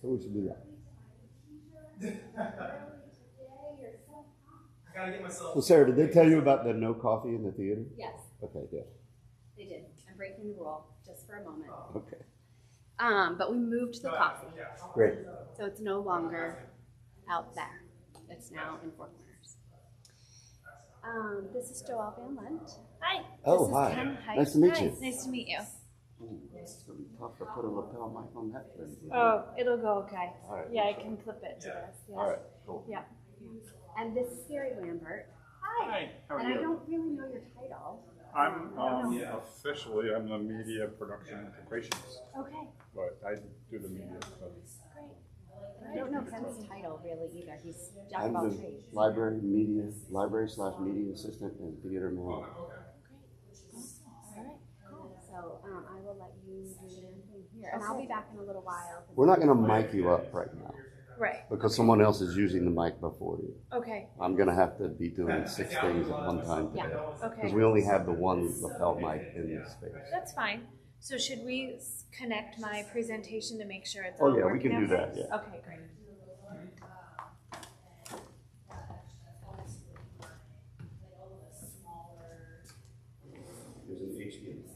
So we should do that. I gotta get myself. So Sarah, did they tell you about the no coffee in the theater? Yes, Okay, yeah. they did. I'm breaking the rule just for a moment. Okay, But we moved the coffee, great. so it's no longer out there. It's now in Four Corners. This is Joelle Van Lent. Hi. Oh, This is hi. Ken. Hi. Nice to meet Hi. you. Nice to meet you. Ooh, it's gonna be tough to put a lapel mic on that thing. Oh, it'll go okay. All right. Yeah, I can clip it to this. Yeah. All right, cool. Yeah. And this is Gary Lambert. Hi, how And are I you? don't really know your title. I'm officially I'm the media production operations, Okay, but I do the media stuff. great. I don't know Ken's title really either. He's jack I'm of all the trades. library/media assistant and theater manager. All right, cool. So I will let you do anything here, and I'll be back in a little while. We're not gonna mic you up right now Right. because someone else is using the mic before you. Okay. I'm gonna have to be doing 6 things at one time today. Yeah. Okay. Because we only have the one lapel mic in this space. That's fine. So should we connect my presentation to make sure it's Oh all yeah, we working can do okay? that, yeah. Okay, great. There's an HDMI.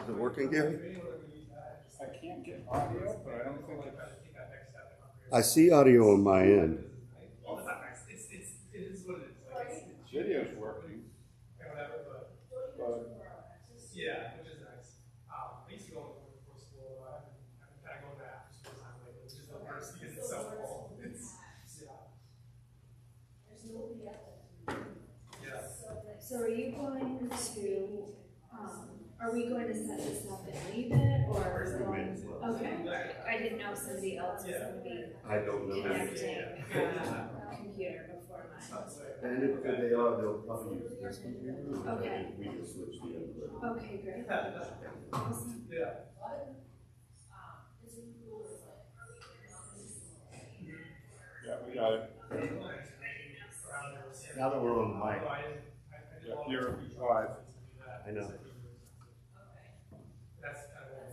Is it working, Gary? I can't get audio, but I don't think it's I see audio on my end. video's working. But Yeah, which is nice. I used to go before school. I've been kind of going to after school time lately, which is the worst because it's so full. Yeah. So are you going to, are we going to set this up and leave it, or are we going, okay, I didn't know if somebody else was gonna be I don't know. connecting a computer before mine. And if they are, they'll probably use this computer. Okay. We can switch the other. Okay, great. Awesome. Yeah. yeah, we got it. Now that we're on the mic. Yeah, you're live. I know. That's kind of what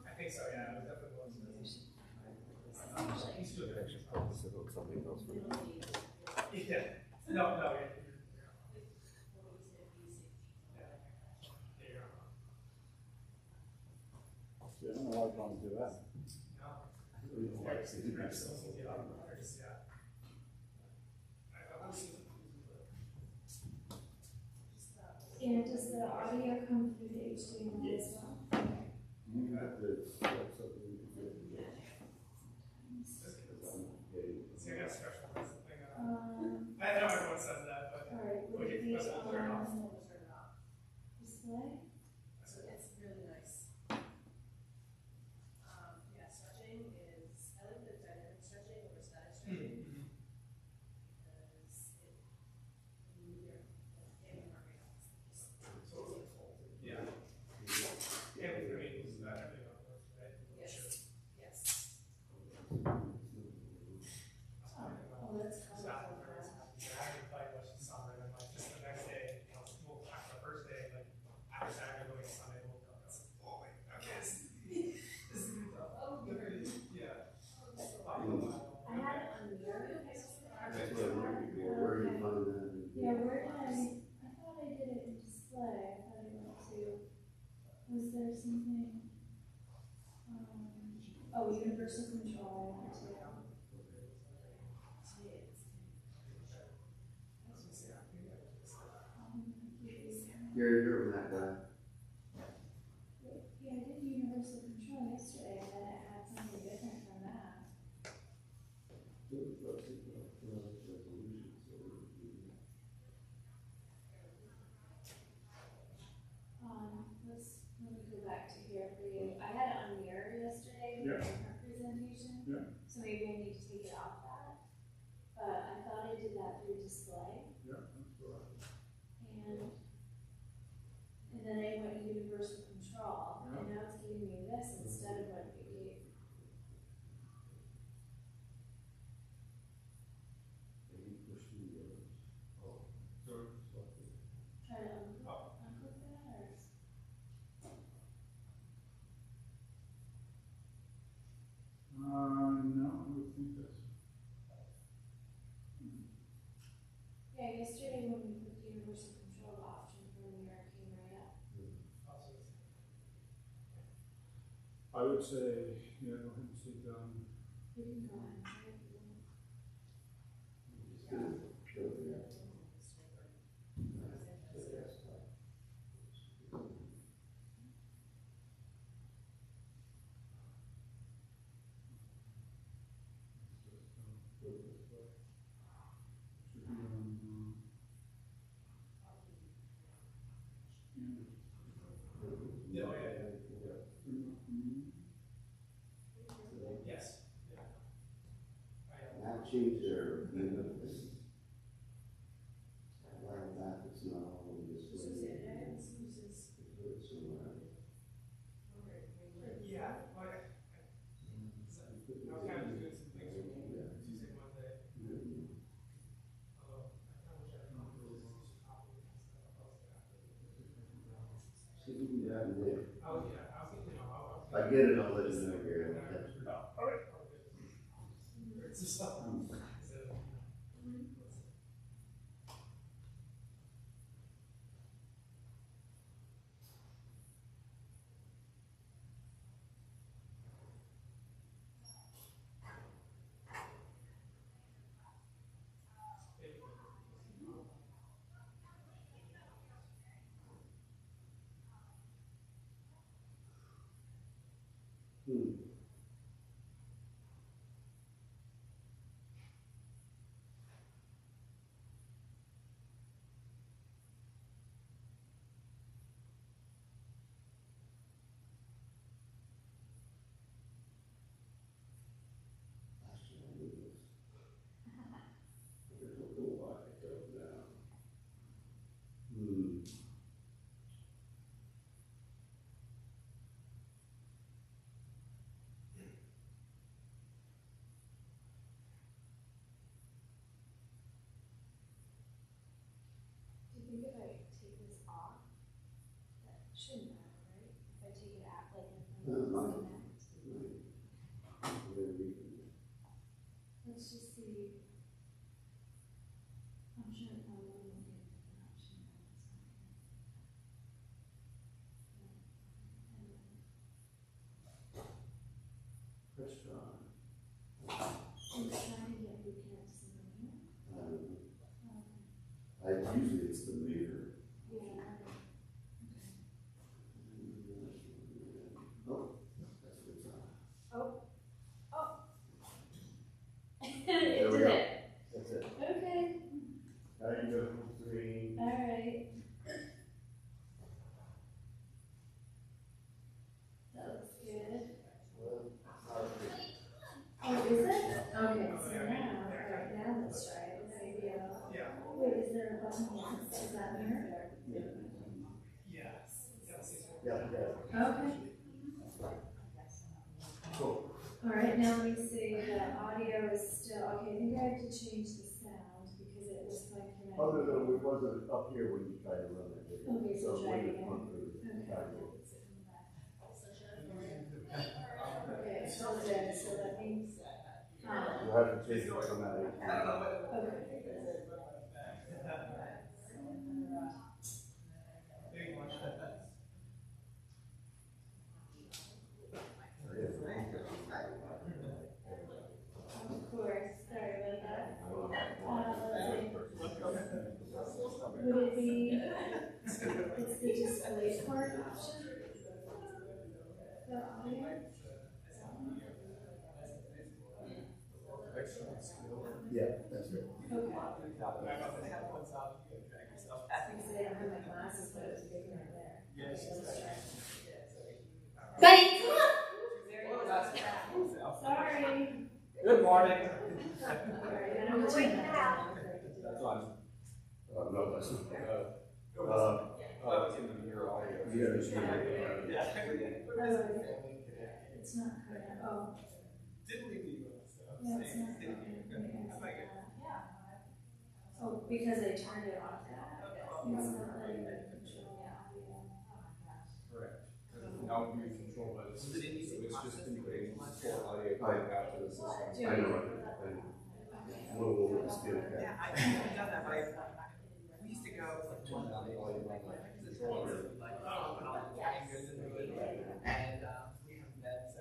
I think so, yeah. It was definitely one of those. Yeah. No, no. Yeah, I don't know why I want to do that. And does the audio come through the HDMI as well? You have to set something you can do. I know everyone says that, but Alright, would it be on display? It's really nice. Yeah, stretching is, I like the dynamic stretching over static stretching. Because it, you're getting more rate. yeah. Yeah, I mean, is that everything on board, right? Yes, yes. Oh, that's Stop colorful. I haven't played much in summer, and then like just the next day, you know, we'll after the first day, like after Saturday, going to Sunday, we'll go. Oh wait, okay, this is gonna be tough. Yeah. I had it on mirror. That's what I'm looking for. Where do you find that? Yeah, where did I thought I did it in display. I thought I went to, was there something? Oh, universal control, I went to. Gary, you're that guy. Yeah, I did universal control yesterday, and then it had something different from that. Let me go back to here for you. I had it on mirror yesterday, Yeah. for a presentation. Yeah. So maybe I need to take it off that. But I thought I did that through display. Yeah, that's all right. And then I I would say, yeah, go ahead and sit down. You can go ahead. Yeah, yes. Matching their benefits. While that is not always Yeah, like, I was kind of doing some things from Tuesday, Monday. Although, I kind of wish I had come to this copy and stuff. Yeah, I was, yeah, I was thinking, I was. I get it, I'll let you know here. It's just stuff. Do you think if I take this off, that shouldn't matter, right? If I take it out, like, if I disconnect. Let's just see. I'm sure if I want to get a different option, Let's try. I'm trying to get boot camps in the mirror. Usually it's the mirror. Yeah. Oh, that's what it's on. Oh. It There we did go. it. That's it. Okay. Now you go from 3. All right. That looks good. Oh, is it? Okay, so now, alright, now let's try it. Maybe, Yeah. wait, is there a button here? Is that mirror? Yeah. Yeah. Okay. Cool. Alright, now let me see, the audio is still, okay, I think I have to change the sound because it was like connected. Oh, no, it wasn't up here when you tried to run that video. Okay, so try it when again. come through, try it again. Okay, so then, so that means, You have to change it from that. okay. Of course, sorry about that. Let's see. Would it be, it's the display part option? The audio? Yeah, that's right. Okay. Because I don't have my glasses, but it was bigger right there. Okay, let's try. Buddy, come on! Sorry. Good morning. Alright, I don't know what you have. That's on. No, that's not. Your audio. You gotta change it. It's not her, oh, Didn't leave you. yeah, it's not her. Oh, because I turned it off. It's not letting me control the audio. Correct. Now you control it. So it's just indicating for audio going out to the system. I know. We'll just get it. Yeah, I've done that, but we used to go like turn down the volume, like, and we have meds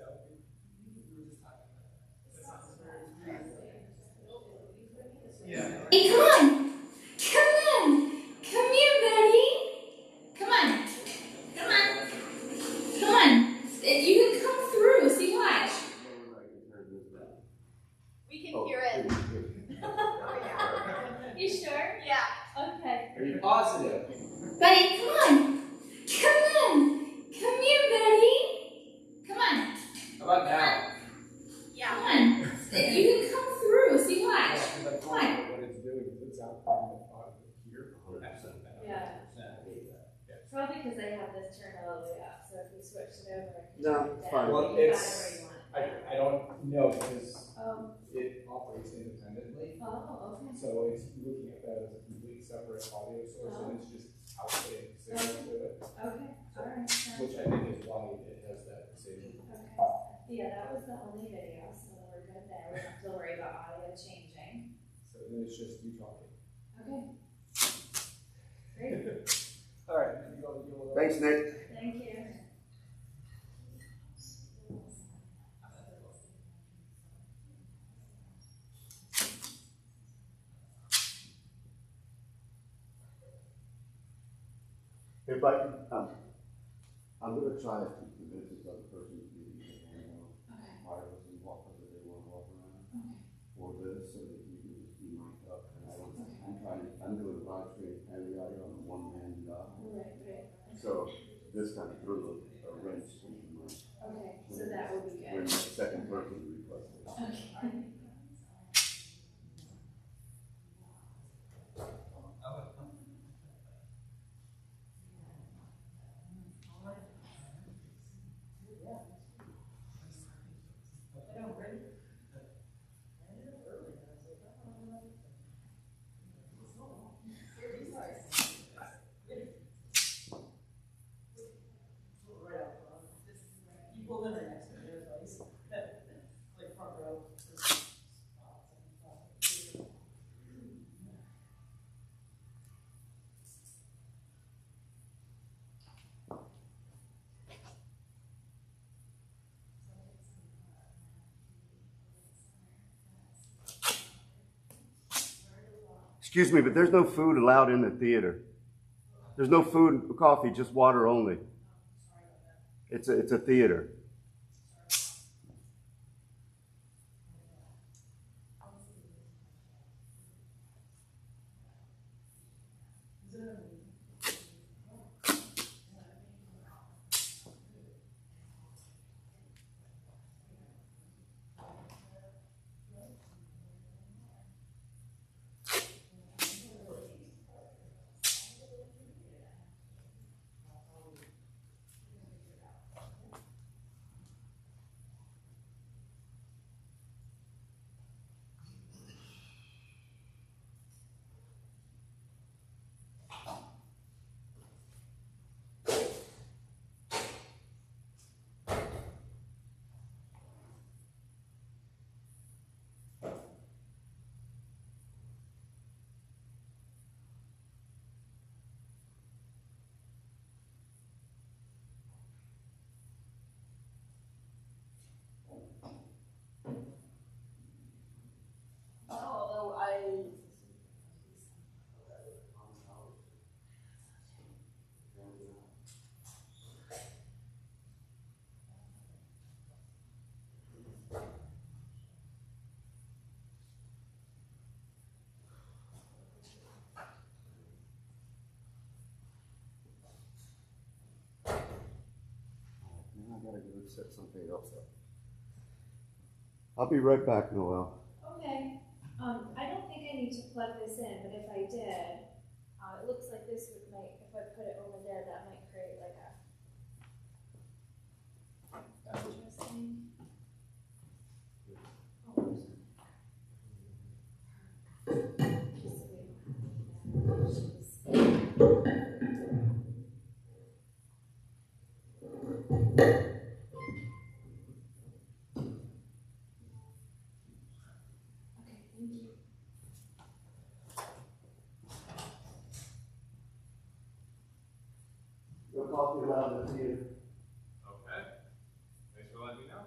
absolutely. Yeah. 100%. Probably because I have this turned all the way up, so if we switched it over, I could No, turn it it's down. fine. Well, You got it it's- where you want it. I don't know because Oh, it operates independently. okay. So it's looking at that as a complete separate audio source and it's just outputting signals to it, Okay, alright. which I think is why it has that decision. Okay, yeah, that was the only video, so we're good there, we don't have to worry about audio changing. So then it's just you talking. Okay. Great, All right. You'll Thanks, Nick. thank you. If I can, I'm gonna try to convince this other person to be, wireless and walk over they want to walk around. For this, so that you can just be mic'd up, and I'm doing live stream and the audio on a one-man job. Right. So this kind of threw a wrench into my, Okay, so that would be when good. the second person requested. Okay. People live right next to me, there's like front row. Excuse me, but there's no food allowed in the theater. There's no food, coffee, just water only. It's a theater. Although I. Now I gotta go set something else up. I'll be right back, Noel. Okay, I don't think I need to plug this in, but if I did, it looks like this would if I put it over there, that might create like a. Interesting. Okay, thank you. No coffee allowed in the theater. Okay. Thanks for letting me know.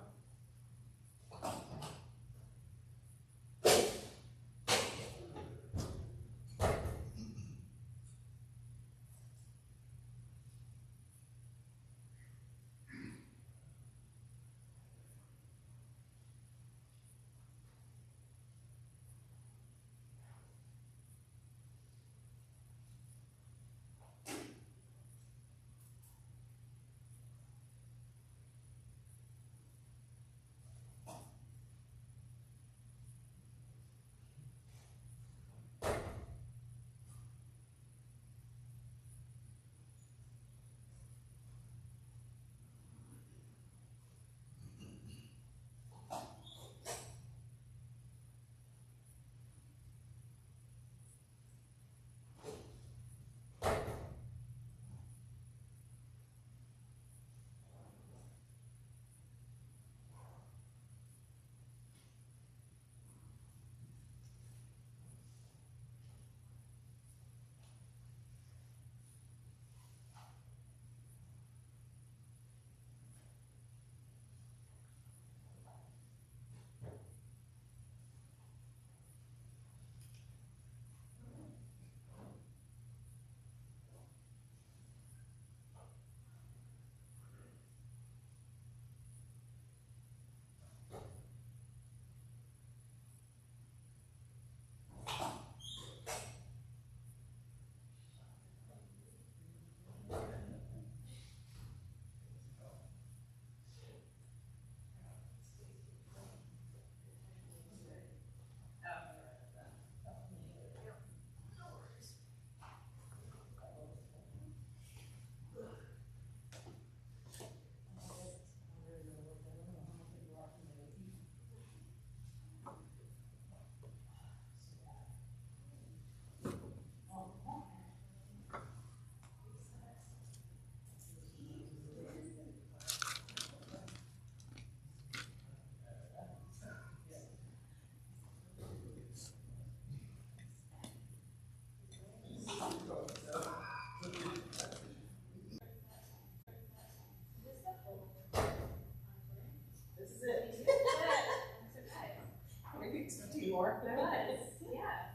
more? Yeah.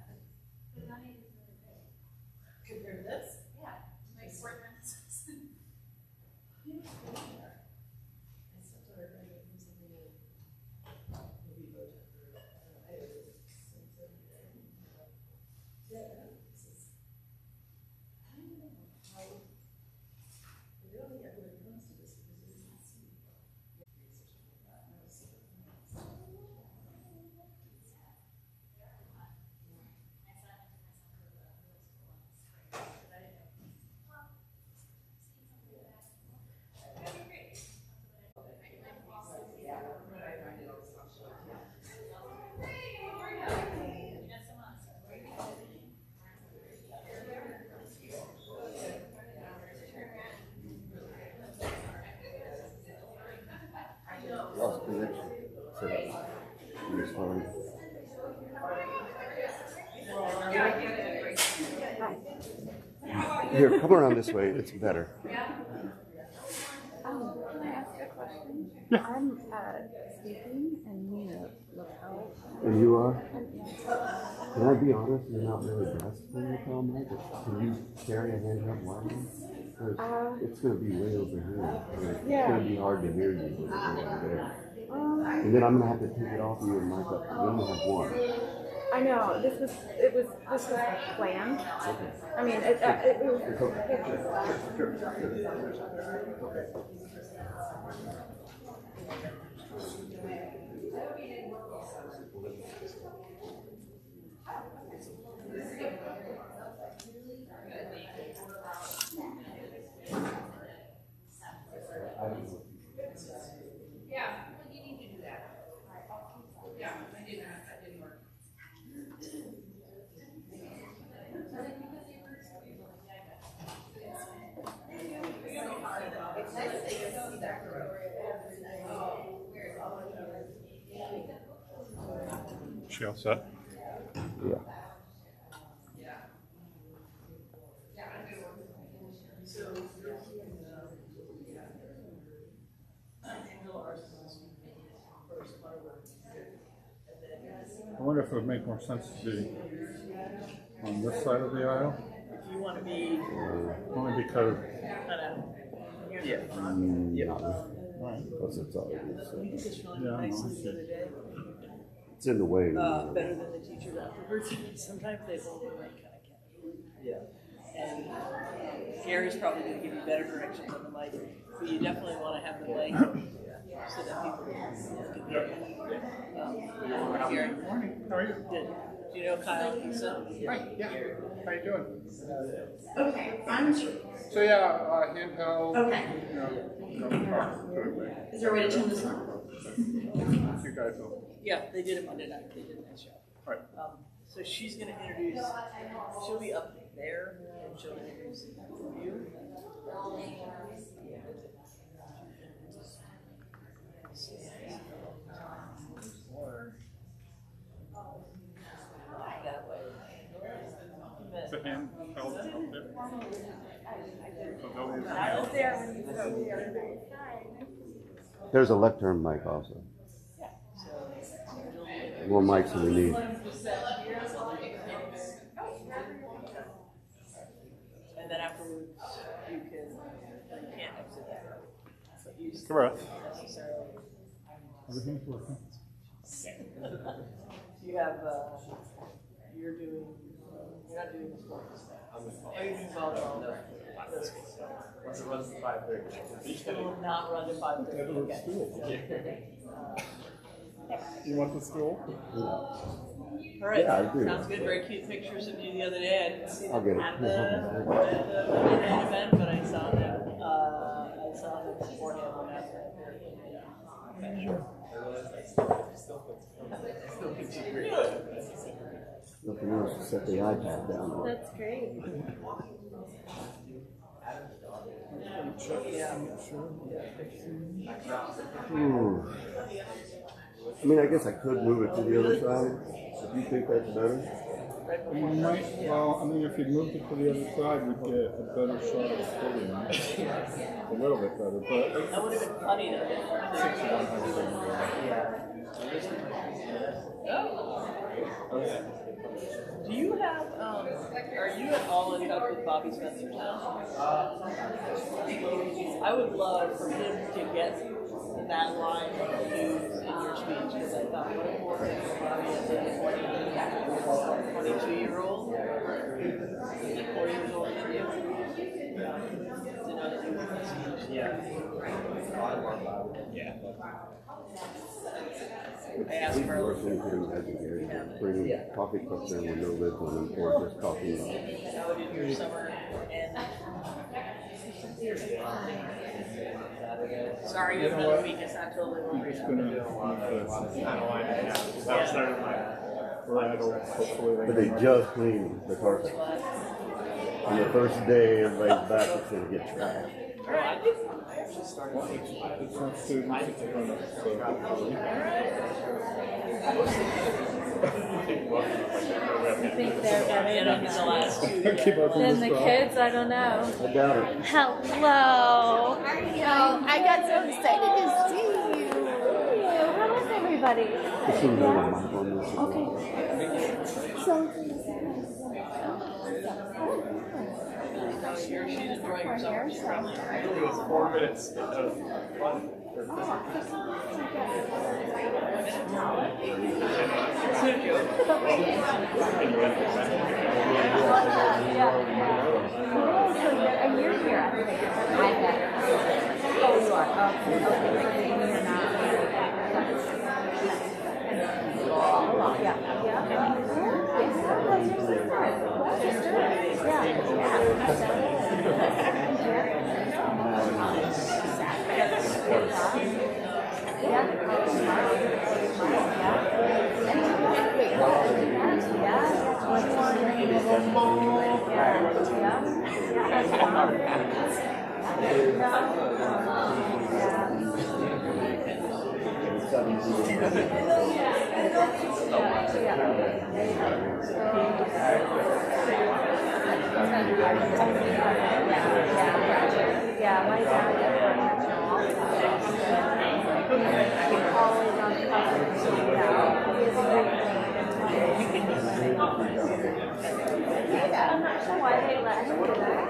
The money is really big. Compared to this? Yeah. Makes more sense. Lost connection. Set up. Respond. Here, come around this way. It's better. Can I ask a question? Yeah. I'm speaking and Nina look out. And you are? Can I be honest? You're not really dressed for the film, right? Can you carry a handheld wireless? It's going to be way over here. It's going to be hard to hear you over there. And then I'm going to have to take it off you and mic up. You only have one. I know. This was planned. Okay. I mean, it was. It's okay. Sure. Yeah, well, you need to do that. Yeah, I didn't work. It's nice that you see that road. She all set? Yeah. I wonder if it would make more sense to be on this side of the aisle, If you want to be only because, kind of near the front. Plus it's all it is. You just really Yeah, I nice know. the other day. It's in the way. Better than the teachers afterwards. Sometimes they hold it like kind of can't. Yeah. And Gary's probably going to give you better directions on the mic, but you definitely want to have the mic so that people can hear you. Gary, good morning, how are you? do you know Kyle? So, Right, yeah, how you doing? Okay, I'm sure. So yeah, handheld, Okay. don't talk, totally. Is there a way to turn this on? You guys will, yeah, they did it Monday night. They did a nice job. right. So she's going to introduce, she'll be up there and she'll introduce you. That way. It's a handheld out there. So nobody's I was there when you spoke the other night. There's a left turn mic also. More mics than we need. And then afterwards, you can't exit that. But you Correct. necessarily. Everything's working. You have, you're not doing the sports. Oh, you're doing volleyball. That's good stuff. Once it runs to 5:30. It will not run to 5:30. Okay. You want the stool? All right. Yeah, I do. Sounds good. Very cute pictures of you the other day. I didn't see I'll them get it. at the event, but I saw them. I saw them beforehand and after. Okay. Sure. Nothing else, set the iPad down. That's great. Ooh. I mean, I guess I could move it to the other side. If you think that's better. You might, well, I mean, if you moved it to the other side, we'd get a better shot of the podium. A little bit better, but. That would have been funny though. Do you have, are you at all in touch with Bobby Spencer now? I would love for him to get that line used in your speech, because I thought what important for Bobby as a 22-year-old, 4 years older than you, to know that you were in the speech. Yeah. I asked We her. work in here as a Gary, bring coffee cups in with no lids on them, or just coffee. How did your summer end? Sorry, you have another week. It's not totally over It's yet. gonna, But they just cleaned the carpet. On the first day, everybody's back, it's gonna get trashed. it's not students, it's grown-ups, so hopefully. I think they're better In the last 2 years. Keep up than with the this kids. I don't know. I doubt it. Hello. I got so excited to see you. How is everybody? This is the one on this. Okay. So, She's enjoying herself. She's probably 4 minutes. That was fun. and you're here. I bet. Oh, you are. Okay. You're not. Yeah. Yeah, my dad always on cover. I'm not sure why they let him do that.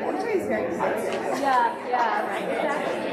I'm sure he's very excited. Yeah, right. It's actually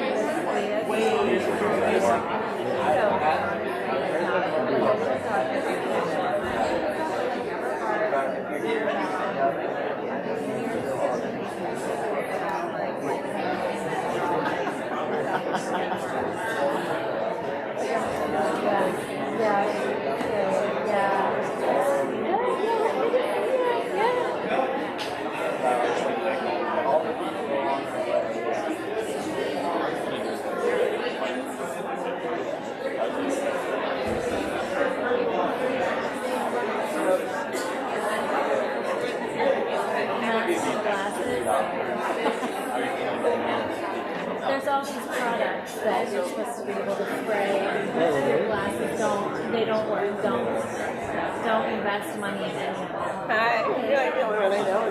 there's all these products that you're supposed to be able to spray. Your glasses don't work. Don't invest money in it. Hi. You're like the only one I know.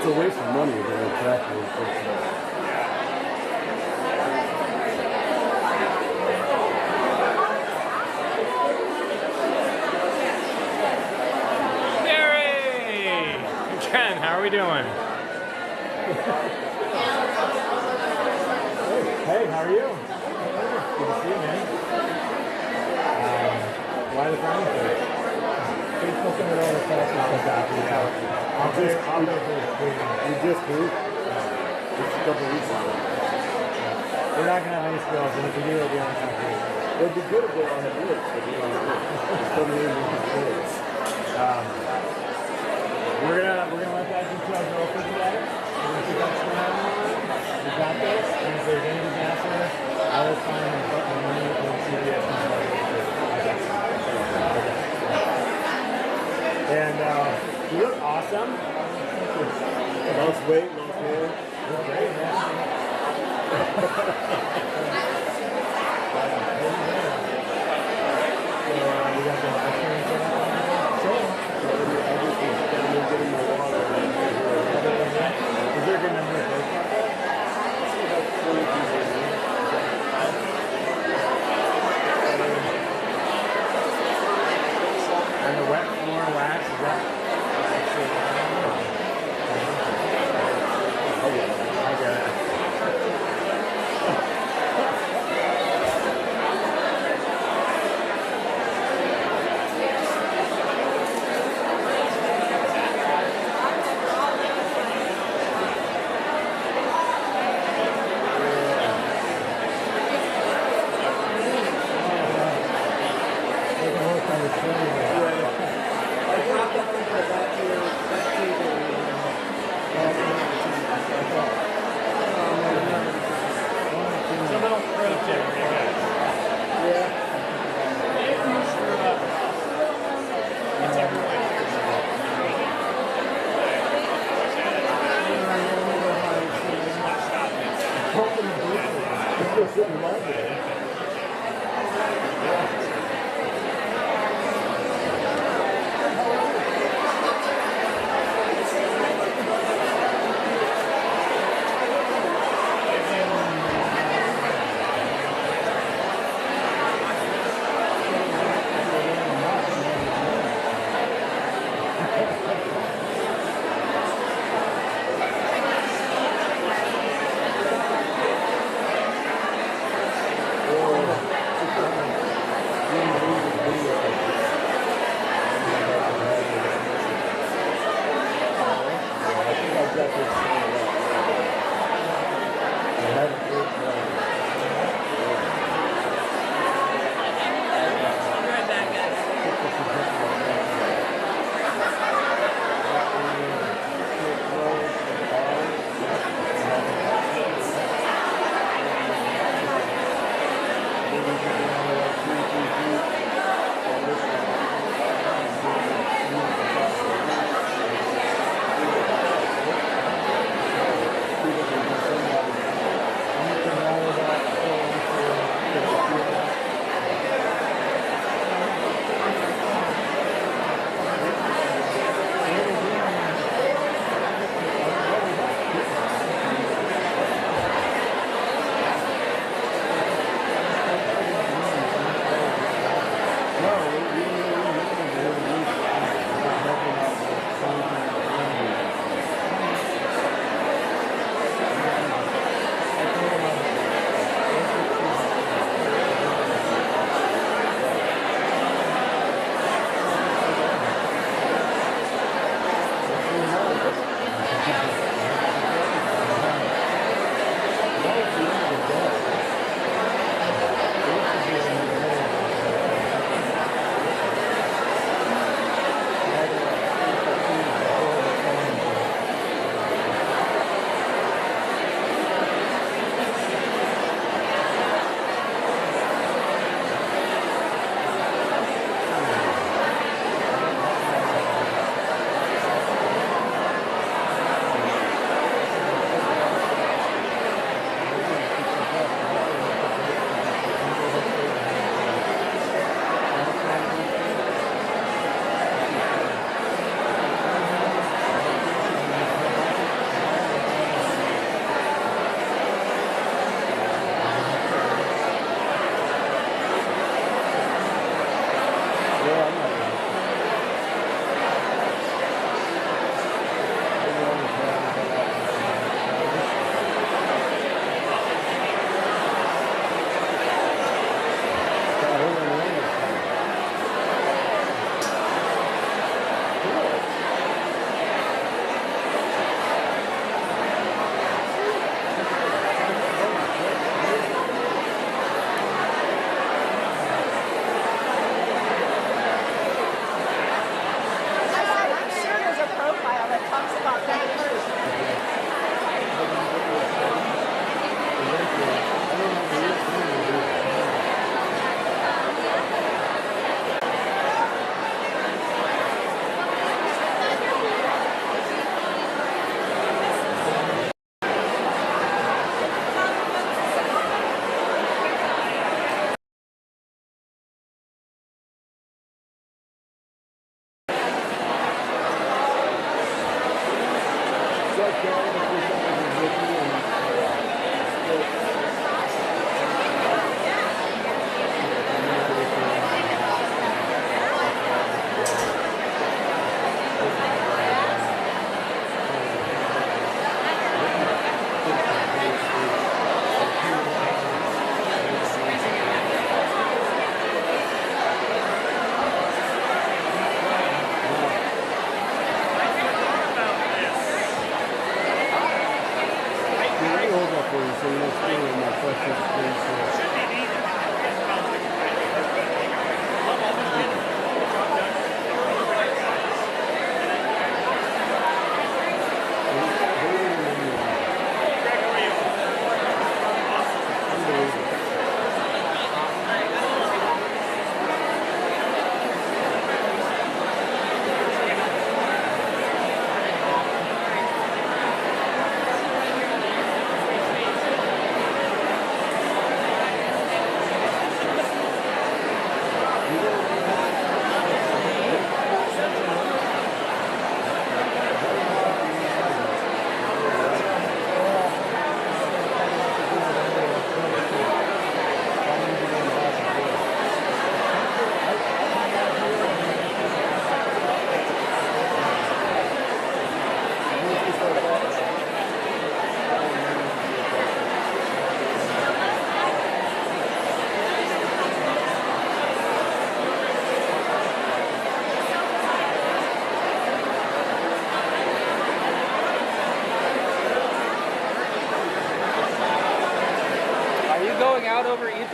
a waste of money if you're practically. Ken, how are we doing? Hey, how are you? Good to see you, man. Why the frowny face? Facebook and all the stuff. I'll pay for the You just moved? Just a couple weeks ago. We're not gonna have any skills, and if we do, it'll be on concrete. It'd be good if they all had words, but you don't know. Some names are kids. We're gonna let that detail go for today. We're gonna keep that strong. We got this, and if there's any disaster, I will find and put my money in CVSD. And you look awesome. Lost weight, lost hair. You look great, man. So we got the ice cream set up on there. Sure. Is there a good number of folks out there? And the wet floor wax, is that actually I get it.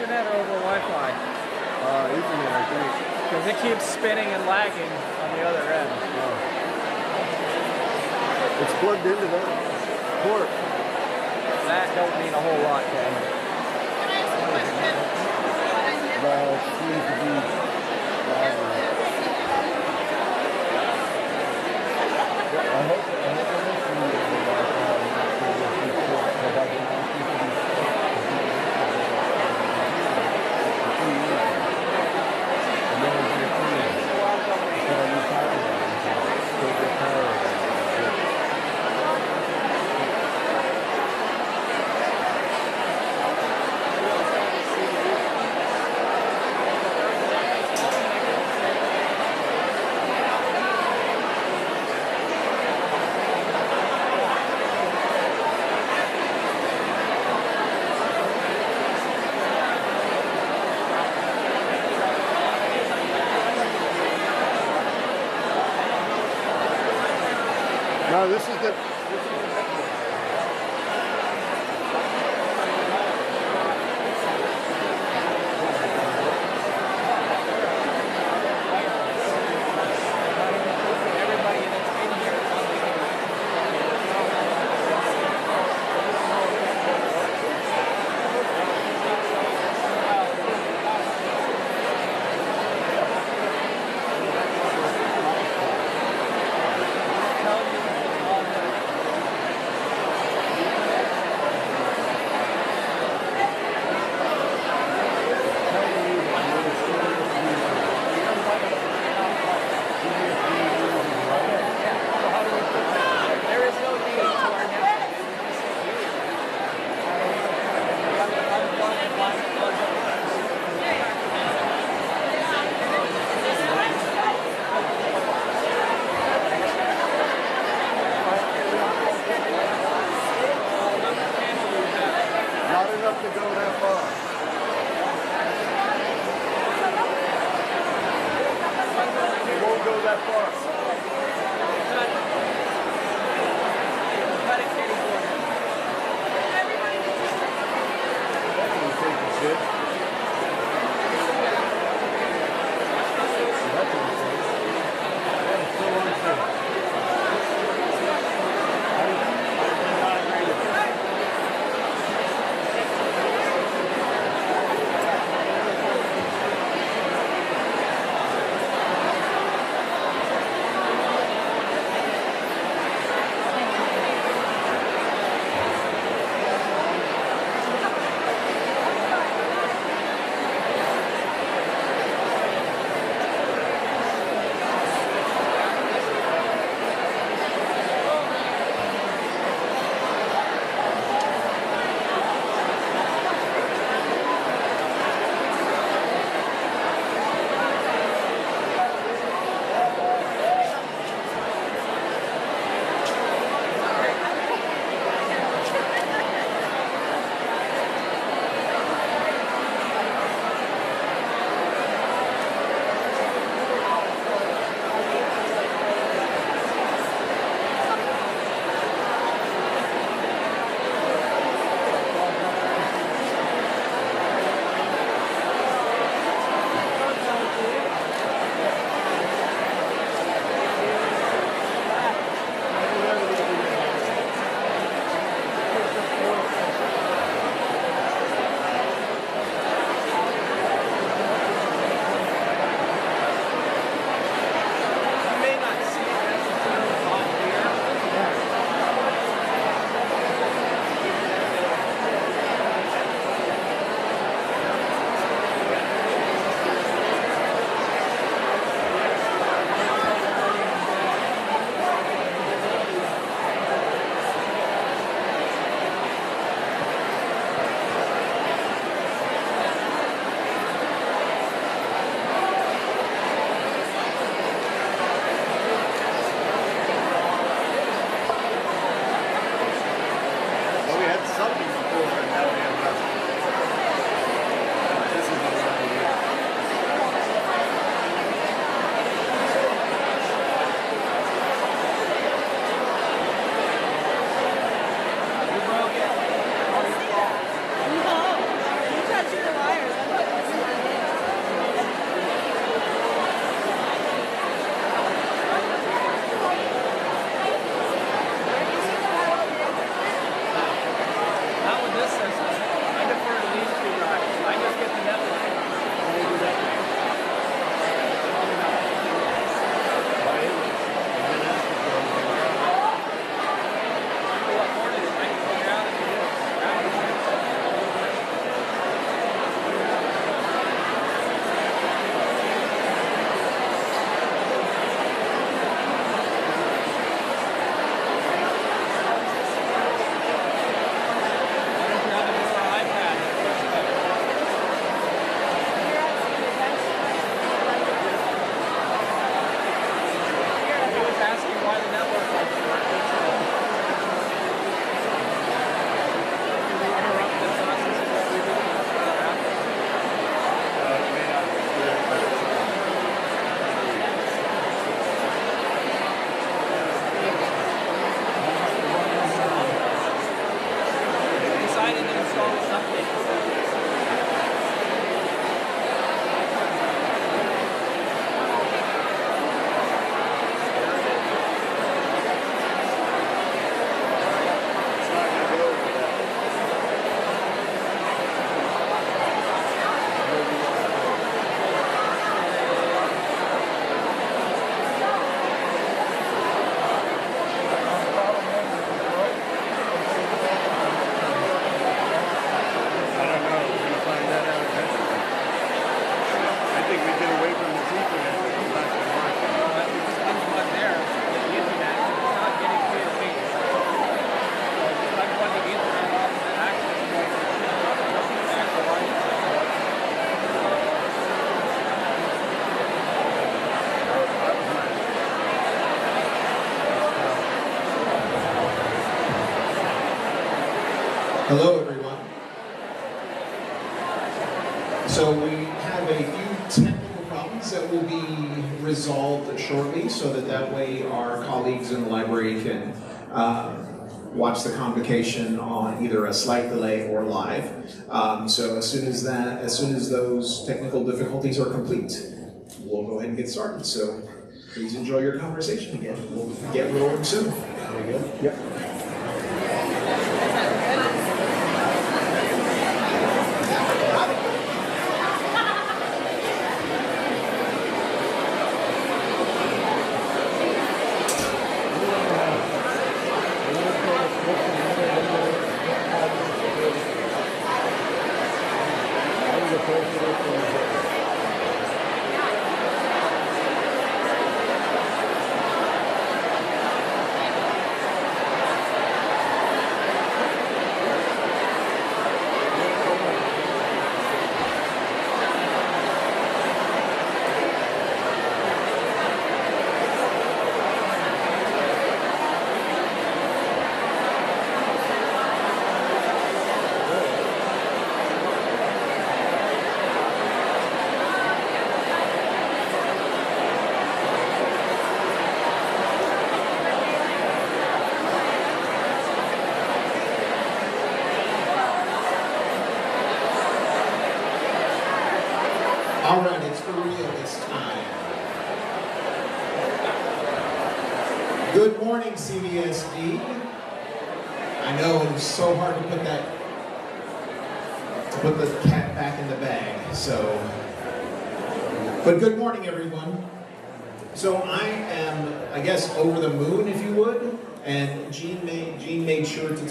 Ethernet or over Wi-Fi? Ethernet, I think. Because it keeps spinning and lagging on the other end. It's plugged into that port. That don't mean a whole lot, Ken. Well, it seems to be lagging. I hope it is from the Wi-Fi. No, this is the. Hello, everyone. So we have a few technical problems that will be resolved shortly, so that way our colleagues in the library can watch the convocation on either a slight delay or live. So as soon as those technical difficulties are complete, we'll go ahead and get started. So please enjoy your conversation again. We'll get rolling soon. Very good. Yep. All right, it's for real this time. Good morning, CVSD. I know it was so hard to put the cat back in the bag, so. But good morning, everyone. So I am, I guess, over the moon, if you would. And Jean made sure to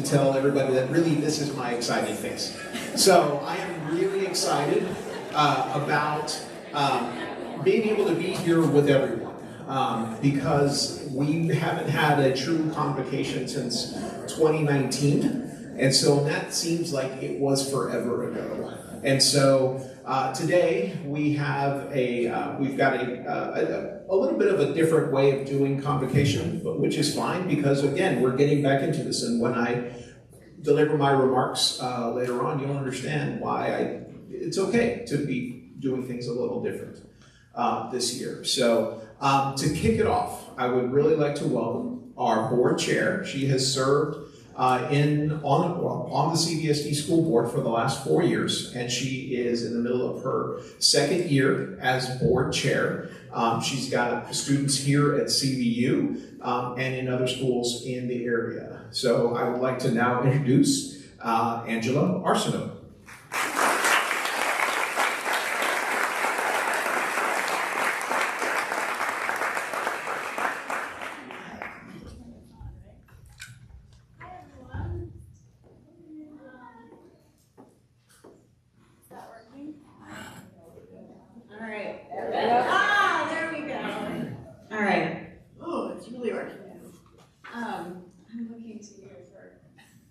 tell everybody that really this is my exciting face. So I am really excited about being able to be here with everyone because we haven't had a true convocation since 2019, and so that seems like it was forever ago. And so today we've got a little bit of a different way of doing convocation, but which is fine because again we're getting back into this, and when I deliver my remarks later on, you'll understand why it's okay to be doing things a little different this year. So to kick it off, I would really like to welcome our board chair. She has served on the CVSD school board for the last 4 years, and she is in the middle of her second year as board chair. She's got students here at CVU and in other schools in the area. So I would like to now introduce Angela Arsenault.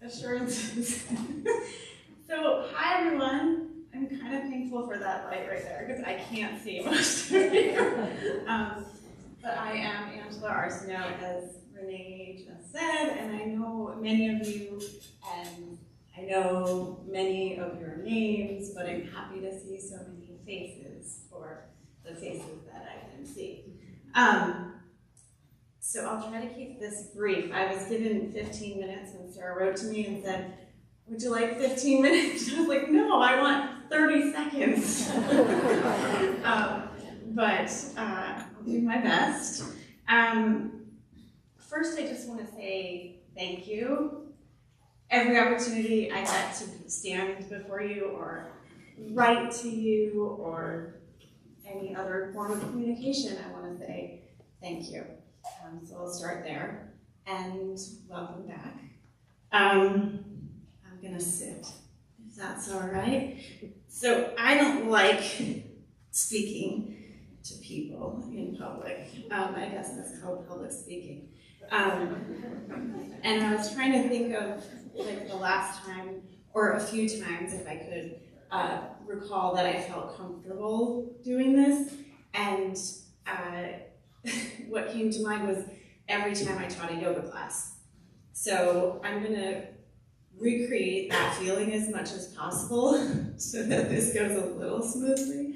Assurances. So, hi everyone. I'm kind of thankful for that light right there because I can't see most of you. But I am Angela Arsenault, as Renee just said, and I know many of you, and I know many of your names, but I'm happy to see so many faces for the faces that I can see. So I'll try to keep this brief. I was given 15 minutes when Sarah wrote to me and said, would you like 15 minutes? I was like, no, I want 30 seconds. But I'll do my best. First, I just want to say thank you. Every opportunity I get to stand before you or write to you or any other form of communication, I want to say thank you. So I'll start there, and welcome back. I'm gonna sit, if that's all right. So I don't like speaking to people in public. I guess that's called public speaking. And I was trying to think of like the last time, or a few times if I could recall that I felt comfortable doing this, and what came to mind was every time I taught a yoga class. So I'm gonna recreate that feeling as much as possible so that this goes a little smoothly.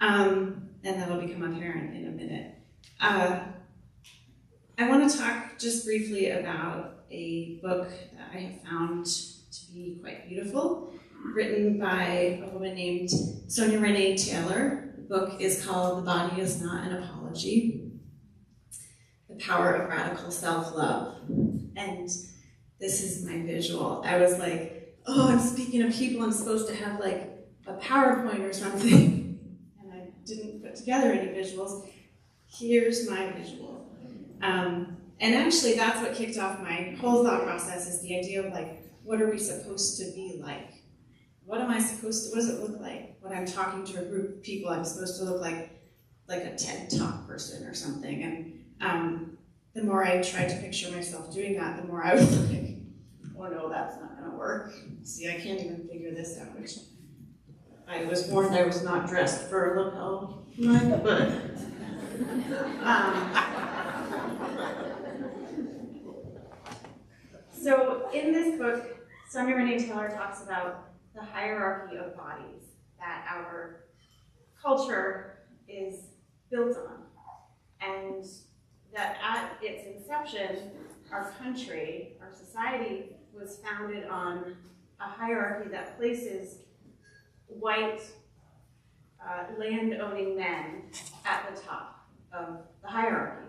And that'll become apparent in a minute. I want to talk just briefly about a book that I have found to be quite beautiful, written by a woman named Sonia Renee Taylor. The book is called The Body Is Not an Apology: The Power of Radical Self-Love. And this is my visual. I was like, oh, I'm speaking of people, I'm supposed to have like a PowerPoint or something. And I didn't put together any visuals. Here's my visual. And actually that's what kicked off my whole thought process, is the idea of like, what are we supposed to be like? What am I supposed to, what does it look like when I'm talking to a group of people? I'm supposed to look like a TED Talk person or something. And the more I tried to picture myself doing that, the more I was like, oh no, that's not gonna work. See, I can't even figure this out, which I was warned I was not dressed for a lapel run, but so in this book, Sonia Renee Taylor talks about the hierarchy of bodies that our culture is built on, and that at its inception, our country, our society, was founded on a hierarchy that places white land-owning men at the top of the hierarchy.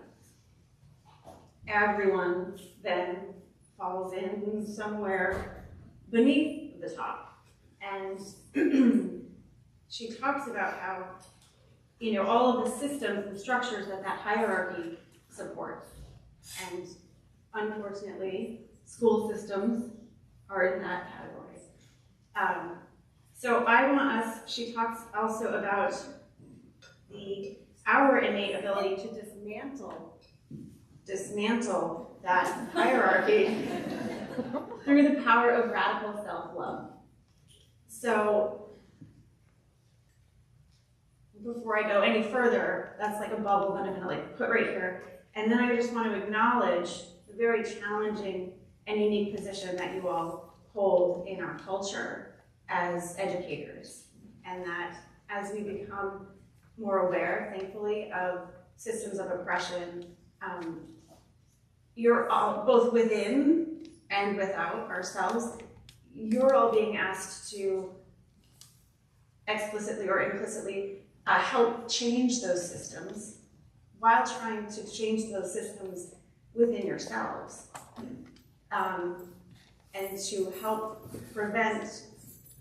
Everyone then falls in somewhere beneath the top. And she talks about how, you know, all of the systems and structures that hierarchy supports. And unfortunately, school systems are in that category. So I want us, she talks also about our innate ability to dismantle that hierarchy through the power of radical self-love. So before I go any further, that's like a bubble that I'm gonna like put right here. And then I just want to acknowledge the very challenging and unique position that you all hold in our culture as educators. And that as we become more aware, thankfully, of systems of oppression, you're all, both within and without ourselves, you're all being asked to explicitly or implicitly help change those systems while trying to change those systems within yourselves. And to help prevent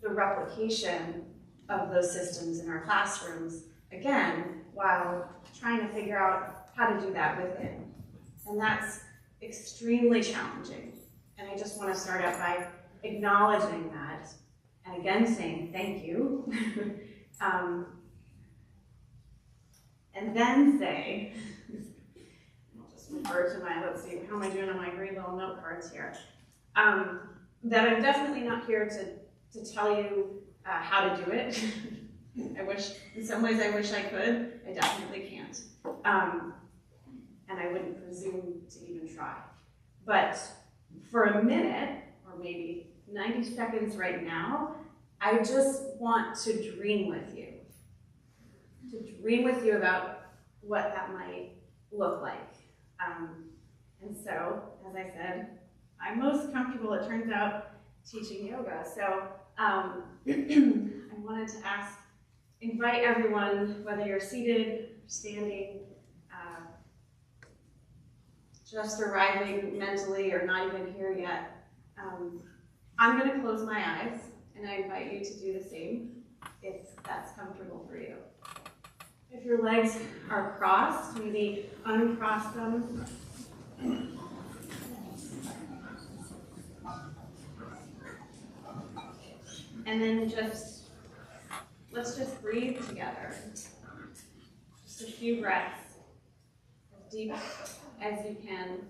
the replication of those systems in our classrooms, again, while trying to figure out how to do that within. And that's extremely challenging. And I just want to start out by acknowledging that, and again saying thank you. And then say, I'll just refer to my, let's see, how am I doing on my green little note cards here? That I'm definitely not here to tell you how to do it. I wish, in some ways I wish I could, I definitely can't. And I wouldn't presume to even try. But for a minute, or maybe 90 seconds right now, I just want to dream with you. To dream with you about what that might look like. And so, as I said, I'm most comfortable, it turns out, teaching yoga. So I wanted to invite everyone, whether you're seated, standing, just arriving mentally or not even here yet. I'm going to close my eyes, and I invite you to do the same if that's comfortable for you. If your legs are crossed, maybe uncross them. And then let's just breathe together. Just a few breaths, as deep as you can.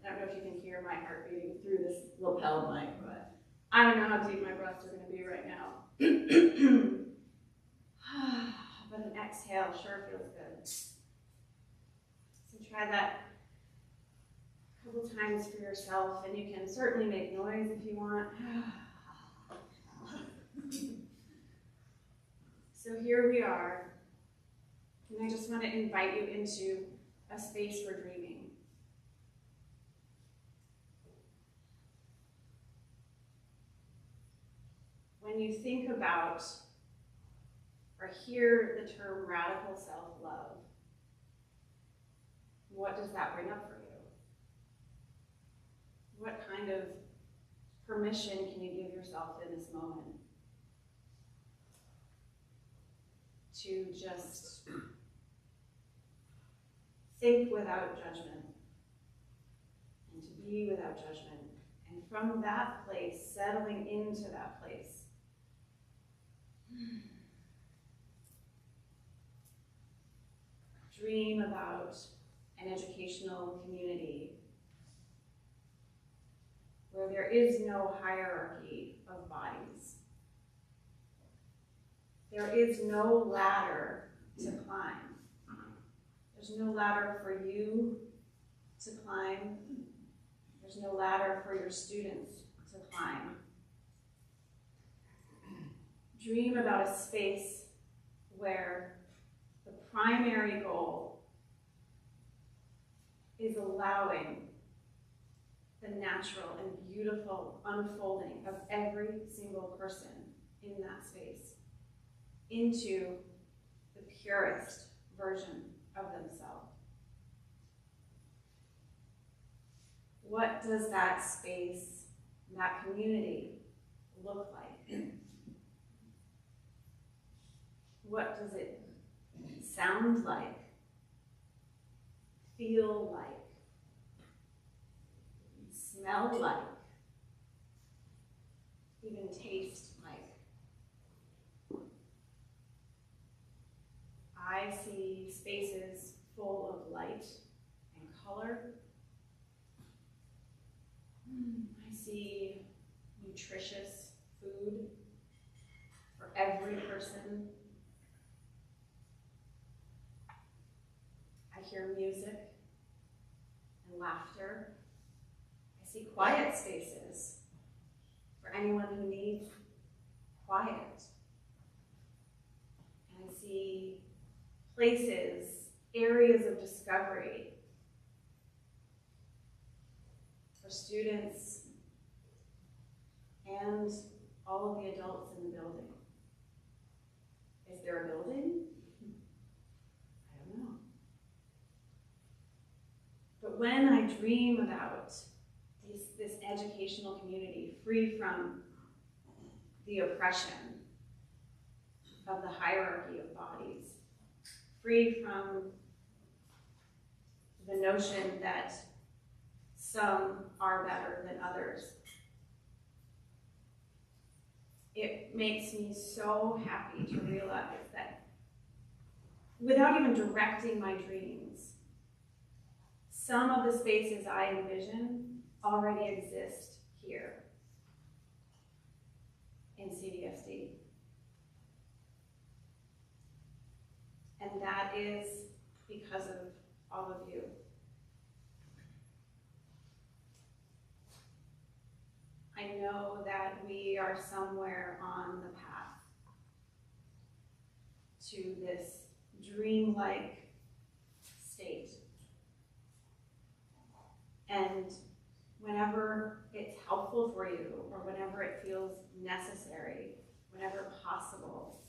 I don't know if you can hear my heart beating through this lapel mic, but I don't know how deep my breaths are going to be right now. But an exhale sure feels good. So try that couple times for yourself, and you can certainly make noise if you want. So here we are, and I just want to invite you into a space for dreaming. When you think about or hear the term radical self-love, what does that bring up for you? What kind of permission can you give yourself in this moment to just think without judgment and to be without judgment, and from that place, settling into that place, dream about an educational community where there is no hierarchy of bodies. There is no ladder to climb. There's no ladder for you to climb. There's no ladder for your students to climb. Dream about a space where the primary goal is allowing the natural and beautiful unfolding of every single person in that space into the purest version of themselves. What does that space, that community look like? What does it sound like? Feel like? Smell like? Even taste like? I see spaces full of light and color. I see nutritious food for every person. I hear music and laughter. I see quiet spaces for anyone who needs quiet. And I see places, areas of discovery for students and all of the adults in the building. Is there a building? I don't know. But when I dream about this educational community free from the oppression of the hierarchy of bodies, free from the notion that some are better than others, it makes me so happy to realize that without even directing my dreams, some of the spaces I envision already exist here in CVSD. And that is because of all of you. I know that we are somewhere on the path to this dreamlike state. And whenever it's helpful for you, or whenever it feels necessary, whenever possible,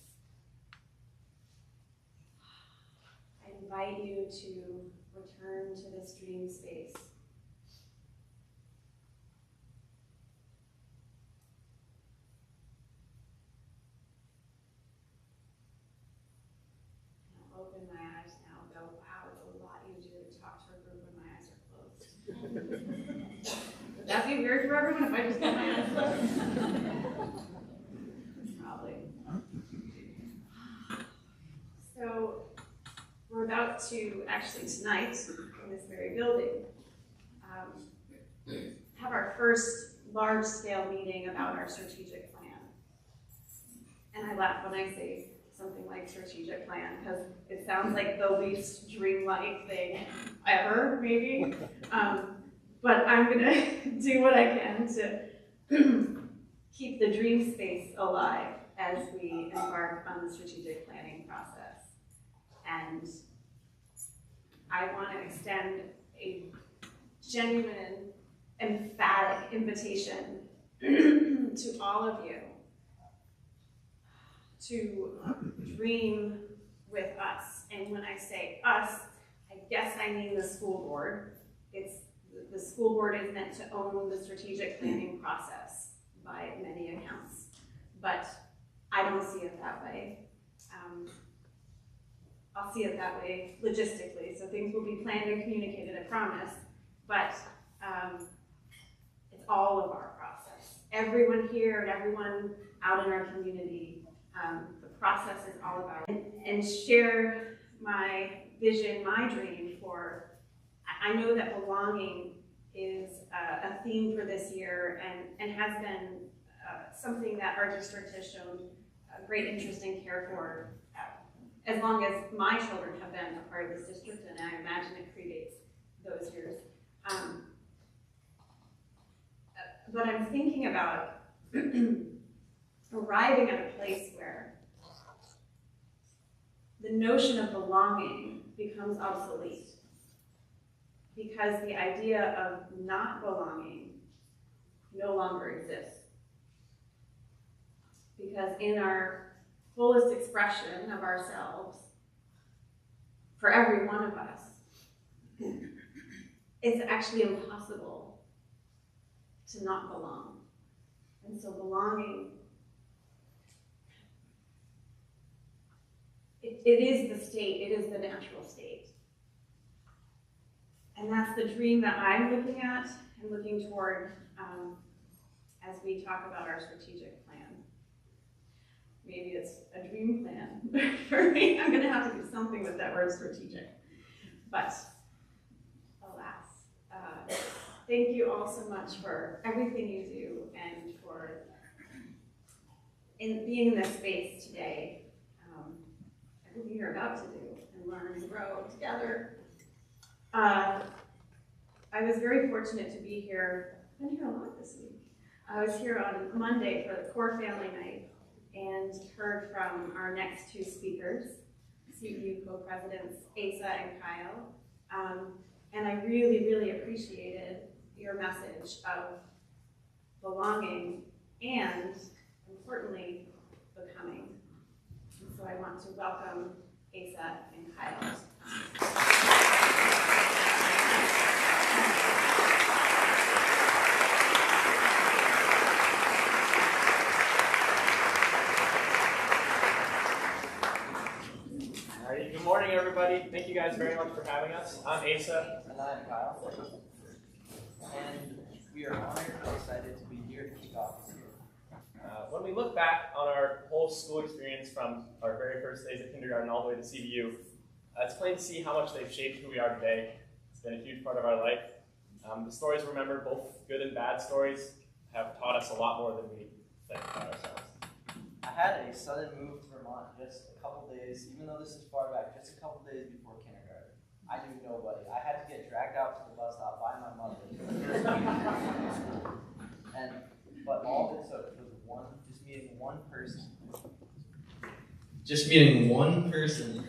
I invite you to return to this dream space. I'll open my eyes now and go, wow, it's a lot easier to talk to a group when my eyes are closed. Would that be weird for everyone if I just get my eyes closed? Probably. So we're about to actually tonight in this very building have our first large-scale meeting about our strategic plan. And I laugh when I say something like strategic plan because it sounds like the least dreamlike thing ever, maybe. but I'm gonna do what I can to keep the dream space alive as we embark on the strategic planning process. And I want to extend a genuine, emphatic invitation to all of you to dream with us. And when I say us, I guess I mean the school board. The school board is meant to own the strategic planning process by many accounts, but I don't see it that way. I'll see it that way logistically, so things will be planned and communicated, I promise, but it's all of our process. Everyone here and everyone out in our community, the process is all about it. And share my vision, my dream for, I know that belonging is a theme for this year and has been something that our district has shown great interest and care for as long as my children have been a part of this district, and I imagine it predates those years. But I'm thinking about arriving at a place where the notion of belonging becomes obsolete, because the idea of not belonging no longer exists. Because in our fullest expression of ourselves, for every one of us, it's actually impossible to not belong. And so belonging, it is the state, it is the natural state. And that's the dream that I'm looking at and looking toward as we talk about our strategic plan. Maybe it's a dream plan for me. I'm gonna have to do something with that word strategic. But alas, thank you all so much for everything you do and for being in this space today. Everything you're about to do and learn and grow together. I was very fortunate to be here. I've been here a lot this week. I was here on Monday for the Core Family Night and heard from our next two speakers, CVU co-presidents Asa and Kyle. And I really, really appreciated your message of belonging and, importantly, becoming. And so I want to welcome Asa and Kyle. Good morning, everybody. Thank you guys very much for having us. I'm Asa. And I'm Kyle. And we are honored and excited to be here to kick off this year. When we look back on our whole school experience from our very first days at kindergarten all the way to CVU, it's plain to see how much they've shaped who we are today. It's been a huge part of our life. The stories remembered, both good and bad stories, have taught us a lot more than we think about ourselves. I had a sudden move to Vermont just a couple days, even though this is far back, just a couple days before kindergarten. I knew nobody. I had to get dragged out to the bus stop by my mother. But all it took was just meeting one person. Just meeting one person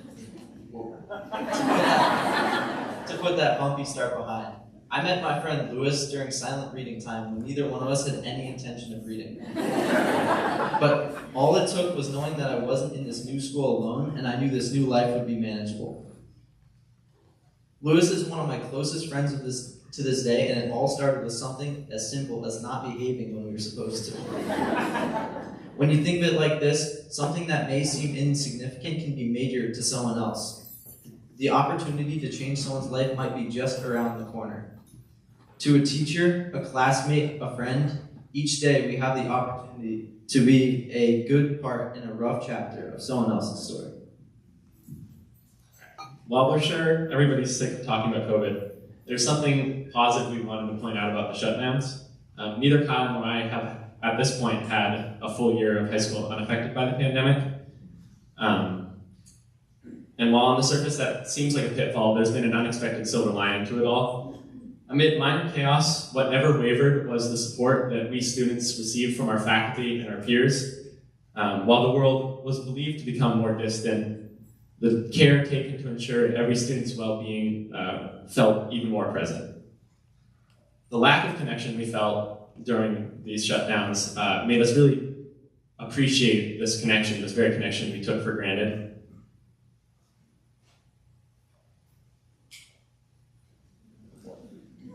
to put that bumpy start behind. I met my friend Lewis during silent reading time when neither one of us had any intention of reading. But all it took was knowing that I wasn't in this new school alone, and I knew this new life would be manageable. Lewis is one of my closest friends to this day, and it all started with something as simple as not behaving when we were supposed to. When you think of it like this, something that may seem insignificant can be major to someone else. The opportunity to change someone's life might be just around the corner. To a teacher, a classmate, a friend, each day we have the opportunity to be a good part in a rough chapter of someone else's story. While we're sure everybody's sick of talking about COVID, there's something positive we wanted to point out about the shutdowns. Neither Kyle nor I have, at this point, had a full year of high school unaffected by the pandemic. And while on the surface that seems like a pitfall, there's been an unexpected silver lining to it all. Amid minor chaos, what never wavered was the support that we students received from our faculty and our peers. While the world was believed to become more distant, the care taken to ensure every student's well-being felt even more present. The lack of connection we felt during these shutdowns made us really appreciate this connection, this very connection we took for granted.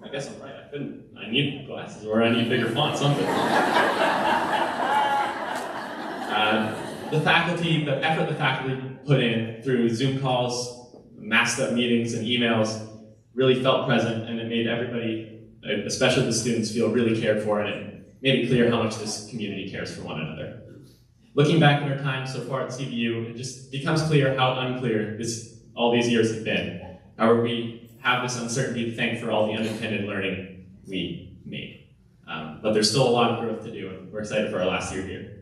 I guess I'm right. I need glasses, or I need bigger font, something. The effort the faculty put in through Zoom calls, masked up meetings, and emails really felt present, and it made everybody, especially the students, feel really cared for, and it made it clear how much this community cares for one another. Looking back at our time so far at CVU, it just becomes clear how unclear all these years have been. However, we have this uncertainty to thank for all the unintended learning we made. But there's still a lot of growth to do, and we're excited for our last year here.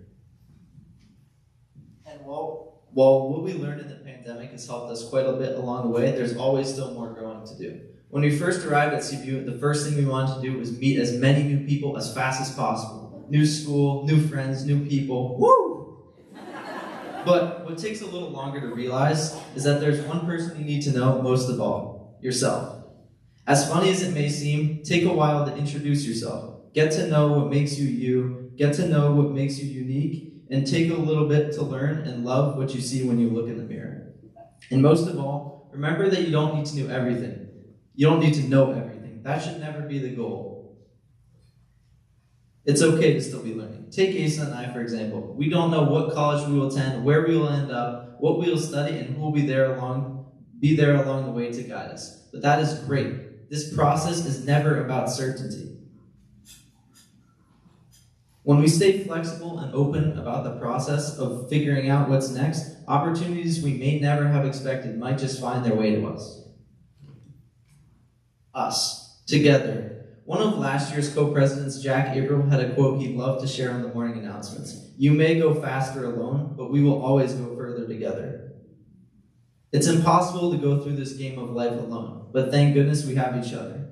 And while what we learned in the pandemic has helped us quite a bit along the way, there's always still more growing to do. When we first arrived at CVU, the first thing we wanted to do was meet as many new people as fast as possible. New school, new friends, new people, woo! But what takes a little longer to realize is that there's one person you need to know most of all, yourself. As funny as it may seem, take a while to introduce yourself. Get to know what makes you you, get to know what makes you unique, and take a little bit to learn and love what you see when you look in the mirror. And most of all, remember that you don't need to know everything. You don't need to know everything. That should never be the goal. It's okay to still be learning. Take Asa and I, for example. We don't know what college we will attend, where we will end up, what we will study, and who will be there along the way to guide us. But that is great. This process is never about certainty. When we stay flexible and open about the process of figuring out what's next, opportunities we may never have expected might just find their way to us. Us, together. One of last year's co-presidents, Jack Averill, had a quote he'd love to share on the morning announcements. You may go faster alone, but we will always go further together. It's impossible to go through this game of life alone, but thank goodness we have each other.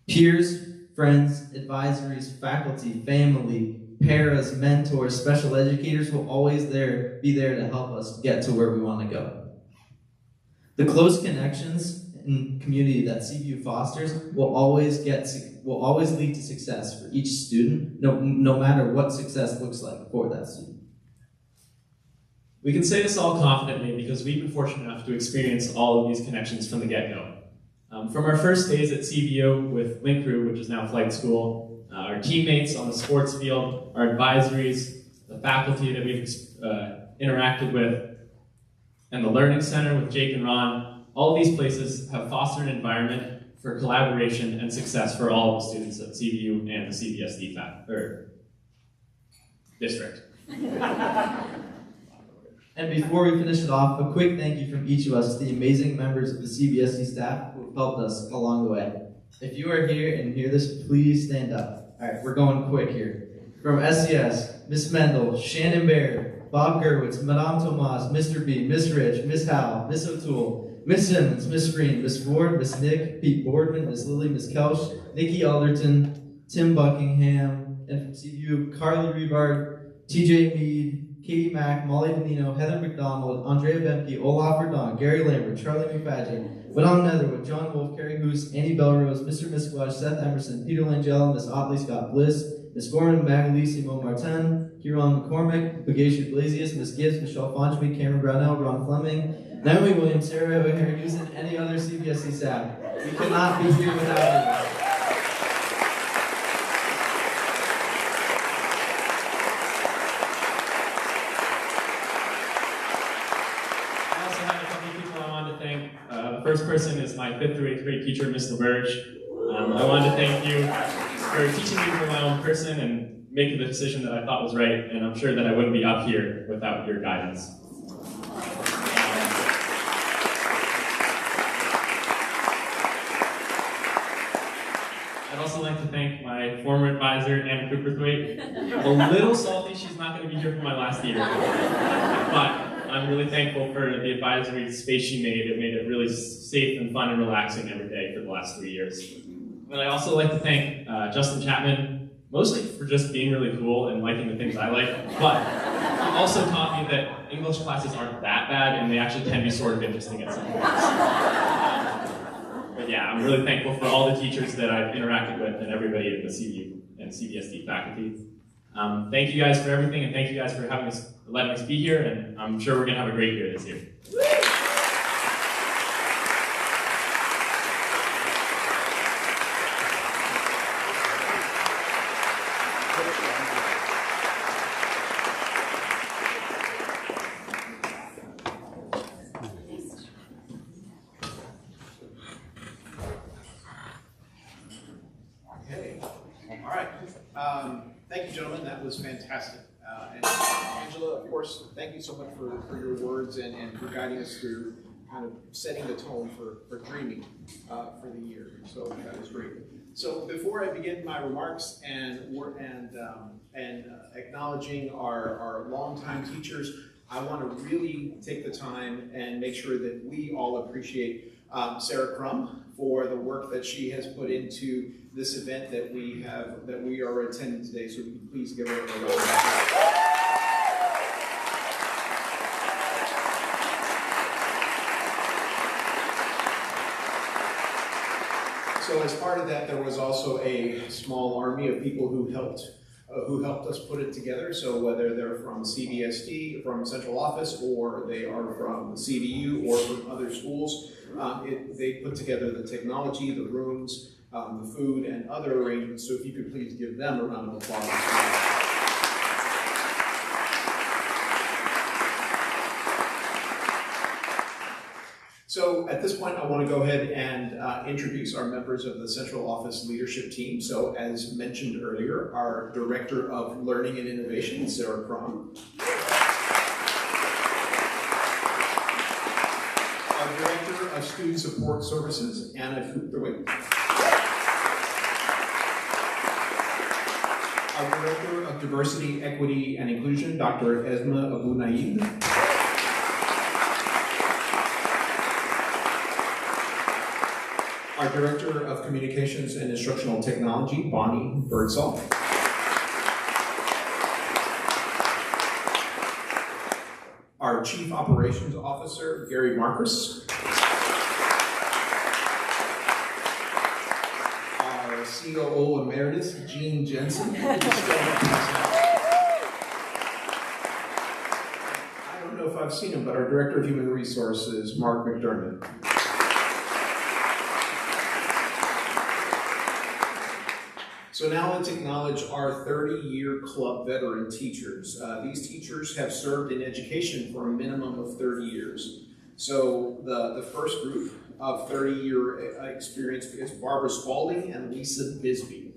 Peers, friends, advisories, faculty, family, paras, mentors, special educators will always be there to help us get to where we want to go. The close connections and community that CVU fosters will always lead to success for each student, no matter what success looks like for that student. We can say this all confidently because we've been fortunate enough to experience all of these connections from the get-go. From our first days at CVU with Link Crew, which is now Flight School, our teammates on the sports field, our advisories, the faculty that we've interacted with, and the Learning Center with Jake and Ron, all of these places have fostered an environment for collaboration and success for all of the students at CVU and the CVSD district. And before we finish it off, a quick thank you from each of us to the amazing members of the CVSD staff who have helped us along the way. If you are here and hear this, please stand up. All right, we're going quick here. From SES, Miss Mendel, Shannon Baird, Bob Gerwitz, Madame Tomas, Mr. B, Miss Rich, Miss Howell, Miss O'Toole, Miss Simmons, Miss Green, Miss Ford, Miss Nick, Pete Boardman, Miss Lily, Miss Kelch, Nikki Alderton, Tim Buckingham, and from CVU, Carly Revard, TJ Mead, Katie Mack, Molly Benino, Heather McDonald, Andrea Bemke, Olaf Verdon, Gary Lambert, Charlie McFadden, Madame Netherwood, John Wolf, Carrie Hoos, Annie Belrose, Mr. Misquash, Seth Emerson, Peter Langella, Miss Otley, Scott Bliss, Miss Gorman, Magalise, Mo Martin, Kieran McCormick, Bagasha Blasius, Miss Gibbs, Michelle Fonchme, Cameron Brownell, Ron Fleming, Naomi Williams, Sarah O'Hare Hughes, and any other CVSD staff. We could not be here without you. The first person is my 5th through 8th grade teacher, Miss LaBerge. I wanted to thank you for teaching me from my own person and making the decision that I thought was right, and I'm sure that I wouldn't be up here without your guidance. I'd also like to thank my former advisor, Anna Cooperthwaite. A little salty she's not going to be here for my last year, but I'm really thankful for the advisory space she made. It made it really safe and fun and relaxing every day for the last 3 years. And I also like to thank Justin Chapman, mostly for just being really cool and liking the things I like, but he also taught me that English classes aren't that bad and they actually can be sort of interesting at some points. But yeah, I'm really thankful for all the teachers that I've interacted with and everybody at the CVU and CVSD faculty. Thank you guys for everything, and thank you guys for letting us be here, and I'm sure we're going to have a great year this year. Okay, all right. Thank you, gentlemen. That was fantastic. And Angela, of course, thank you so much for your words and for guiding us through kind of setting the tone for dreaming for the year. So that was great. So before I begin my remarks and acknowledging our longtime teachers, I want to really take the time and make sure that we all appreciate Sarah Crum for the work that she has put into this event that we are attending today. So please give her a round of applause. So as part of that, there was also a small army of people who helped us put it together. So whether they're from CVSD, from central office, or they are from CVU or from other schools, they put together the technology, the rooms, the food, and other arrangements. So if you could please give them a round of applause. So at this point, I want to go ahead and introduce our members of the central office leadership team. So as mentioned earlier, our Director of Learning and Innovation, Sarah Crum. Our Director of Student Support Services, Anna Kupterwick. Our Director of Diversity, Equity, and Inclusion, Dr. Esma Abu Naid. Our Director of Communications and Instructional Technology, Bonnie Birdsall. Our Chief Operations Officer, Gary Marcus. Our COO Emeritus, Jean Jensen. I don't know if I've seen him, but our Director of Human Resources, Mark McDermott. So now let's acknowledge our 30-year club veteran teachers. These teachers have served in education for a minimum of 30 years. So the first group of 30-year experience is Barbara Spalding and Lisa Bisbee.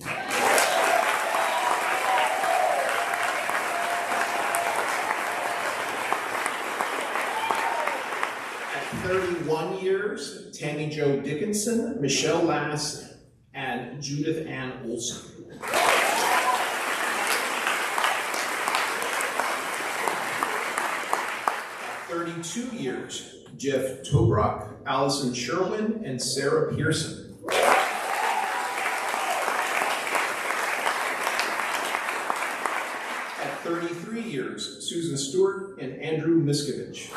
At 31 years, Tammy Jo Dickinson, Michelle Lass, and Judith Ann Olson. At 32 years, Jeff Tobrock, Allison Sherwin, and Sarah Pearson. At 33 years, Susan Stewart and Andrew Miskovich.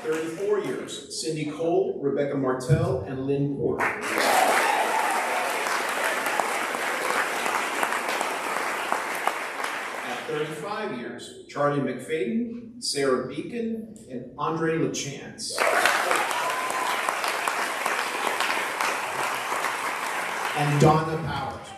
34 years, Cindy Cole, Rebecca Martell, and Lynn Porter. At 35 years, Charlie McFadden, Sarah Beacon, and Andre LaChance. And Donna Powers.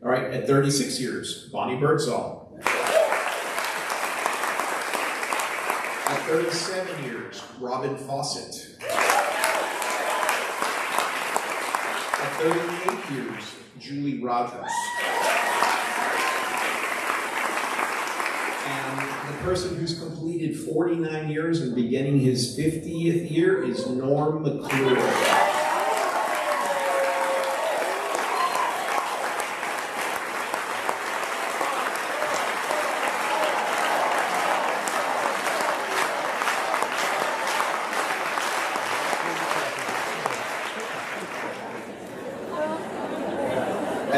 All right, at 36 years, Bonnie Birdsall. At 37 years, Robin Fawcett. At 38 years, Julie Rogers. And the person who's completed 49 years and beginning his 50th year is Norm McClure.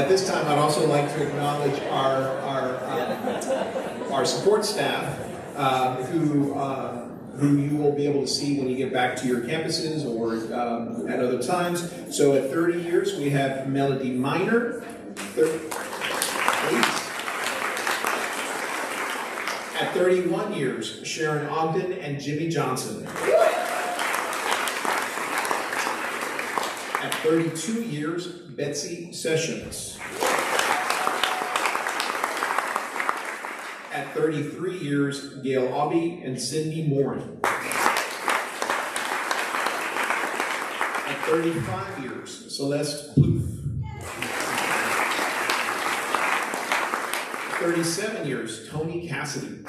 At this time, I'd also like to acknowledge our support staff, who you will be able to see when you get back to your campuses or at other times. So at 30 years, we have Melody Miner. At 31 years, Sharon Ogden and Jimmy Johnson. At 32 years, Betsy Sessions. At 33 years, Gail Aubie and Cindy Morin. At 35 years, Celeste Plouffe. 37 years, Tony Cassidy.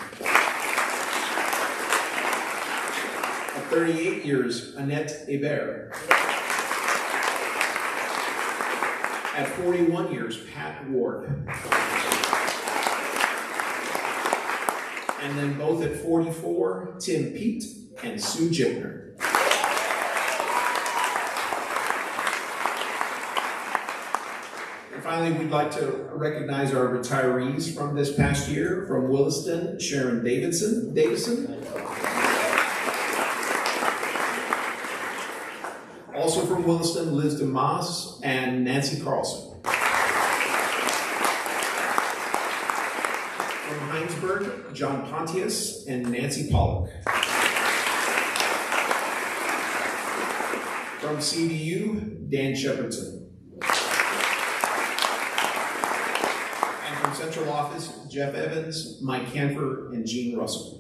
At 38 years, Annette Hebert. At 41 years, Pat Ward. And then both at 44, Tim Peet and Sue Gipner. And finally, we'd like to recognize our retirees from this past year. From Williston, Sharon Davison. Also from Williston, Liz DeMoss and Nancy Carlson. From Heinsberg, John Pontius and Nancy Pollock. From CVU, Dan Shepardson. And from Central Office, Jeff Evans, Mike Canfer, and Gene Russell.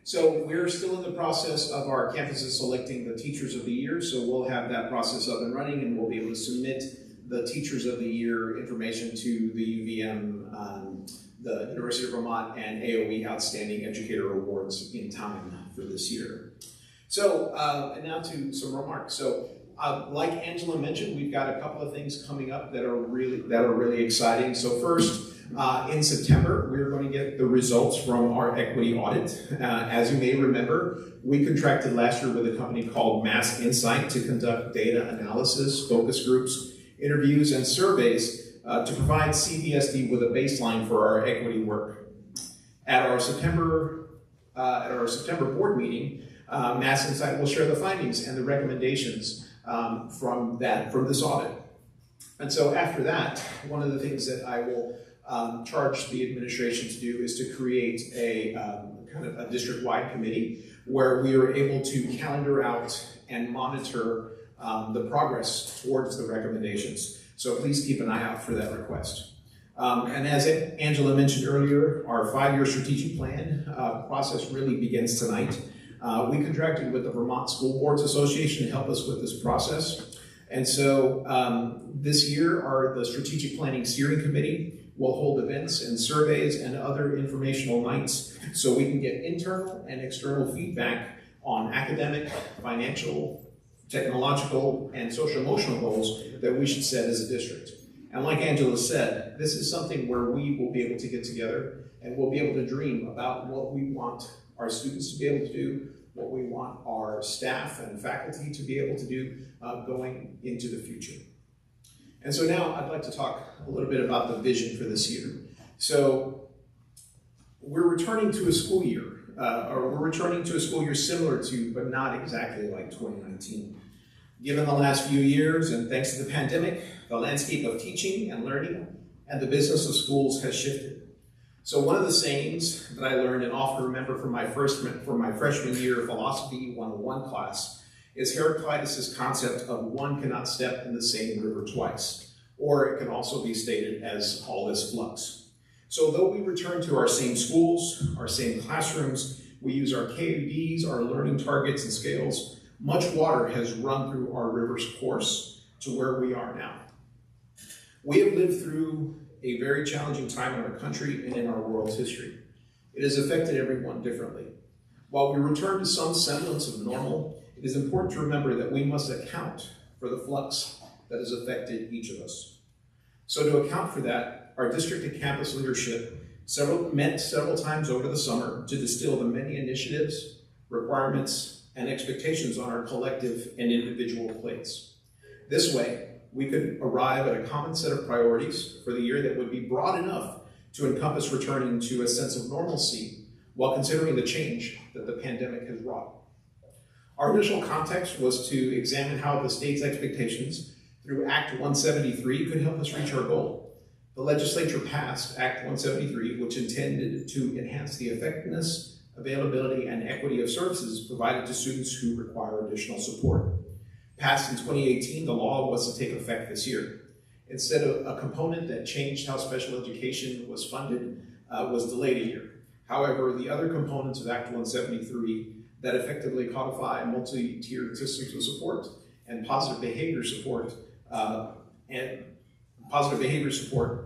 So we're still in the process of our campuses selecting the Teachers of the Year, so we'll have that process up and running, and we'll be able to submit the Teachers of the Year information to the UVM, the University of Vermont, and AOE Outstanding Educator Awards in time for this year. So, and now to some remarks. So, like Angela mentioned, we've got a couple of things coming up that are really exciting. So first, in September, we're going to get the results from our equity audit. As you may remember, we contracted last year with a company called Mass Insight to conduct data analysis, focus groups, interviews, and surveys to provide CVSD with a baseline for our equity work. At our September board meeting, Mass Insight will share the findings and the recommendations from this audit. And so after that, one of the things that I will charge the administration to do is to create a kind of a district-wide committee where we are able to calendar out and monitor the progress towards the recommendations. So please keep an eye out for that request. And as Angela mentioned earlier, our 5-year strategic plan process really begins tonight. We contracted with the Vermont School Boards Association to help us with this process. And so this year, the Strategic Planning Steering Committee will hold events and surveys and other informational nights so we can get internal and external feedback on academic, financial, technological, and social-emotional goals that we should set as a district. And like Angela said, this is something where we will be able to get together and we'll be able to dream about what we want our students to be able to do, what we want our staff and faculty to be able to do going into the future. And so now I'd like to talk a little bit about the vision for this year. So we're returning to a school year, similar to, but not exactly like 2019. Given the last few years, and thanks to the pandemic, the landscape of teaching and learning and the business of schools has shifted. So one of the sayings that I learned and often remember from my freshman year philosophy 101 class is Heraclitus' concept of one cannot step in the same river twice, or it can also be stated as all is flux. So though we return to our same schools, our same classrooms, we use our KUDs, our learning targets and scales, much water has run through our river's course to where we are now. We have lived through a very challenging time in our country and in our world's history. It has affected everyone differently. While we return to some semblance of normal, it is important to remember that we must account for the flux that has affected each of us. So to account for that, our district and campus leadership met several times over the summer to distill the many initiatives, requirements, and expectations on our collective and individual plates. This way, we could arrive at a common set of priorities for the year that would be broad enough to encompass returning to a sense of normalcy while considering the change that the pandemic has wrought. Our initial context was to examine how the state's expectations through Act 173 could help us reach our goal. The legislature passed Act 173, which intended to enhance the effectiveness, availability, and equity of services provided to students who require additional support. Passed in 2018, the law was to take effect this year. Instead of a component that changed how special education was funded, was delayed a year. However, the other components of Act 173 that effectively codify multi-tiered systems of support and positive behavior support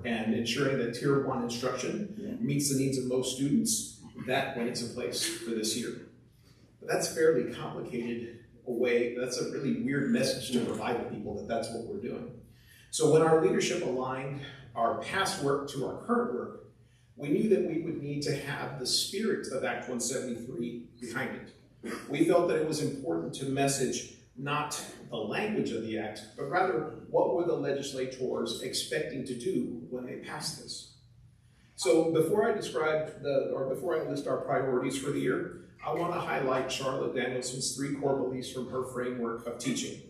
and ensuring that Tier 1 instruction meets the needs of most students, that went into place for this year. But that's fairly complicated that's a really weird message to provide to people that that's what we're doing. So when our leadership aligned our past work to our current work, we knew that we would need to have the spirit of Act 173 behind it. We felt that it was important to message not the language of the act, but rather what were the legislators expecting to do when they passed this. So before I list our priorities for the year, I want to highlight Charlotte Danielson's 3 core beliefs from her framework of teaching.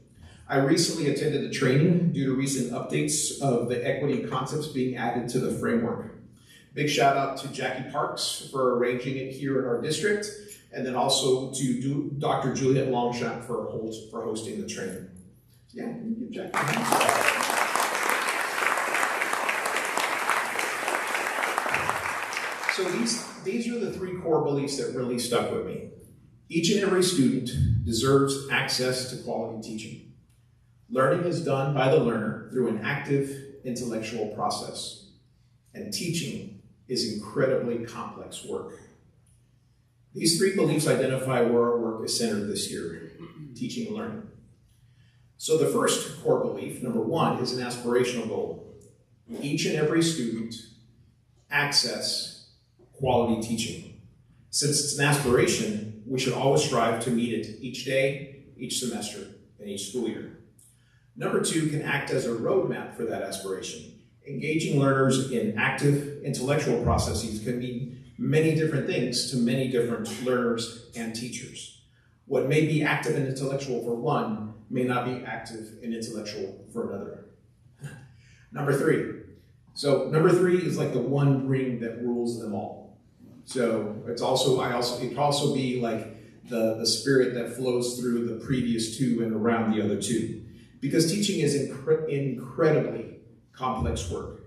I recently attended a training due to recent updates of the equity concepts being added to the framework. Big shout out to Jackie Parks for arranging it here in our district, and then also to Dr. Juliet Longchamp for hosting the training. Yeah, give Jackie a hand. So these are the 3 core beliefs that really stuck with me. Each and every student deserves access to quality teaching. Learning is done by the learner through an active intellectual process. And teaching is incredibly complex work. These 3 beliefs identify where our work is centered this year, teaching and learning. So the first core belief, number 1, is an aspirational goal. Each and every student access quality teaching. Since it's an aspiration, we should always strive to meet it each day, each semester, and each school year. Number 2 can act as a roadmap for that aspiration. Engaging learners in active intellectual processes can mean many different things to many different learners and teachers. What may be active and intellectual for one may not be active and intellectual for another. Number 3. So number 3 is like the one ring that rules them all. So it could also be like the spirit that flows through the previous 2 and around the other 2. Because teaching is incredibly complex work.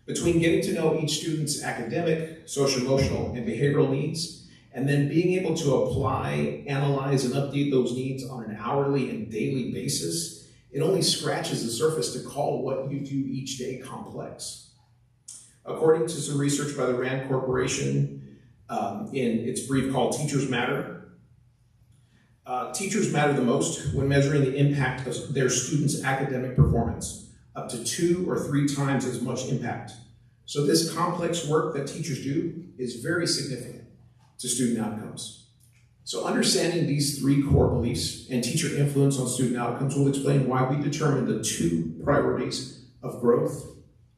Between getting to know each student's academic, social-emotional, and behavioral needs, and then being able to apply, analyze, and update those needs on an hourly and daily basis, it only scratches the surface to call what you do each day complex. According to some research by the RAND Corporation, in its brief called Teachers Matter, teachers matter the most when measuring the impact of their students' academic performance, up to 2 or 3 times as much impact. So this complex work that teachers do is very significant to student outcomes. So understanding these 3 core beliefs and teacher influence on student outcomes will explain why we determined the 2 priorities of growth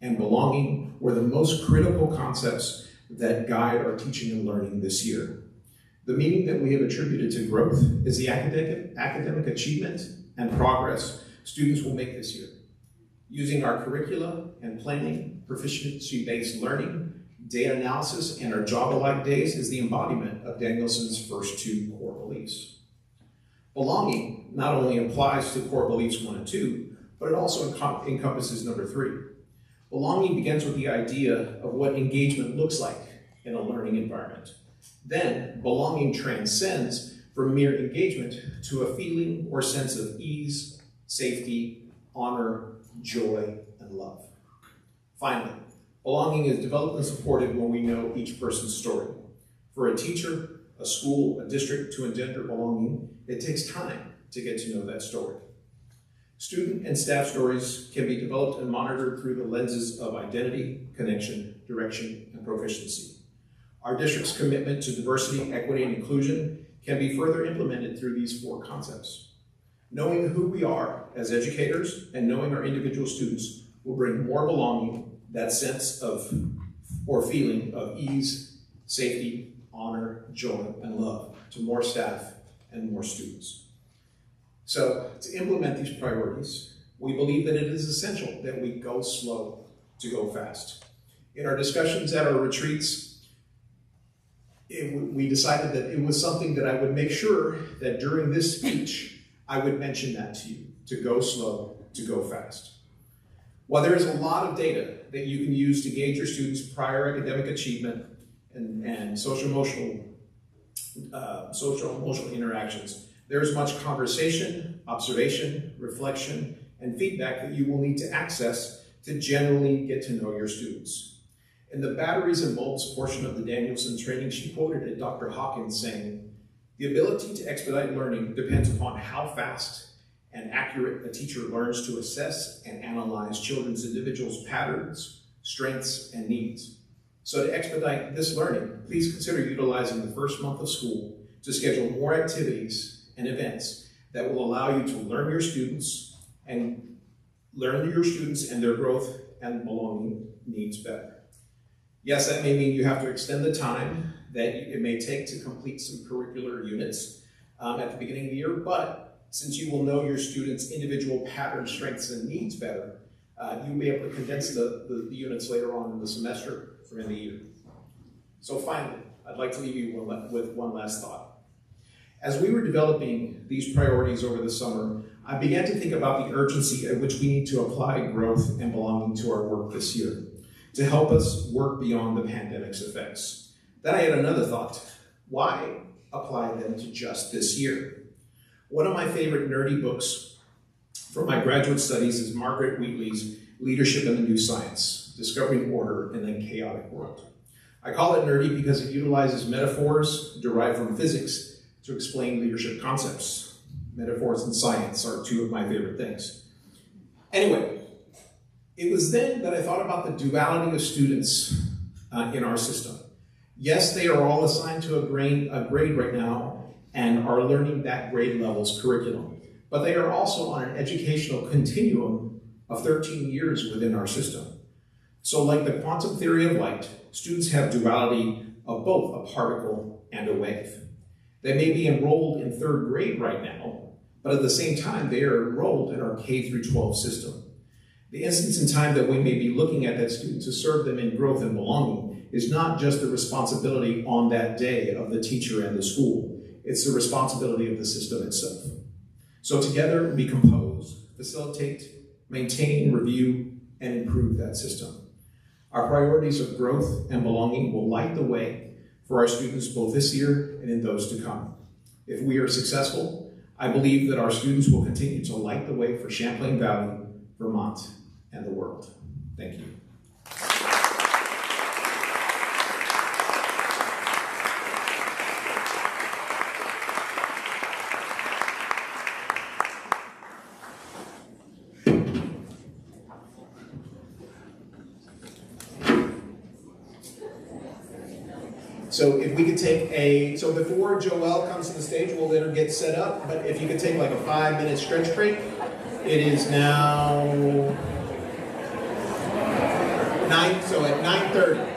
and belonging were the most critical concepts that guide our teaching and learning this year. The meaning that we have attributed to growth is the academic achievement and progress students will make this year. Using our curricula and planning, proficiency-based learning, data analysis, and our job-alike days is the embodiment of Danielson's first 2 core beliefs. Belonging not only applies to core beliefs 1 and 2, but it also encompasses number 3. Belonging begins with the idea of what engagement looks like in a learning environment. Then, belonging transcends from mere engagement to a feeling or sense of ease, safety, honor, joy, and love. Finally, belonging is developed and supported when we know each person's story. For a teacher, a school, a district to engender belonging, it takes time to get to know that story. Student and staff stories can be developed and monitored through the lenses of identity, connection, direction, and proficiency. Our district's commitment to diversity, equity, and inclusion can be further implemented through these 4 concepts. Knowing who we are as educators and knowing our individual students will bring more belonging, that sense of or feeling of ease, safety, honor, joy, and love to more staff and more students. So to implement these priorities, we believe that it is essential that we go slow to go fast. In our discussions at our retreats, we decided that it was something that I would make sure that during this speech, I would mention that to you, to go slow, to go fast. While there is a lot of data that you can use to gauge your students' prior academic achievement and social-emotional interactions, there is much conversation, observation, reflection, and feedback that you will need to access to generally get to know your students. In the batteries and bulbs portion of the Danielson training, she quoted at Dr. Hawkins saying, "The ability to expedite learning depends upon how fast and accurate a teacher learns to assess and analyze children's individual patterns, strengths, and needs. So to expedite this learning, please consider utilizing the first month of school to schedule more activities and events that will allow you to learn your students and their growth and belonging needs better." Yes, that may mean you have to extend the time that it may take to complete some curricular units at the beginning of the year, but since you will know your students' individual patterns, strengths, and needs better, you'll be able to condense the units later on in the semester or in the year. So finally, I'd like to leave you with one last thought. As we were developing these priorities over the summer, I began to think about the urgency at which we need to apply growth and belonging to our work this year to help us work beyond the pandemic's effects. Then I had another thought. Why apply them to just this year? One of my favorite nerdy books from my graduate studies is Margaret Wheatley's Leadership in the New Science, Discovering Order in a Chaotic World. I call it nerdy because it utilizes metaphors derived from physics to explain leadership concepts. Metaphors and science are 2 of my favorite things. Anyway, it was then that I thought about the duality of students in our system. Yes, they are all assigned to a grade right now and are learning that grade level's curriculum, but they are also on an educational continuum of 13 years within our system. So like the quantum theory of light, students have duality of both a particle and a wave. They may be enrolled in 3rd grade right now, but at the same time, they are enrolled in our K through 12 system. The instance in time that we may be looking at that student to serve them in growth and belonging is not just the responsibility on that day of the teacher and the school. It's the responsibility of the system itself. So together, we compose, facilitate, maintain, review, and improve that system. Our priorities of growth and belonging will light the way for our students both this year and in those to come. If we are successful, I believe that our students will continue to light the way for Champlain Valley, Vermont, and the world. Thank you. So if we could take so before Joelle comes to the stage, we'll let her get set up, but if you could take like a 5-minute stretch break. It is now 9, so at 9:30.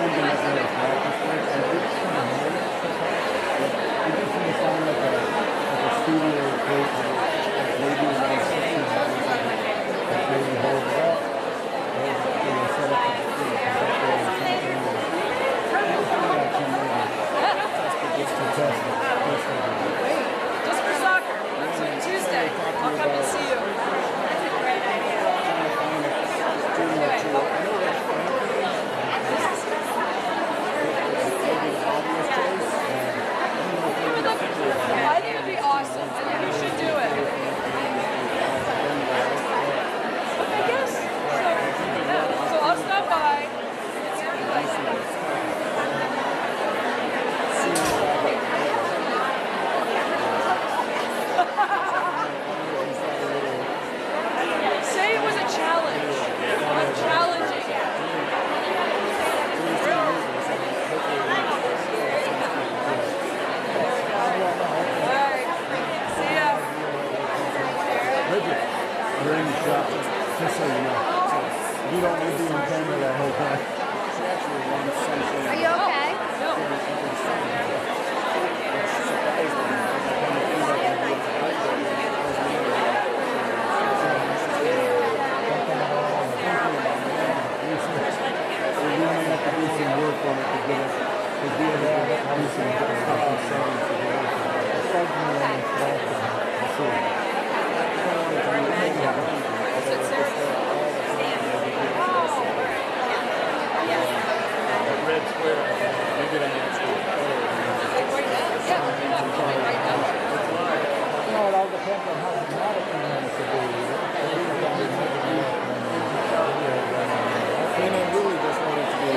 something that's very practice with. And it's kind of hard sometimes. It just seems to sound like a studio place where maybe around 60 hours that maybe hold it up. Or set up a projector or something. Just to test it. Just for soccer. So Tuesday, I'll come and see you. That's a great idea. I think it'd be awesome. I think you should do it. Okay, yes. So I'll stop by. Say it was a challenge. I'm challenging you. You're in the shop, just so you know. So you don't need to be in camera that whole time. She actually wants something. Are you okay? No. It's surprising. I kind of feel like I'm being we may have to do some work on it to get it, to do that, do some different settings to get it. It's like me on the flash. Red square, maybe that needs to it all depends on how dramatic you want it to be. And I really just want it to be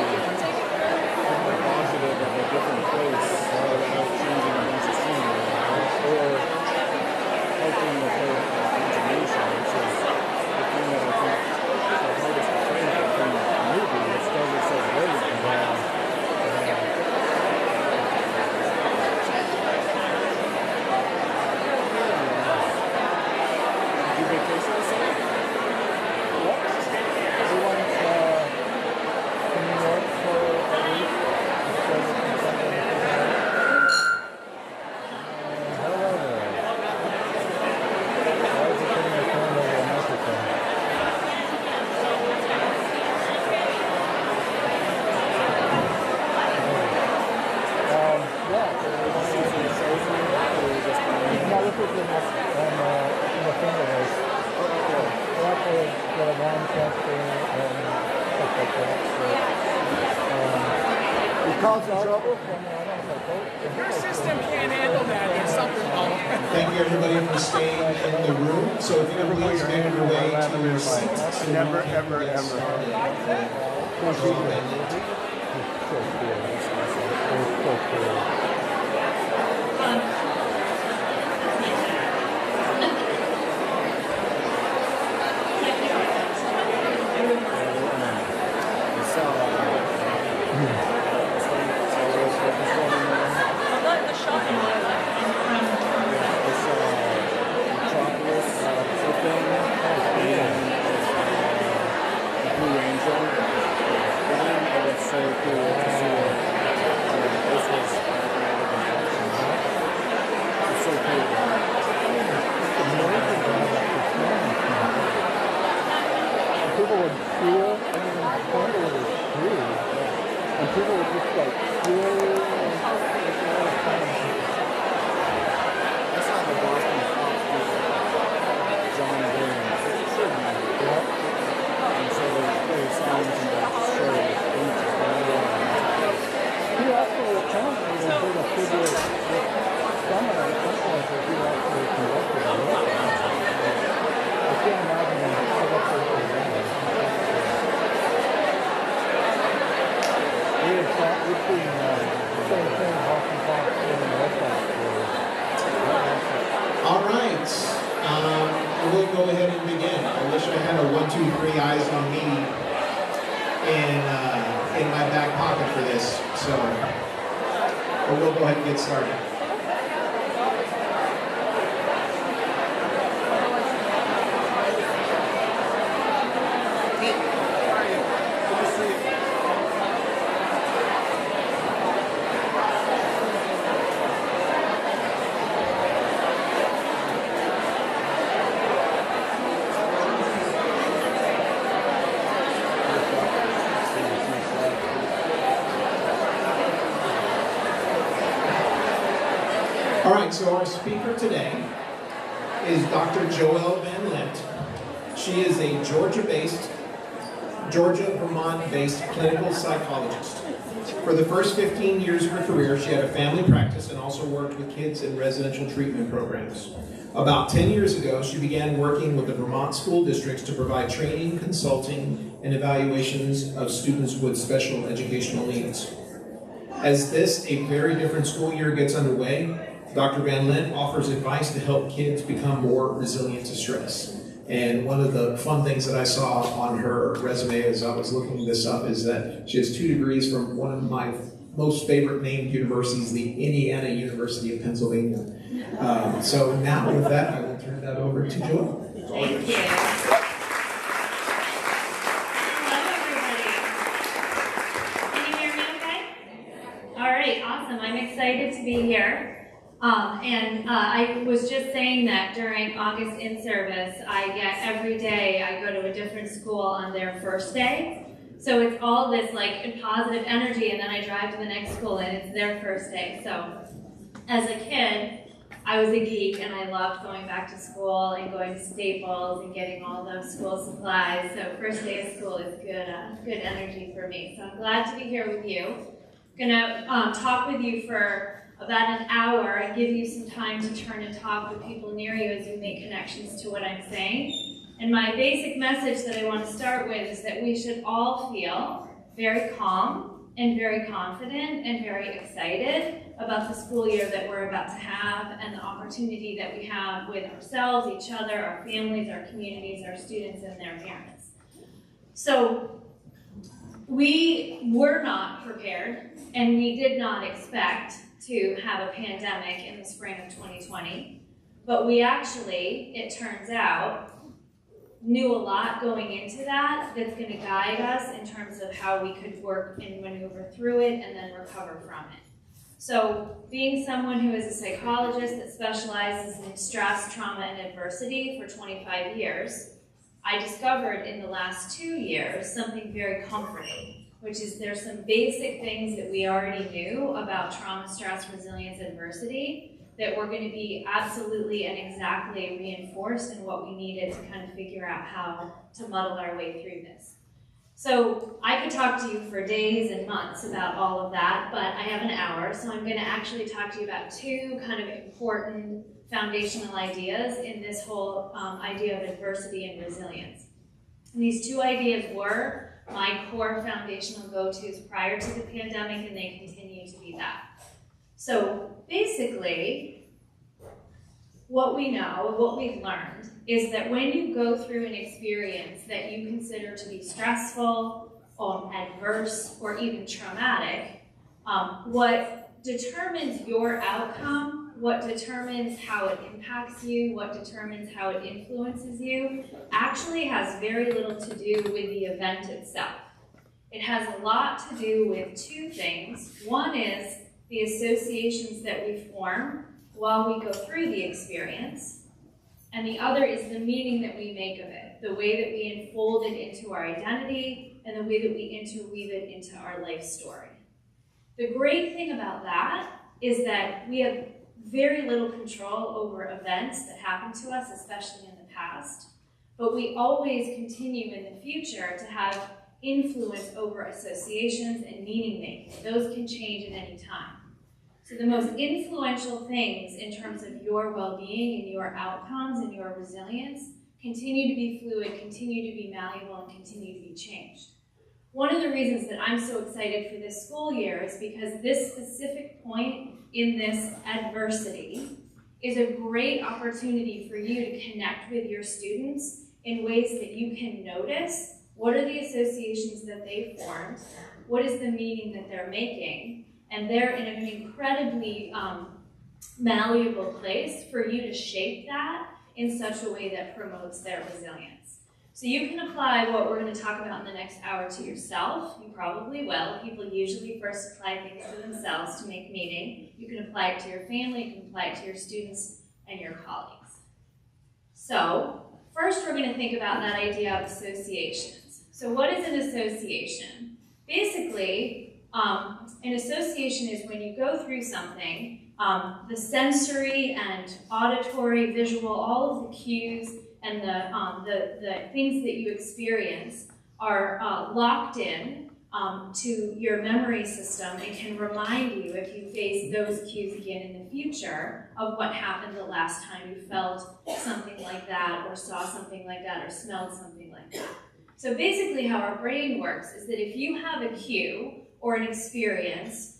positive of a different place without changing a bunch of scenery. Or helping with her imagination, which is the thing that I think is the hardest to translate from the movie, which does it so great. Did you vacation this summer? What? We went to New York for a week. Your system can't handle that. There's something wrong. Thank you everybody for staying in the room. So if you would please make your way to your seats. Never, ever, ever. All right, we'll go ahead and begin. I wish I had a 1, 2, 3 eyes on me in my back pocket for this. So, but we'll go ahead and get started. All right, so our speaker today is Dr. Joelle Van Lent. She is a Vermont-based clinical psychologist. For the first 15 years of her career, she had a family practice and also worked with kids in residential treatment programs. About 10 years ago, she began working with the Vermont school districts to provide training, consulting, and evaluations of students with special educational needs. As this, a very different school year, gets underway, Dr. Van Lent offers advice to help kids become more resilient to stress. And one of the fun things that I saw on her resume as I was looking this up is that she has 2 degrees from one of my most favorite named universities, the Indiana University of Pennsylvania. So now with that, I will turn that over to Joelle. Thank you. Hello, everybody. Can you hear me okay? All right, awesome. I'm excited to be here. I was just saying that during August in-service, every day I go to a different school on their first day. So it's all this like positive energy, and then I drive to the next school and it's their first day. So as a kid, I was a geek and I loved going back to school and going to Staples and getting all those school supplies. So first day of school is good energy for me. So I'm glad to be here with you. I'm gonna talk with you for about an hour and give you some time to turn and talk with people near you as you make connections to what I'm saying. And my basic message that I want to start with is that we should all feel very calm and very confident and very excited about the school year that we're about to have and the opportunity that we have with ourselves, each other, our families, our communities, our students, and their parents. So we were not prepared and we did not expect to have a pandemic in the spring of 2020, but we actually, it turns out, knew a lot going into that that's going to guide us in terms of how we could work and maneuver through it and then recover from it. So being someone who is a psychologist that specializes in stress, trauma, and adversity for 25 years, I discovered in the last 2 years something very comforting, which is there's some basic things that we already knew about trauma, stress, resilience, adversity that were going to be absolutely and exactly reinforced in what we needed to kind of figure out how to muddle our way through this. So I could talk to you for days and months about all of that, but I have an hour, so I'm going to actually talk to you about 2 kind of important foundational ideas in this whole idea of adversity and resilience. And these 2 ideas were my core foundational go-tos prior to the pandemic, and they continue to be that. So basically, what we know, what we've learned, is that when you go through an experience that you consider to be stressful, adverse, or even traumatic, what determines your outcome, what determines how it impacts you, what determines how it influences you, actually has very little to do with the event itself. It has a lot to do with 2 things. One is the associations that we form while we go through the experience, and the other is the meaning that we make of it, the way that we enfold it into our identity, and the way that we interweave it into our life story. The great thing about that is that we have very little control over events that happen to us, especially in the past, but we always continue in the future to have influence over associations and meaning making. Those can change at any time. So the most influential things in terms of your well-being and your outcomes and your resilience continue to be fluid, continue to be malleable, and continue to be changed. One of the reasons that I'm so excited for this school year is because this specific point in this adversity is a great opportunity for you to connect with your students in ways that you can notice what are the associations that they've formed, what is the meaning that they're making, and they're in an incredibly malleable place for you to shape that in such a way that promotes their resilience. So you can apply what we're going to talk about in the next hour to yourself. You probably will. People usually first apply things to themselves to make meaning. You can apply it to your family, you can apply it to your students and your colleagues. So first we're going to think about that idea of associations. So what is an association? Basically, an association is when you go through something The sensory and auditory, visual, all of the cues and the things that you experience are locked in to your memory system and can remind you, if you face those cues again in the future, of what happened the last time you felt something like that, or saw something like that, or smelled something like that. So basically how our brain works is that if you have a cue or an experience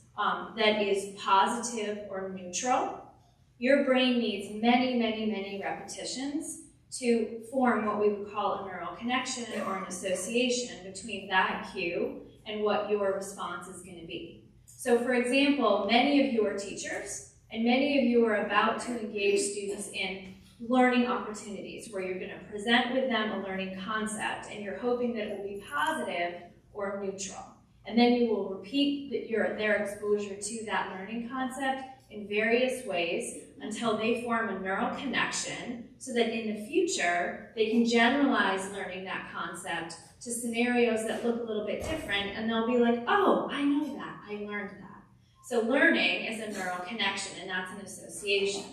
that is positive or neutral, your brain needs many, many, many repetitions to form what we would call a neural connection or an association between that cue and what your response is going to be. So for example, many of you are teachers, and many of you are about to engage students in learning opportunities where you're going to present with them a learning concept, and you're hoping that it will be positive or neutral. And then you will repeat their exposure to that learning concept in various ways until they form a neural connection so that in the future they can generalize learning that concept to scenarios that look a little bit different, and they'll be like, oh, I know that, I learned that. So learning is a neural connection, and that's an association.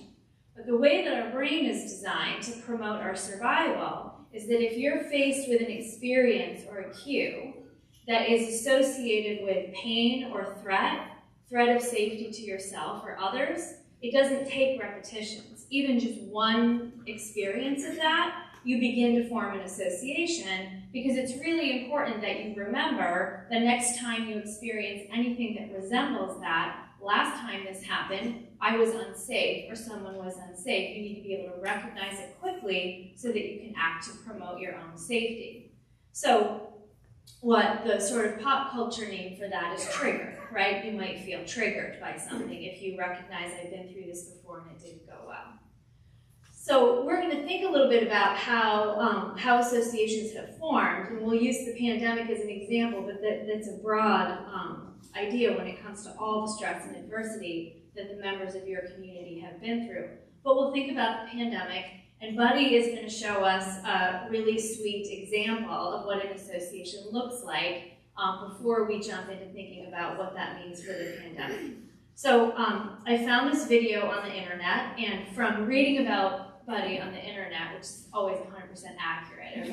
But the way that our brain is designed to promote our survival is that if you're faced with an experience or a cue that is associated with pain or threat of safety to yourself or others, it doesn't take repetitions. Even just one experience of that, you begin to form an association, because it's really important that you remember the next time you experience anything that resembles that. Last time this happened, I was unsafe, or someone was unsafe. You need to be able to recognize it quickly so that you can act to promote your own safety. So what the sort of pop culture name for that is trigger, right? You might feel triggered by something if you recognize I've been through this before and it didn't go well. So we're going to think a little bit about how associations have formed, and we'll use the pandemic as an example, but that's a broad idea when it comes to all the stress and adversity that the members of your community have been through. But we'll think about the pandemic, and Buddy is going to show us a really sweet example of what an association looks like before we jump into thinking about what that means for the pandemic. So I found this video on the internet, and from reading about Buddy on the internet, which is always 100% accurate,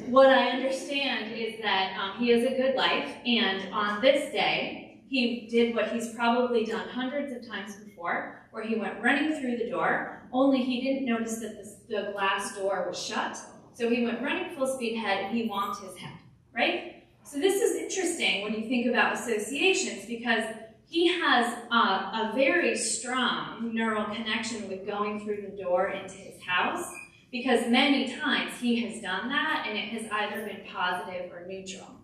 what I understand is that he has a good life, and on this day, he did what he's probably done hundreds of times before, where he went running through the door, only he didn't notice that the glass door was shut, so he went running full speed ahead and he wonked his head, right? So this is interesting when you think about associations, because he has a very strong neural connection with going through the door into his house, because many times he has done that and it has either been positive or neutral.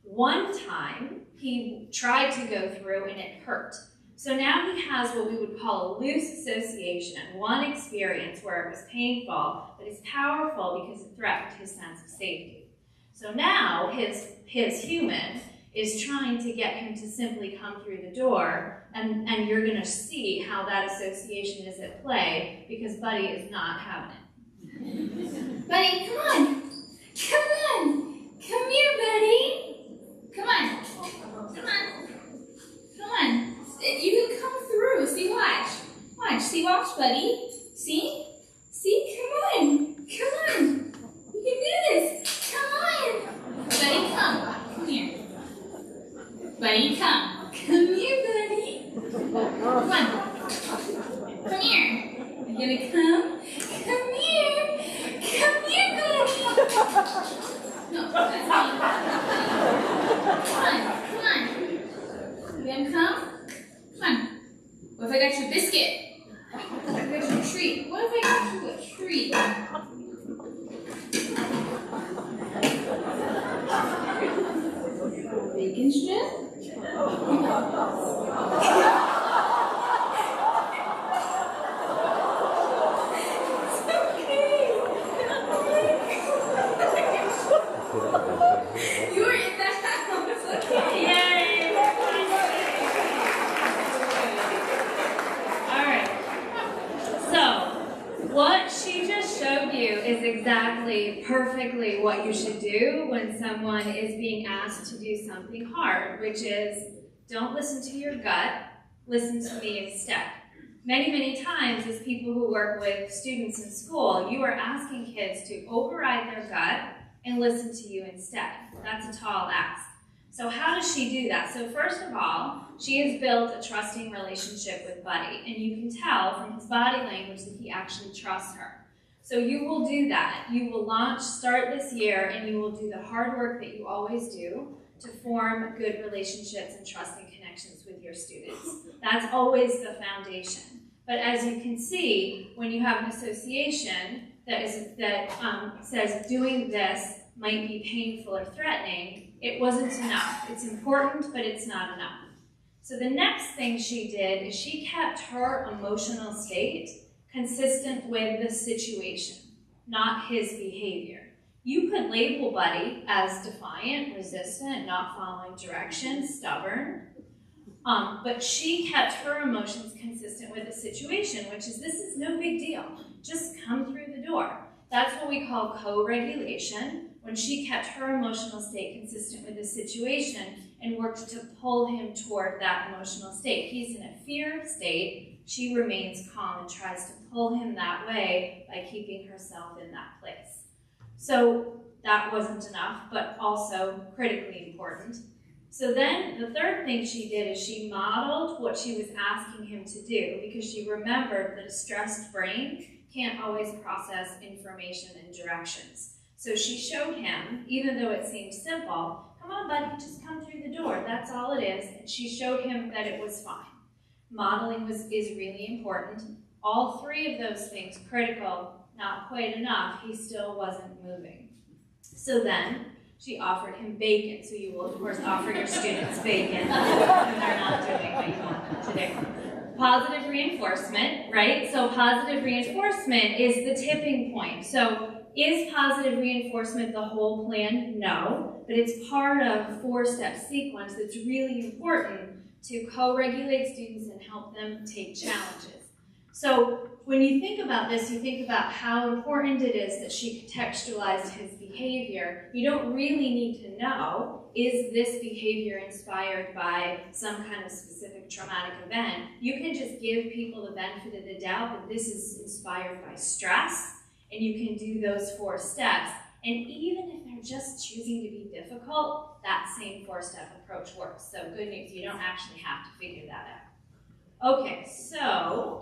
One time he tried to go through and it hurt. So now he has what we would call a loose association, one experience where it was painful, but it's powerful because it threatened his sense of safety. So now his human is trying to get him to simply come through the door, and you're going to see how that association is at play, because Buddy is not having it. Buddy, come on! Come on! Come here, buddy! Come on! Come on! Come on! You can come through. See, watch. Watch. See, watch, buddy. See? See? Come on! Come on! You can do this! Come on! Buddy, come. Come here. Buddy, come. Come here, buddy. Come on. Come here. You gonna come? Come here. Come here, buddy. No, that's me. Come on. Come on. You gonna come? Come on. What if I got you a biscuit? What if I got you a treat? What if I got you a treat? Bacon strip? You were in that house. Okay. Yay! All right. So, what she just showed you is exactly, perfectly what you should do when someone is being asked to do something hard, which is don't listen to your gut, listen to me instead. Many, many times as people who work with students in school, you are asking kids to override their gut and listen to you instead. That's a tall ask. So how does she do that? So first of all, she has built a trusting relationship with Buddy, and you can tell from his body language that he actually trusts her. So you will do that. You will start this year, and you will do the hard work that you always do to form good relationships and trusting connections with your students. That's always the foundation. But as you can see, when you have an association that says doing this might be painful or threatening, it wasn't enough. It's important, but it's not enough. So the next thing she did is she kept her emotional state consistent with the situation, not his behavior. You could label Buddy as defiant, resistant, not following directions, stubborn, but she kept her emotions consistent with the situation, which is, this is no big deal. Just come through the door. That's what we call co-regulation, when she kept her emotional state consistent with the situation and worked to pull him toward that emotional state. He's in a fear state. She remains calm and tries to pull him that way by keeping herself in that place. So that wasn't enough, but also critically important. So then the third thing she did is she modeled what she was asking him to do, because she remembered that a stressed brain can't always process information and directions. So she showed him, even though it seemed simple, come on buddy, just come through the door, that's all it is. And she showed him that it was fine. Modeling is really important. All three of those things, critical, not quite enough, he still wasn't moving. So then she offered him bacon. So you will of course offer your students bacon when they're not doing what you want them to do. Positive reinforcement, right? So positive reinforcement is the tipping point. So is positive reinforcement the whole plan? No, but it's part of a 4-step sequence that's really important to co-regulate students and help them take challenges. So when you think about this, you think about how important it is that she contextualized his behavior. You don't really need to know, is this behavior inspired by some kind of specific traumatic event? You can just give people the benefit of the doubt that this is inspired by stress, and you can do those 4 steps. And even if they're just choosing to be difficult, that same 4-step approach works. So good news, you don't actually have to figure that out. Okay, so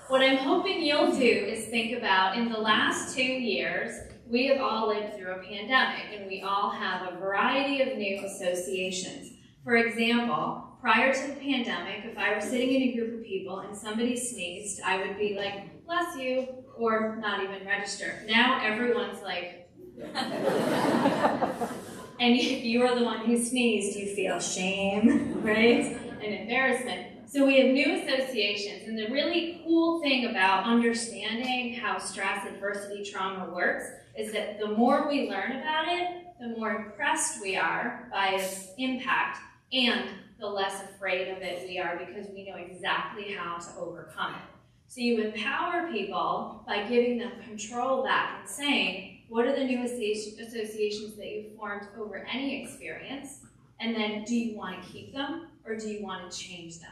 what I'm hoping you'll do is think about, in the last 2 years, we have all lived through a pandemic, and we all have a variety of new associations. For example, prior to the pandemic, if I were sitting in a group of people and somebody sneezed, I would be like, bless you, or not even register. Now everyone's like, and if you are the one who sneezed, you feel shame, right? And embarrassment. So we have new associations, and the really cool thing about understanding how stress, adversity, trauma works is that the more we learn about it, the more impressed we are by its impact, and the less afraid of it we are, because we know exactly how to overcome it. So you empower people by giving them control back and saying, what are the new associations that you've formed over any experience? And then do you want to keep them, or do you want to change them?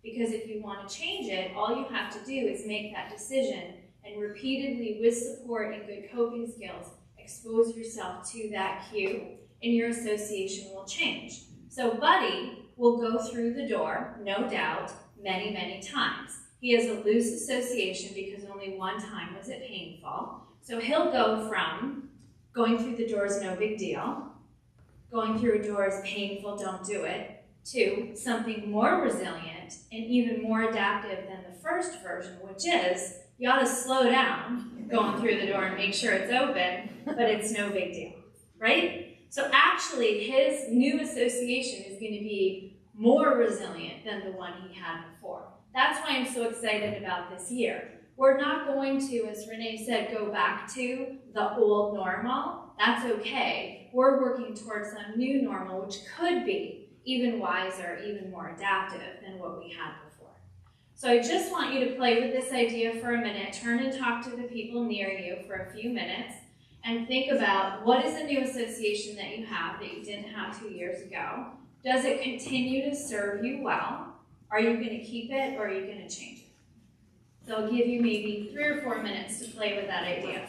Because if you want to change it, all you have to do is make that decision and repeatedly, with support and good coping skills, expose yourself to that cue, and your association will change. So Buddy will go through the door, no doubt, many, many times. He has a loose association because only one time was it painful. So he'll go from going through the door is no big deal, going through a door is painful, don't do it, to something more resilient and even more adaptive than the first version, which is, you ought to slow down going through the door and make sure it's open, but it's no big deal, right? So actually, his new association is going to be more resilient than the one he had before. That's why I'm so excited about this year. We're not going to, as Renee said, go back to the old normal. That's okay. We're working towards some new normal, which could be even wiser, even more adaptive than what we had before. So I just want you to play with this idea for a minute, turn and talk to the people near you for a few minutes, and think about, what is a new association that you have that you didn't have 2 years ago? Does it continue to serve you well? Are you going to keep it or are you going to change it? So I'll give you maybe 3 or 4 minutes to play with that idea.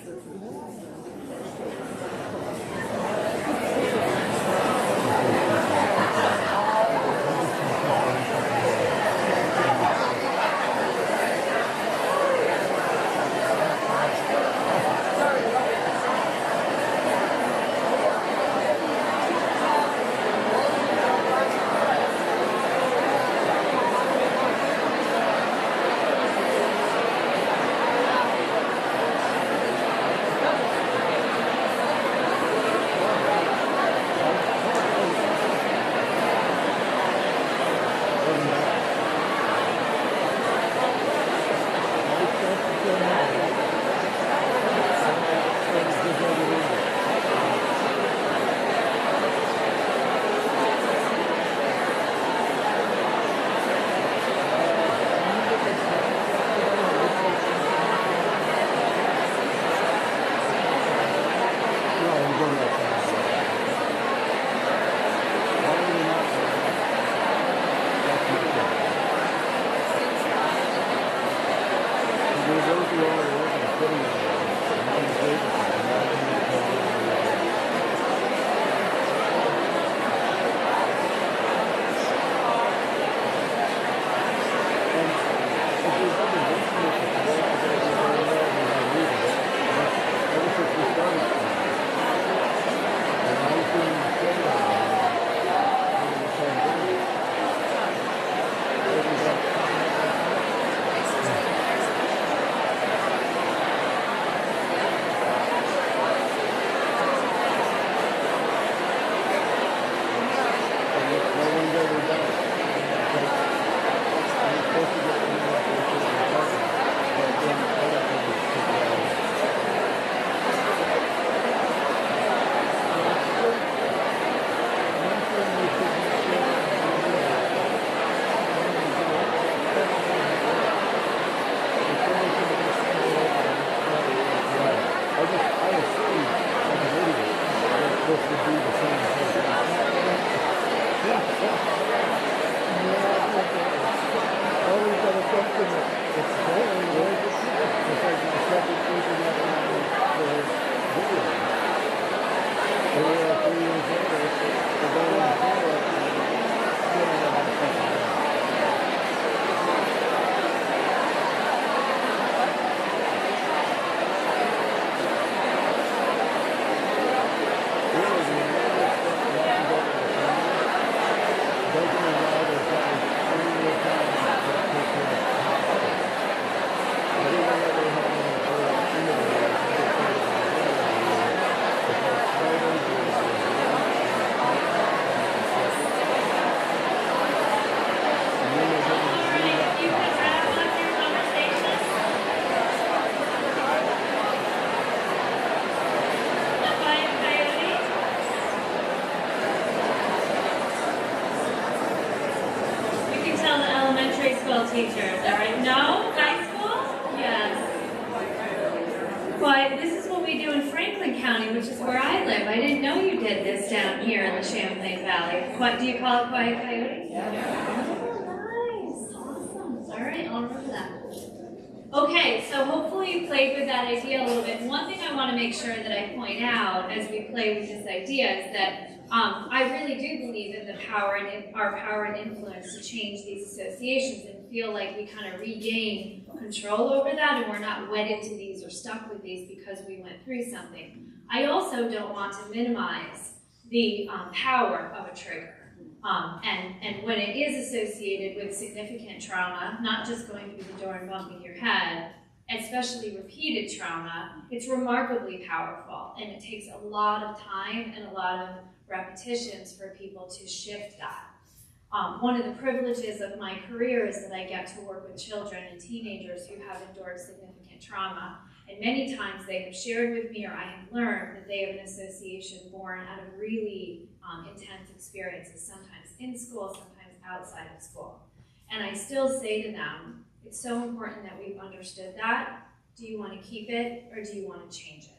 Teachers, all right? No? High school? Yes. But this is what we do in Franklin County, which is where I live. I didn't know you did this down here in the Champlain Valley. What do you call it, Quiet Coyote? Yeah. Oh, nice. Awesome. All right, I'll remember that. Okay, so hopefully you played with that idea a little bit. One thing I want to make sure that I point out as we play with this idea is that I really do believe in the power and our power and influence to change these associations and feel like we kind of regain control over that and we're not wedded to these or stuck with these because we went through something. I also don't want to minimize the power of a trigger. And when it is associated with significant trauma, not just going through the door and bumping your head, especially repeated trauma, it's remarkably powerful. And it takes a lot of time and a lot of repetitions for people to shift that. One of the privileges of my career is that I get to work with children and teenagers who have endured significant trauma. And many times they have shared with me or I have learned that they have an association born out of really intense experiences, sometimes in school, sometimes outside of school. And I still say to them, it's so important that we've understood that. Do you want to keep it or do you want to change it?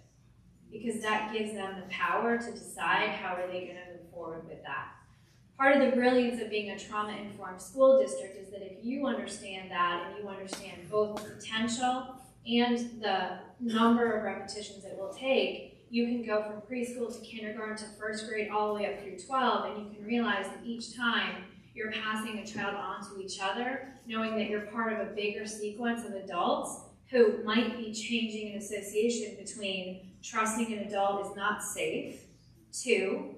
Because that gives them the power to decide how are they going to move forward with that. Part of the brilliance of being a trauma-informed school district is that if you understand that and you understand both the potential and the number of repetitions it will take, you can go from preschool to kindergarten to first grade all the way up through 12, and you can realize that each time you're passing a child on to each other, knowing that you're part of a bigger sequence of adults who might be changing an association between trusting an adult is not safe to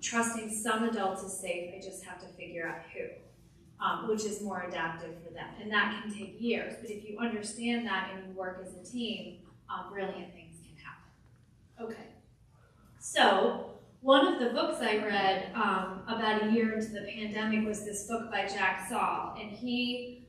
trusting some adults is safe, I just have to figure out who, which is more adaptive for them. And that can take years, but if you understand that and you work as a team, brilliant things can happen. Okay, so one of the books I read about a year into the pandemic was this book by Jack Saul, and he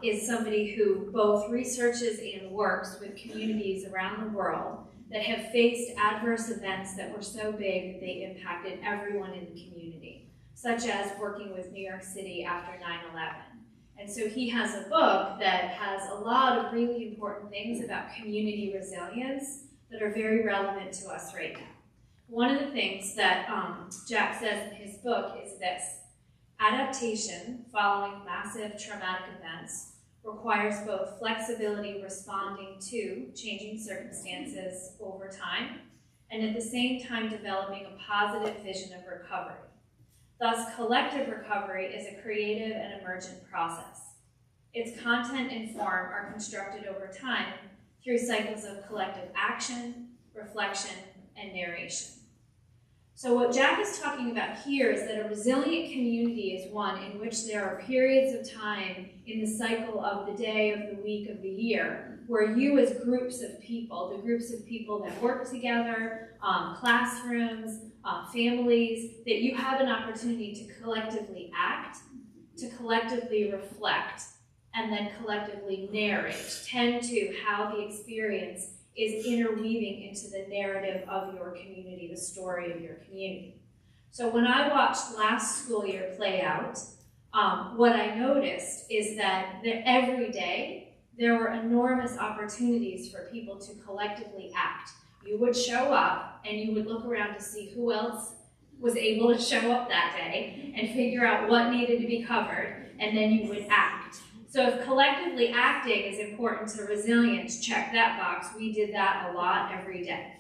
is somebody who both researches and works with communities around the world that have faced adverse events that were so big that they impacted everyone in the community, such as working with New York City after 9/11. And so he has a book that has a lot of really important things about community resilience that are very relevant to us right now. One of the things that Jack says in his book is this: adaptation following massive traumatic events requires both flexibility responding to changing circumstances over time, and at the same time developing a positive vision of recovery. Thus, collective recovery is a creative and emergent process. Its content and form are constructed over time through cycles of collective action, reflection, and narration. So what Jack is talking about here is that a resilient community is one in which there are periods of time in the cycle of the day, of the week, of the year, where you as groups of people, the groups of people that work together, classrooms, families, that you have an opportunity to collectively act, to collectively reflect, and then collectively narrate, tend to how the experience is interweaving into the narrative of your community, the story of your community. So when I watched last school year play out, what I noticed is that every day there were enormous opportunities for people to collectively act. You would show up and you would look around to see who else was able to show up that day and figure out what needed to be covered, and then you would act. So if collectively acting is important to resilience, check that box. We did that a lot every day.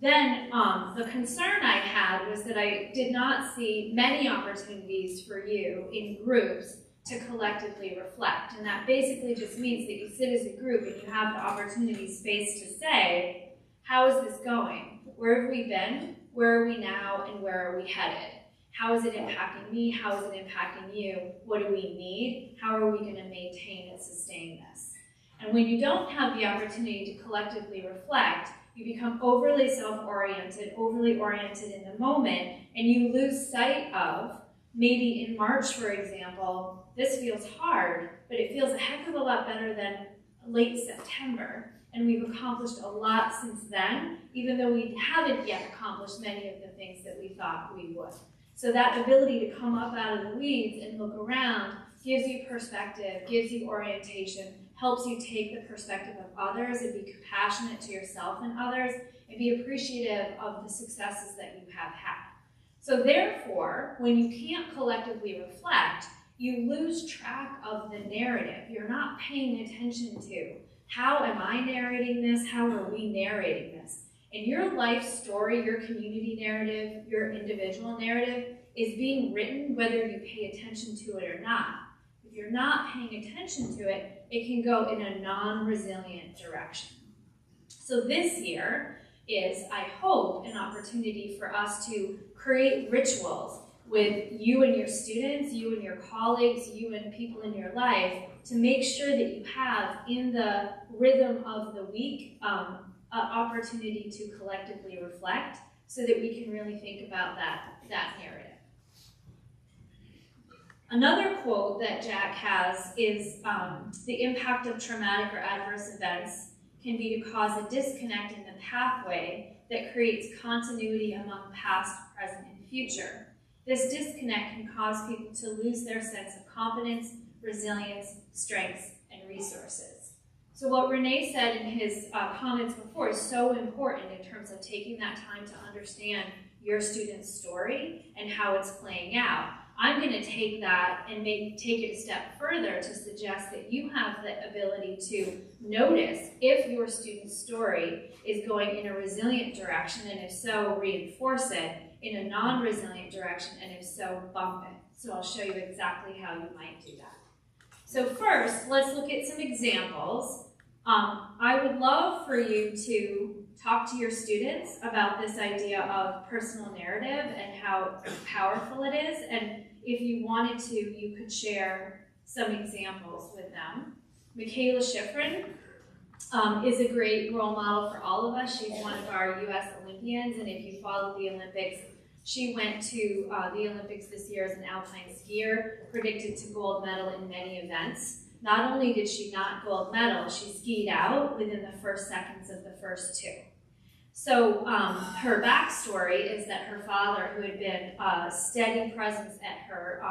Then the concern I had was that I did not see many opportunities for you in groups to collectively reflect. And that basically just means that you sit as a group and you have the opportunity space to say, how is this going? Where have we been? Where are we now? And where are we headed? How is it impacting me? How is it impacting you? What do we need? How are we going to maintain and sustain this? And when you don't have the opportunity to collectively reflect, you become overly self-oriented, overly oriented in the moment, and you lose sight of, maybe in March, for example, this feels hard, but it feels a heck of a lot better than late September. And we've accomplished a lot since then, even though we haven't yet accomplished many of the things that we thought we would. So that ability to come up out of the weeds and look around gives you perspective, gives you orientation, helps you take the perspective of others and be compassionate to yourself and others, and be appreciative of the successes that you have had. So therefore, when you can't collectively reflect, you lose track of the narrative. You're not paying attention to, how am I narrating this? How are we narrating this? And your life story, your community narrative, your individual narrative is being written whether you pay attention to it or not. If you're not paying attention to it, it can go in a non-resilient direction. So this year is, I hope, an opportunity for us to create rituals with you and your students, you and your colleagues, you and people in your life, to make sure that you have, in the rhythm of the week, an opportunity to collectively reflect so that we can really think about that narrative. Another quote that Jack has is, the impact of traumatic or adverse events can be to cause a disconnect in the pathway that creates continuity among past, present, and future. This disconnect can cause people to lose their sense of competence, resilience, strengths, and resources. So what Renee said in his comments before is so important in terms of taking that time to understand your student's story and how it's playing out. I'm going to take that and take it a step further to suggest that you have the ability to notice if your student's story is going in a resilient direction, and if so, reinforce it, in a non-resilient direction, and if so, bump it. So I'll show you exactly how you might do that. So first, let's look at some examples. I would love for you to talk to your students about this idea of personal narrative and how powerful it is. And if you wanted to, you could share some examples with them. Michaela Schifrin is a great role model for all of us. She's one of our U.S. Olympians, and if you follow the Olympics, she went to the Olympics this year as an alpine skier, predicted to gold medal in many events. Not only did she not gold medal, she skied out within the first seconds of the first two. So her backstory is that her father, who had been a steady presence at her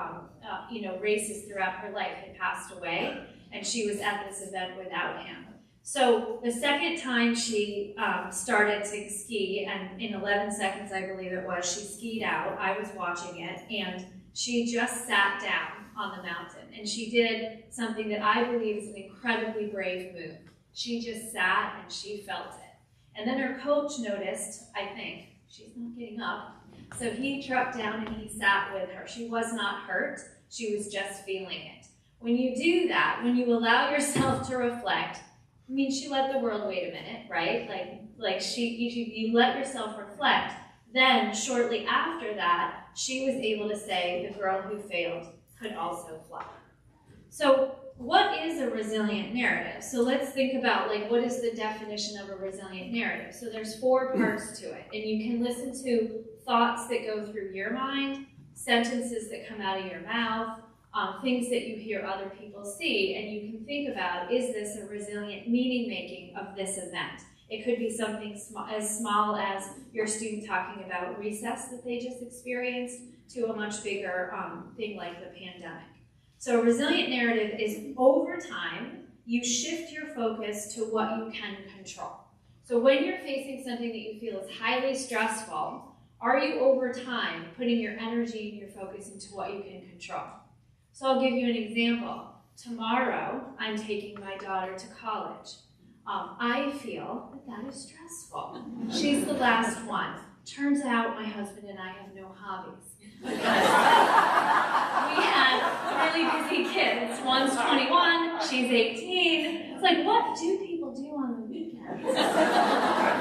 races throughout her life, had passed away, and she was at this event without him. So the second time she started to ski, and in 11 seconds, I believe it was, she skied out. I was watching it, and she just sat down on the mountain. And she did something that I believe is an incredibly brave move. She just sat and she felt it. And then her coach noticed, I think, she's not getting up. So he trucked down and he sat with her. She was not hurt. She was just feeling it. When you do that, when you allow yourself to reflect, I mean, she let the world wait a minute, right? You let yourself reflect. Then, shortly after that, she was able to say, the girl who failed could also fly. So what is a resilient narrative? So let's think about, what is the definition of a resilient narrative? So there's 4 parts to it, and you can listen to thoughts that go through your mind, sentences that come out of your mouth, things that you hear other people see, and you can think about, is this a resilient meaning making of this event? It could be something as small as your student talking about recess that they just experienced, to a much bigger thing like the pandemic. So a resilient narrative is, over time, you shift your focus to what you can control. So when you're facing something that you feel is highly stressful, are you, over time, putting your energy and your focus into what you can control? So I'll give you an example. Tomorrow, I'm taking my daughter to college. I feel that is stressful. She's the last one. Turns out my husband and I have no hobbies. We have really busy kids. One's 21, she's 18. It's like, what do people do on the weekends?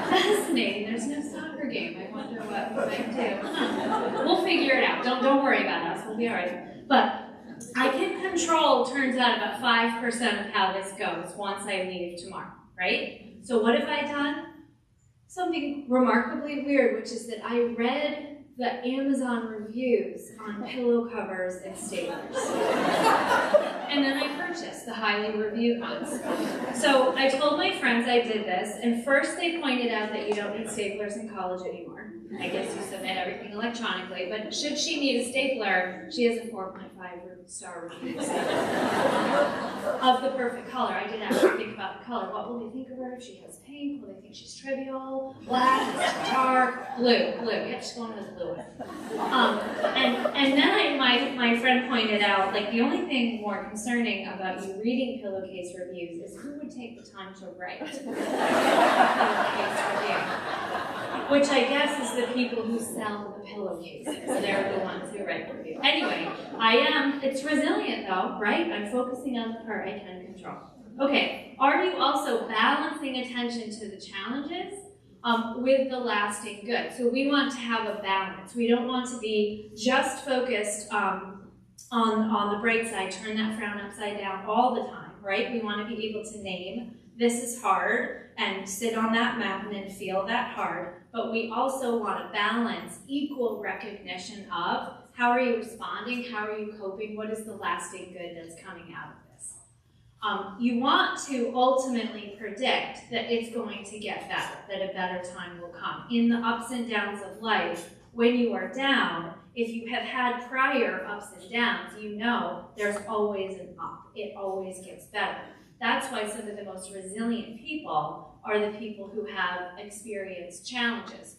Fascinating. There's no soccer game. I wonder what we might do. We'll figure it out. Don't worry about us. We'll be all right. But I can control, turns out, about 5% of how this goes once I leave tomorrow, right? So what have I done? Something remarkably weird, which is that I read the Amazon reviews on pillow covers and staplers. And then I purchased the highly reviewed ones. So I told my friends I did this, and first they pointed out that you don't need staplers in college anymore. I guess you submit everything electronically, but should she need a stapler, she has a 4.5-star review of the perfect color. I did actually think about the color. What will they think of her if she has pink? Will they think she's trivial? Black, dark, blue. Yeah, she's going with blue. And then my friend pointed out, the only thing more concerning about you reading pillowcase reviews is who would take the time to write a pillowcase review, which I guess is the people who sell the pillowcases. They're the ones who write reviews. Anyway, it's resilient though, right? I'm focusing on the part I can control. Okay, are you also balancing attention to the challenges with the lasting good? So we want to have a balance. We don't want to be just focused on the bright side, turn that frown upside down all the time, right? We want to be able to name, this is hard, and sit on that mountain and feel that hard, but we also want to balance equal recognition of how are you responding, how are you coping, what is the lasting good that's coming out of this. You want to ultimately predict that it's going to get better, that a better time will come. In the ups and downs of life, when you are down, if you have had prior ups and downs, you know there's always an up. It always gets better. That's why some of the most resilient people are the people who have experienced challenges.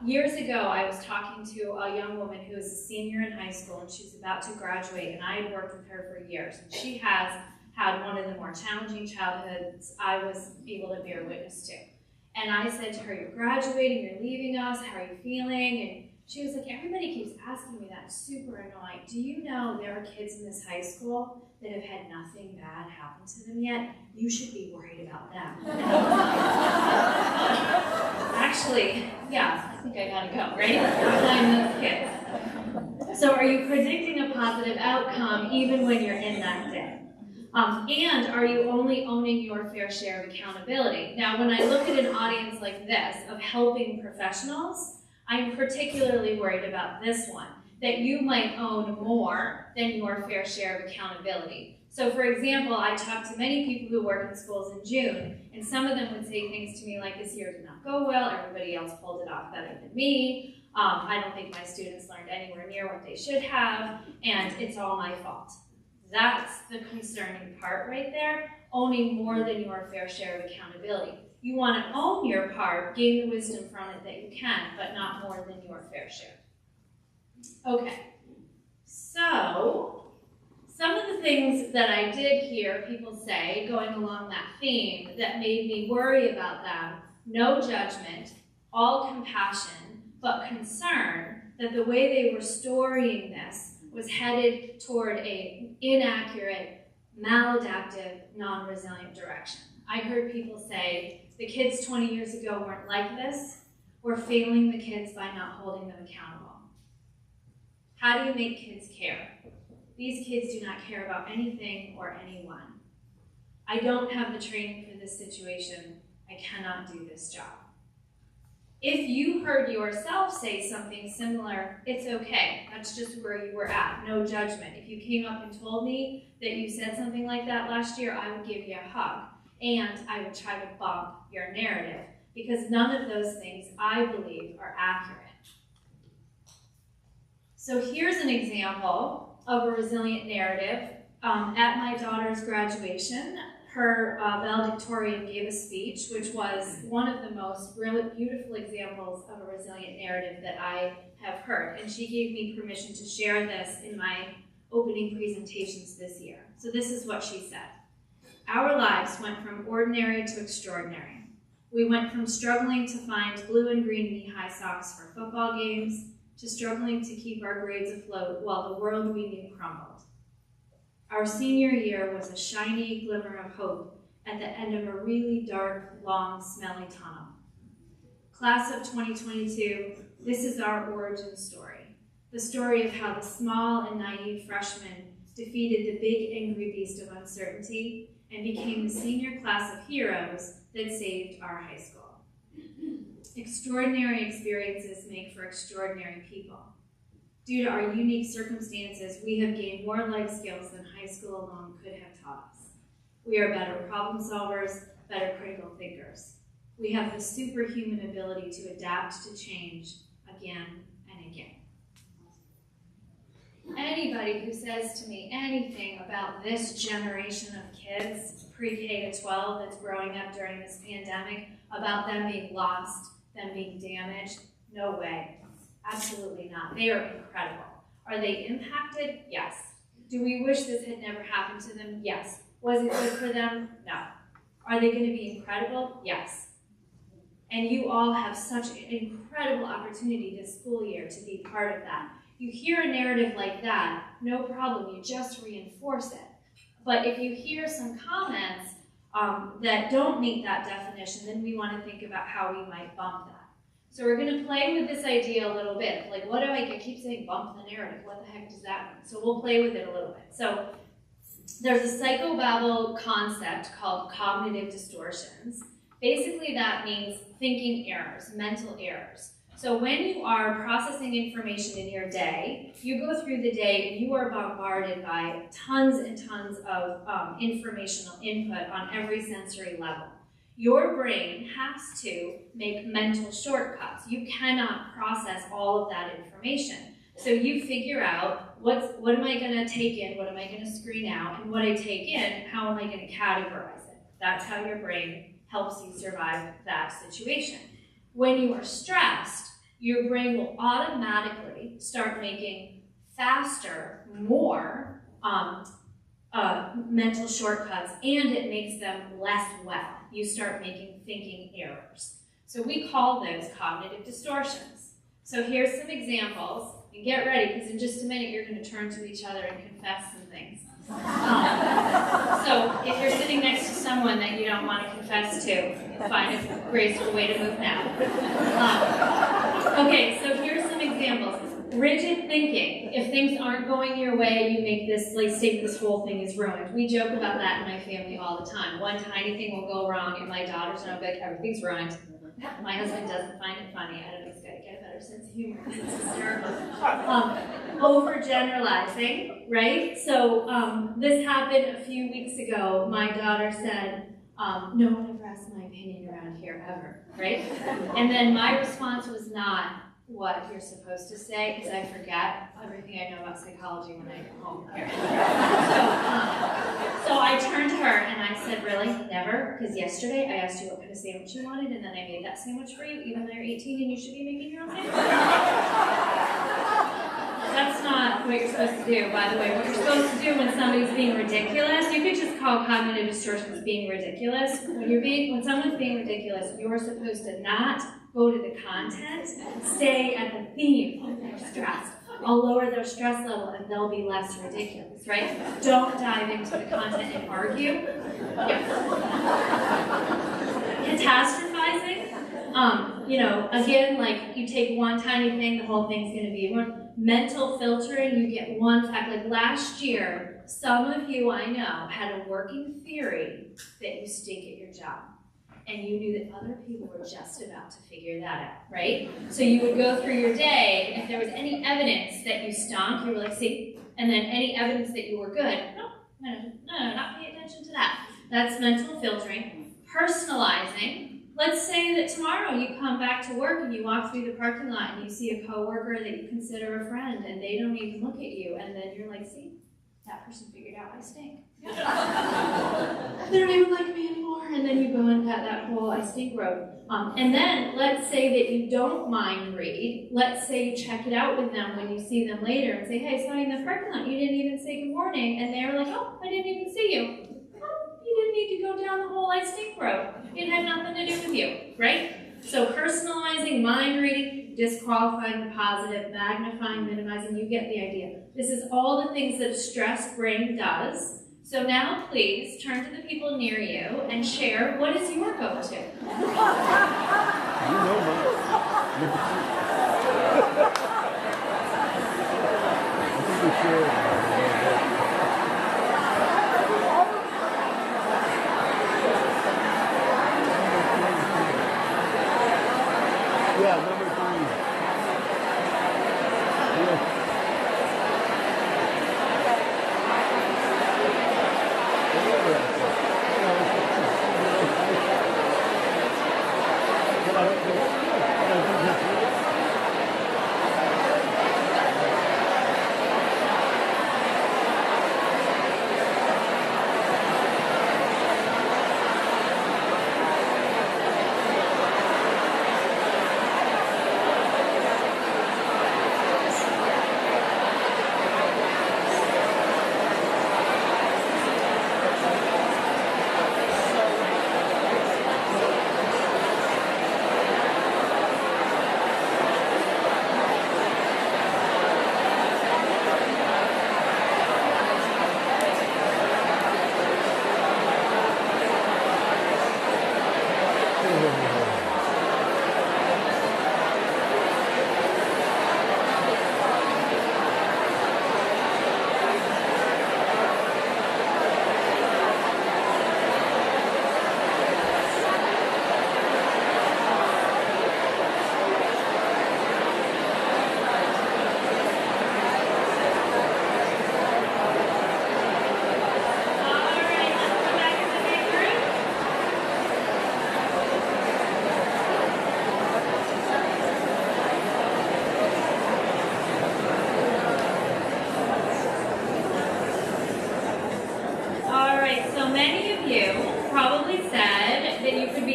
Years ago, I was talking to a young woman who was a senior in high school, and she was about to graduate, and I had worked with her for years. And she has had one of the more challenging childhoods I was able to bear witness to. And I said to her, "You're graduating, you're leaving us, how are you feeling?" And she was like, "Everybody keeps asking me that, it's super annoying. Do you know there are kids in this high school that have had nothing bad happen to them yet? You should be worried about them." Actually, yeah, I think I gotta go, right? Find those kids. So are you predicting a positive outcome even when you're in that day? And are you only owning your fair share of accountability? Now, when I look at an audience like this of helping professionals, I'm particularly worried about this one, that you might own more than your fair share of accountability. So for example, I talked to many people who work in schools in June, and some of them would say things to me like, "This year did not go well, everybody else pulled it off better than me, I don't think my students learned anywhere near what they should have, and it's all my fault." That's the concerning part right there, owning more than your fair share of accountability. You want to own your part, gain the wisdom from it that you can, but not more than your fair share. Okay, so some of the things that I did hear people say, going along that theme, that made me worry about them: no judgment, all compassion, but concern that the way they were storying this was headed toward an inaccurate, maladaptive, non-resilient direction. I heard people say, the kids 20 years ago weren't like this. We're failing the kids by not holding them accountable. How do you make kids care? These kids do not care about anything or anyone. I don't have the training for this situation. I cannot do this job. If you heard yourself say something similar, it's okay. That's just where you were at, no judgment. If you came up and told me that you said something like that last year, I would give you a hug, and I would try to bump your narrative, because none of those things, I believe, are accurate. So here's an example of a resilient narrative. At my daughter's graduation, her valedictorian gave a speech, which was one of the most beautiful examples of a resilient narrative that I have heard. And she gave me permission to share this in my opening presentations this year. So this is what she said. "Our lives went from ordinary to extraordinary. We went from struggling to find blue and green knee-high socks for football games to struggling to keep our grades afloat while the world we knew crumbled. Our senior year was a shiny glimmer of hope at the end of a really dark, long, smelly tunnel. Class of 2022, this is our origin story. The story of how the small and naive freshman defeated the big angry beast of uncertainty and became the senior class of heroes that saved our high school. Extraordinary experiences make for extraordinary people. Due to our unique circumstances, we have gained more life skills than high school alone could have taught us. We are better problem solvers, better critical thinkers. We have the superhuman ability to adapt to change again and again." Anybody who says to me anything about this generation of kids, pre-K to 12, that's growing up during this pandemic, about them being lost, them being damaged, no way. Absolutely not. They are incredible. Are they impacted? Yes. Do we wish this had never happened to them? Yes. Was it good for them? No. Are they going to be incredible? Yes. And you all have such an incredible opportunity this school year to be part of that. You hear a narrative like that, no problem, you just reinforce it. But if you hear some comments that don't meet that definition, then we want to think about how we might bump that. So we're going to play with this idea a little bit. Like, what do I keep saying bump the narrative? What the heck does that mean? So we'll play with it a little bit. So there's a psychobabble concept called cognitive distortions. Basically, that means thinking errors, mental errors. So when you are processing information in your day, you go through the day and you are bombarded by tons and tons of informational input on every sensory level. Your brain has to make mental shortcuts. You cannot process all of that information. So you figure out what am I going to take in, what am I going to screen out, and what I take in, how am I going to categorize it? That's how your brain helps you survive that situation. When you are stressed, your brain will automatically start making faster, more mental shortcuts, and it makes them less well. You start making thinking errors. So we call those cognitive distortions. So here's some examples, and get ready, because in just a minute you're going to turn to each other and confess some things. So if you're sitting next to someone that you don't want to confess to, find a graceful way to move now. Okay, so here's some examples. Rigid thinking. If things aren't going your way, you make this statement, this whole thing is ruined. We joke about that in my family all the time. One tiny thing will go wrong, and my daughters know, like, everything's ruined. My husband doesn't find it funny. I don't know, he's got to get a better sense of humor. It's hysterical. Overgeneralizing, right? So this happened a few weeks ago. My daughter said, no one ever asked my opinion around here, ever, right? And then my response was not what you're supposed to say, because I forget everything I know about psychology when I get home here. So I turned to her and I said, really? Never? Because yesterday I asked you what kind of sandwich you wanted, and then I made that sandwich for you, even though you're 18 and you should be making your own sandwich? That's not what you're supposed to do, by the way. What you're supposed to do when somebody's being ridiculous, you could just call cognitive distortions being ridiculous. When someone's being ridiculous, you're supposed to not go to the content, stay at the theme of their stress. I'll lower their stress level and they'll be less ridiculous, right? Don't dive into the content and argue. Yeah. Catastrophizing. Again, like you take one tiny thing, the whole thing's going to be one. Mental filtering, you get one fact. Like last year, some of you I know had a working theory that you stink at your job. And you knew that other people were just about to figure that out, right? So you would go through your day, if there was any evidence that you stunk, you were like, see? And then any evidence that you were good, no, not pay attention to that. That's mental filtering. Personalizing. Let's say that tomorrow you come back to work and you walk through the parking lot and you see a coworker that you consider a friend and they don't even look at you, and then you're like, see? That person figured out I stink. They don't even like me anymore. And then you go and cut that whole I stink road. And then let's say that you don't mind read. Let's say you check it out with them when you see them later and say, hey, I saw you in the parking lot. You didn't even say good morning. And they're like, oh, I didn't even see you. Oh, you didn't need to go down the whole I stink road. It had nothing to do with you, right? So personalizing, mind reading, disqualifying the positive, magnifying, minimizing, you get the idea. This is all the things that a stressed brain does. So now please turn to the people near you and share, what is your go-to? You know mine. I think we should. Yeah, number 3. Yeah.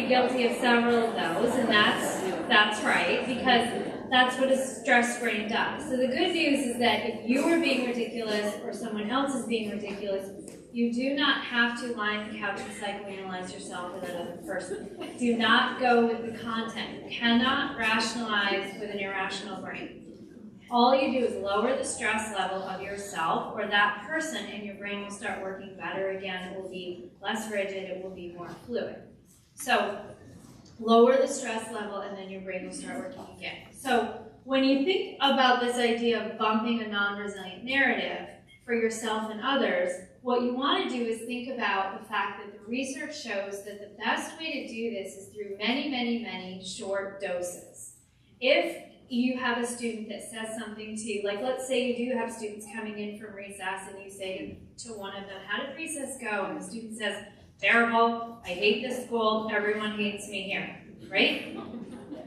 Guilty of several of those, and that's right, because That's what a stress brain does. So the good news is that if you are being ridiculous or someone else is being ridiculous, you do not have to lie on the couch and psychoanalyze yourself with another person. Do not go with the content. You cannot rationalize with an irrational brain. All you do is lower the stress level of yourself or that person, and your brain will start working better again. It will be less rigid. It will be more fluid. So lower the stress level, and then your brain will start working again. So when you think about this idea of bumping a non-resilient narrative for yourself and others, what you want to do is think about the fact that the research shows that the best way to do this is through many, many, many short doses. If you have a student that says something to you, like let's say you do have students coming in from recess and you say to one of them, how did recess go? And the student says, terrible, I hate this school, everyone hates me here, right?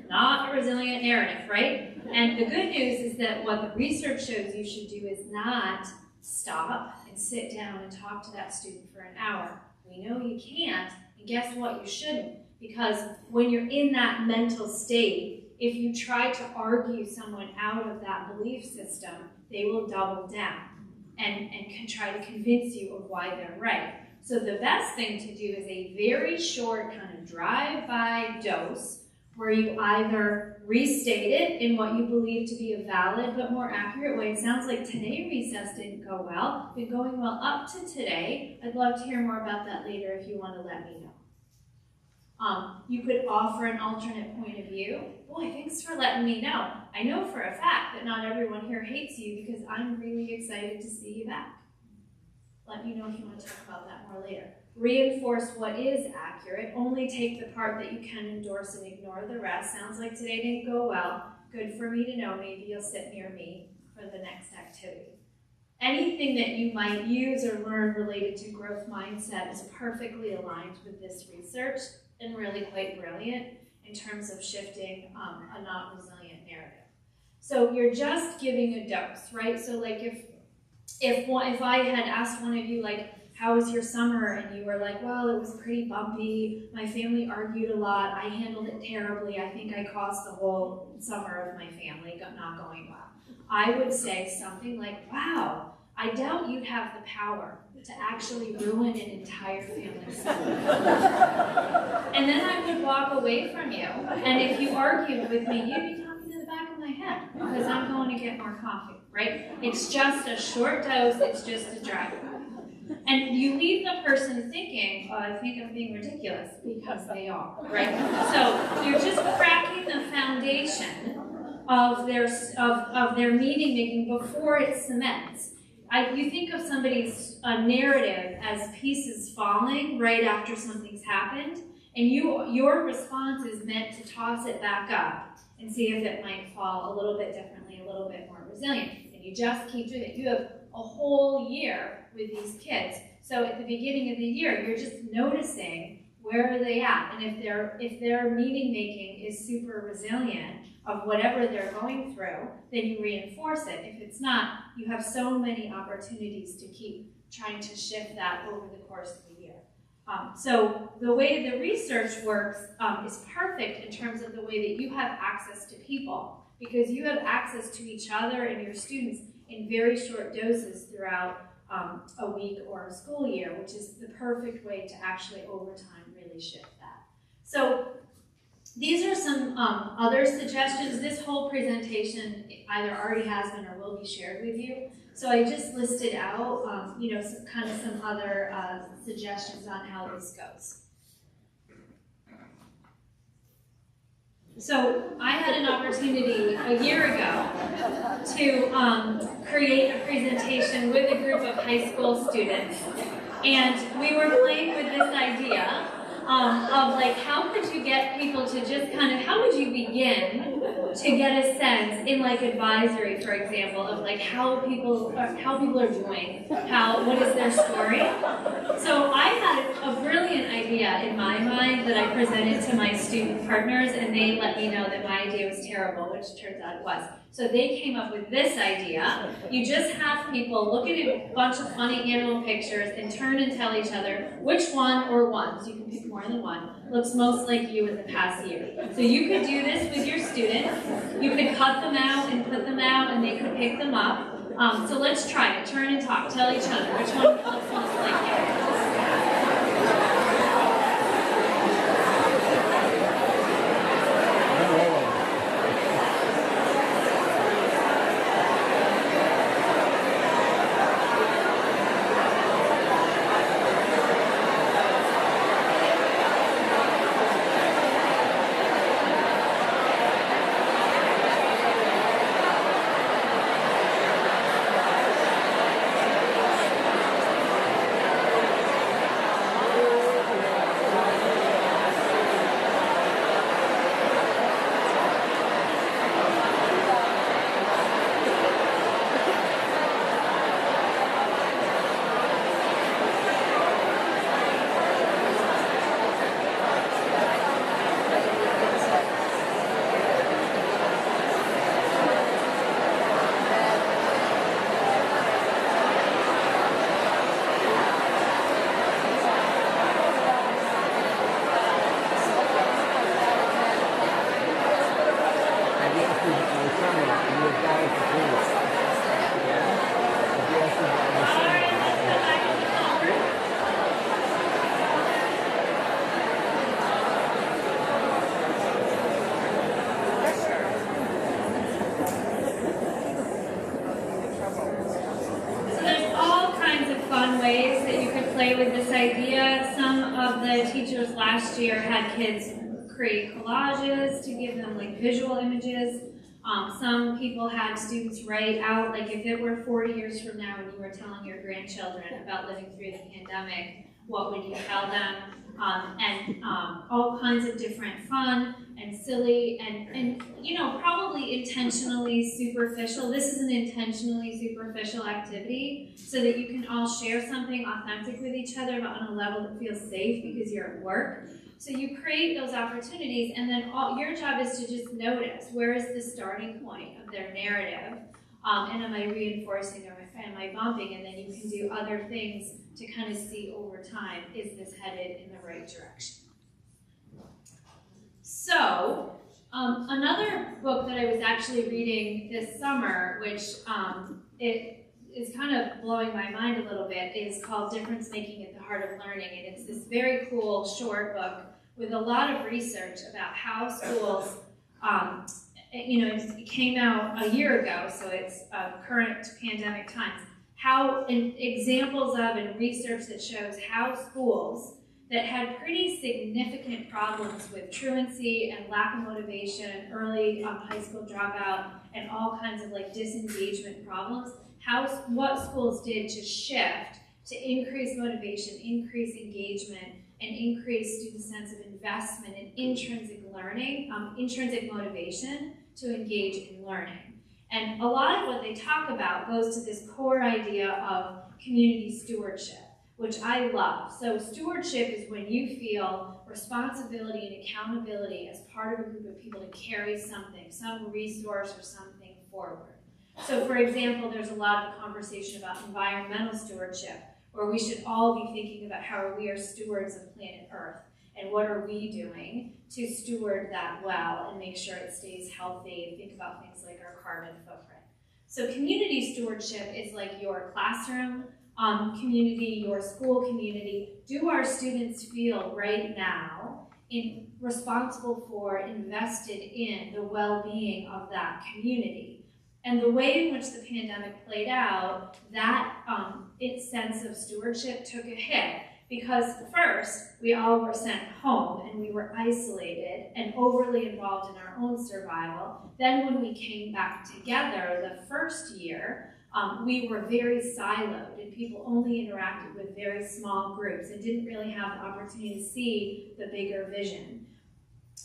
Not a resilient narrative, right? And the good news is that what the research shows you should do is not stop and sit down and talk to that student for an hour. We know you can't, and guess what? You shouldn't, because when you're in that mental state, if you try to argue someone out of that belief system, they will double down and can try to convince you of why they're right. So the best thing to do is a very short kind of drive-by dose where you either restate it in what you believe to be a valid but more accurate way. It sounds like today recess didn't go well. Been going well up to today. I'd love to hear more about that later if you want to let me know. You could offer an alternate point of view. Boy, thanks for letting me know. I know for a fact that not everyone here hates you because I'm really excited to see you back. Let me know if you want to talk about that more later. Reinforce what is accurate. Only take the part that you can endorse and ignore the rest. Sounds like today didn't go well. Good for me to know. Maybe you'll sit near me for the next activity. Anything that you might use or learn related to growth mindset is perfectly aligned with this research and really quite brilliant in terms of shifting a not resilient narrative. So you're just giving a dose, right? So like if I had asked one of you, like, how was your summer? And you were like, well, it was pretty bumpy. My family argued a lot. I handled it terribly. I think I caused the whole summer of my family not going well. I would say something like, wow, I doubt you'd have the power to actually ruin an entire family summer. And then I would walk away from you. And if you argued with me, you'd be talking to the back of my head because I'm going to get more coffee, right? It's just a short dose. It's just a drive-by. And you leave the person thinking, oh, I think I'm being ridiculous, because they are, right? So you're just cracking the foundation of their meaning making before it cements. You think of somebody's narrative as pieces falling right after something's happened, and your response is meant to toss it back up and see if it might fall a little bit differently, a little bit more resilient. And you just keep doing it. You have a whole year with these kids. So at the beginning of the year, you're just noticing where are they at, and if their meaning making is super resilient of whatever they're going through, then you reinforce it. If it's not, you have so many opportunities to keep trying to shift that over the course of the year. So the way the research works is perfect in terms of the way that you have access to people, because you have access to each other and your students in very short doses throughout a week or a school year, which is the perfect way to actually over time really shift that. So these are some other suggestions. This whole presentation either already has been or will be shared with you. So I just listed out, some other suggestions on how this goes. So I had an opportunity a year ago to create a presentation with a group of high school students, and we were playing with this idea of like, how could you get people to just kind of, how would you begin to get a sense in like advisory, for example, of like how people are doing, what is their story? So I had a brilliant idea in my mind that I presented to my student partners, and they let me know that my idea was terrible, which turns out it was. So they came up with this idea. You just have people look at a bunch of funny animal pictures and turn and tell each other which one or ones, you can pick more than one, looks most like you in the past year. So you could do this with your students. You could cut them out and put them out and they could pick them up. So let's try it. Turn and talk. Tell each other which one looks most like you. Ways that you could play with this idea. Some of the teachers last year had kids create collages to give them like visual images. Some people had students write out, like if it were 40 years from now and you were telling your grandchildren about living through the pandemic, what would you tell them? All kinds of different fun and silly and you know, probably intentionally superficial. This is an intentionally superficial activity so that you can all share something authentic with each other, but on a level that feels safe because you're at work. So you create those opportunities, and then your job is to just notice, where is the starting point of their narrative, and am I reinforcing or am I bumping, and then you can do other things to kind of see over time, is this headed in the right direction? So, another book that I was actually reading this summer, which it is kind of blowing my mind a little bit, is called Difference Making at the Heart of Learning. And it's this very cool short book with a lot of research about how schools, you know, it came out a year ago, so it's current pandemic times, how examples of and research that shows how schools that had pretty significant problems with truancy and lack of motivation, early high school dropout, and all kinds of like disengagement problems, what schools did to shift to increase motivation, increase engagement, and increase student sense of investment in intrinsic learning, intrinsic motivation to engage in learning. And a lot of what they talk about goes to this core idea of community stewardship, which I love. So stewardship is when you feel responsibility and accountability as part of a group of people to carry something, some resource or something forward. So for example, there's a lot of conversation about environmental stewardship, where we should all be thinking about how we are stewards of planet Earth, and what are we doing to steward that well and make sure it stays healthy, and think about things like our carbon footprint. So community stewardship is like your classroom community, your school community. Do our students feel right now responsible for, invested in the well-being of that community? And the way in which the pandemic played out, that its sense of stewardship took a hit, because first, we all were sent home and we were isolated and overly involved in our own survival. Then when we came back together the first year, we were very siloed and people only interacted with very small groups and didn't really have the opportunity to see the bigger vision.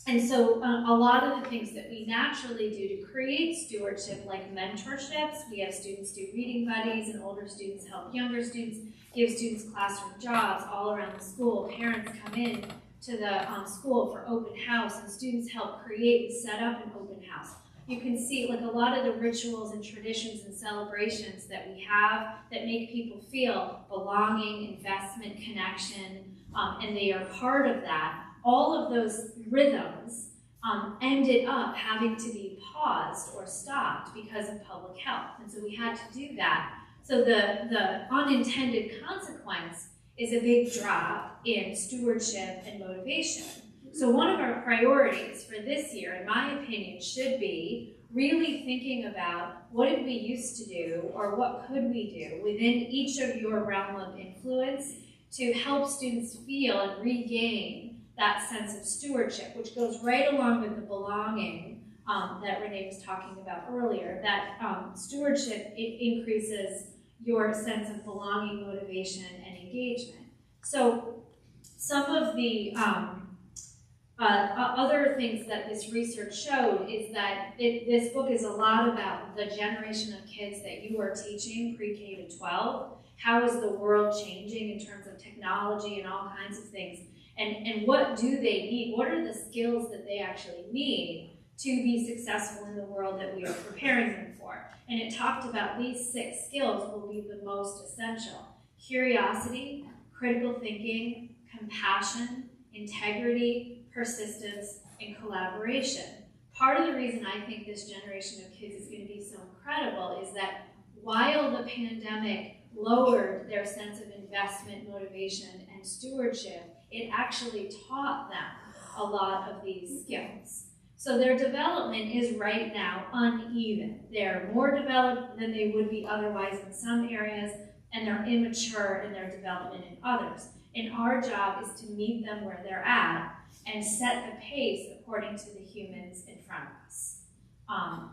And so a lot of the things that we naturally do to create stewardship, like mentorships, we have students do reading buddies, and older students help younger students, give students classroom jobs all around the school. Parents come in to the school for open house, and students help create and set up an open house. you can see like a lot of the rituals and traditions and celebrations that we have that make people feel belonging, investment, connection, and they are part of that. All of those rhythms ended up having to be paused or stopped because of public health. And so we had to do that. So the unintended consequence is a big drop in stewardship and motivation. So one of our priorities for this year, in my opinion, should be really thinking about what did we used to do or what could we do within each of your realm of influence to help students feel and regain that sense of stewardship, which goes right along with the belonging that Renee was talking about earlier. That stewardship, it increases your sense of belonging, motivation, and engagement. So some of the other things that this research showed is that this book is a lot about the generation of kids that you are teaching pre-K to 12. How is the world changing in terms of technology and all kinds of things? And what do they need? What are the skills that they actually need to be successful in the world that we are preparing them for? And it talked about these 6 skills will be the most essential. Curiosity, critical thinking, compassion, integrity, persistence, and collaboration. Part of the reason I think this generation of kids is going to be so incredible is that while the pandemic lowered their sense of investment, motivation, and stewardship, it actually taught them a lot of these skills. So their development is right now uneven. They're more developed than they would be otherwise in some areas, and they're immature in their development in others. And our job is to meet them where they're at and set the pace according to the humans in front of us.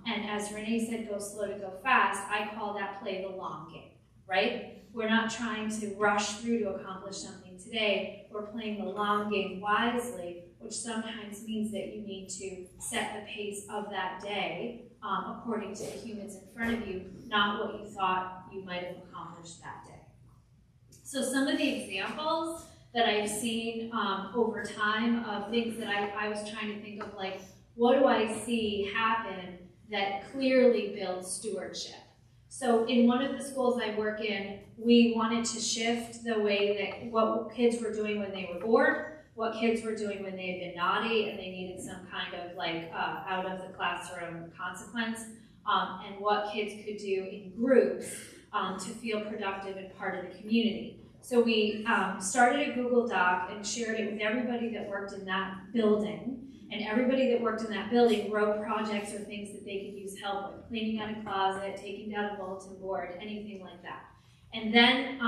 And as Renee said, go slow to go fast, I call that play the long game, right? We're not trying to rush through to accomplish something today. We're playing the long game wisely, which sometimes means that you need to set the pace of that day according to the humans in front of you, not what you thought you might have accomplished that day. So some of the examples that I've seen over time of things that I was trying to think of, like, what do I see happen that clearly builds stewardship? So in one of the schools I work in, we wanted to shift the way that what kids were doing when they were bored, what kids were doing when they had been naughty and they needed some kind of like out of the classroom consequence, and what kids could do in groups to feel productive and part of the community. So we started a Google Doc and shared it with everybody that worked in that building. And everybody that worked in that building wrote projects or things that they could use help with, cleaning out a closet, taking down a bulletin board, anything like that. And then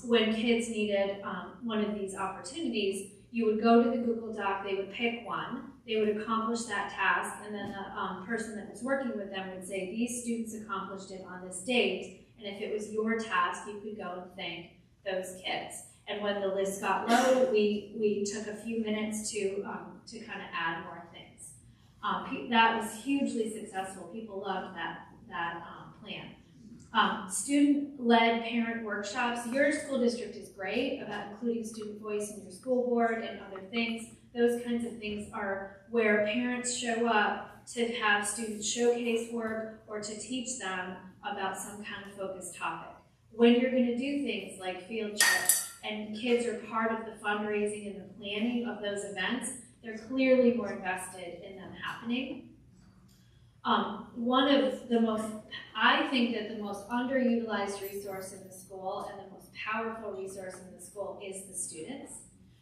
when kids needed one of these opportunities, you would go to the Google Doc, they would pick one, they would accomplish that task, and then the person that was working with them would say, these students accomplished it on this date, and if it was your task, you could go and thank those kids. And when the list got low, we took a few minutes to kind of add more things. That was hugely successful. People loved that plan. Student-led parent workshops. Your school district is great about including student voice in your school board and other things. Those kinds of things are where parents show up to have students showcase work or to teach them about some kind of focused topic. When you're going to do things like field trips, and kids are part of the fundraising and the planning of those events, they're clearly more invested in them happening. One of the most, I think that the most underutilized resource in the school and the most powerful resource in the school is the students.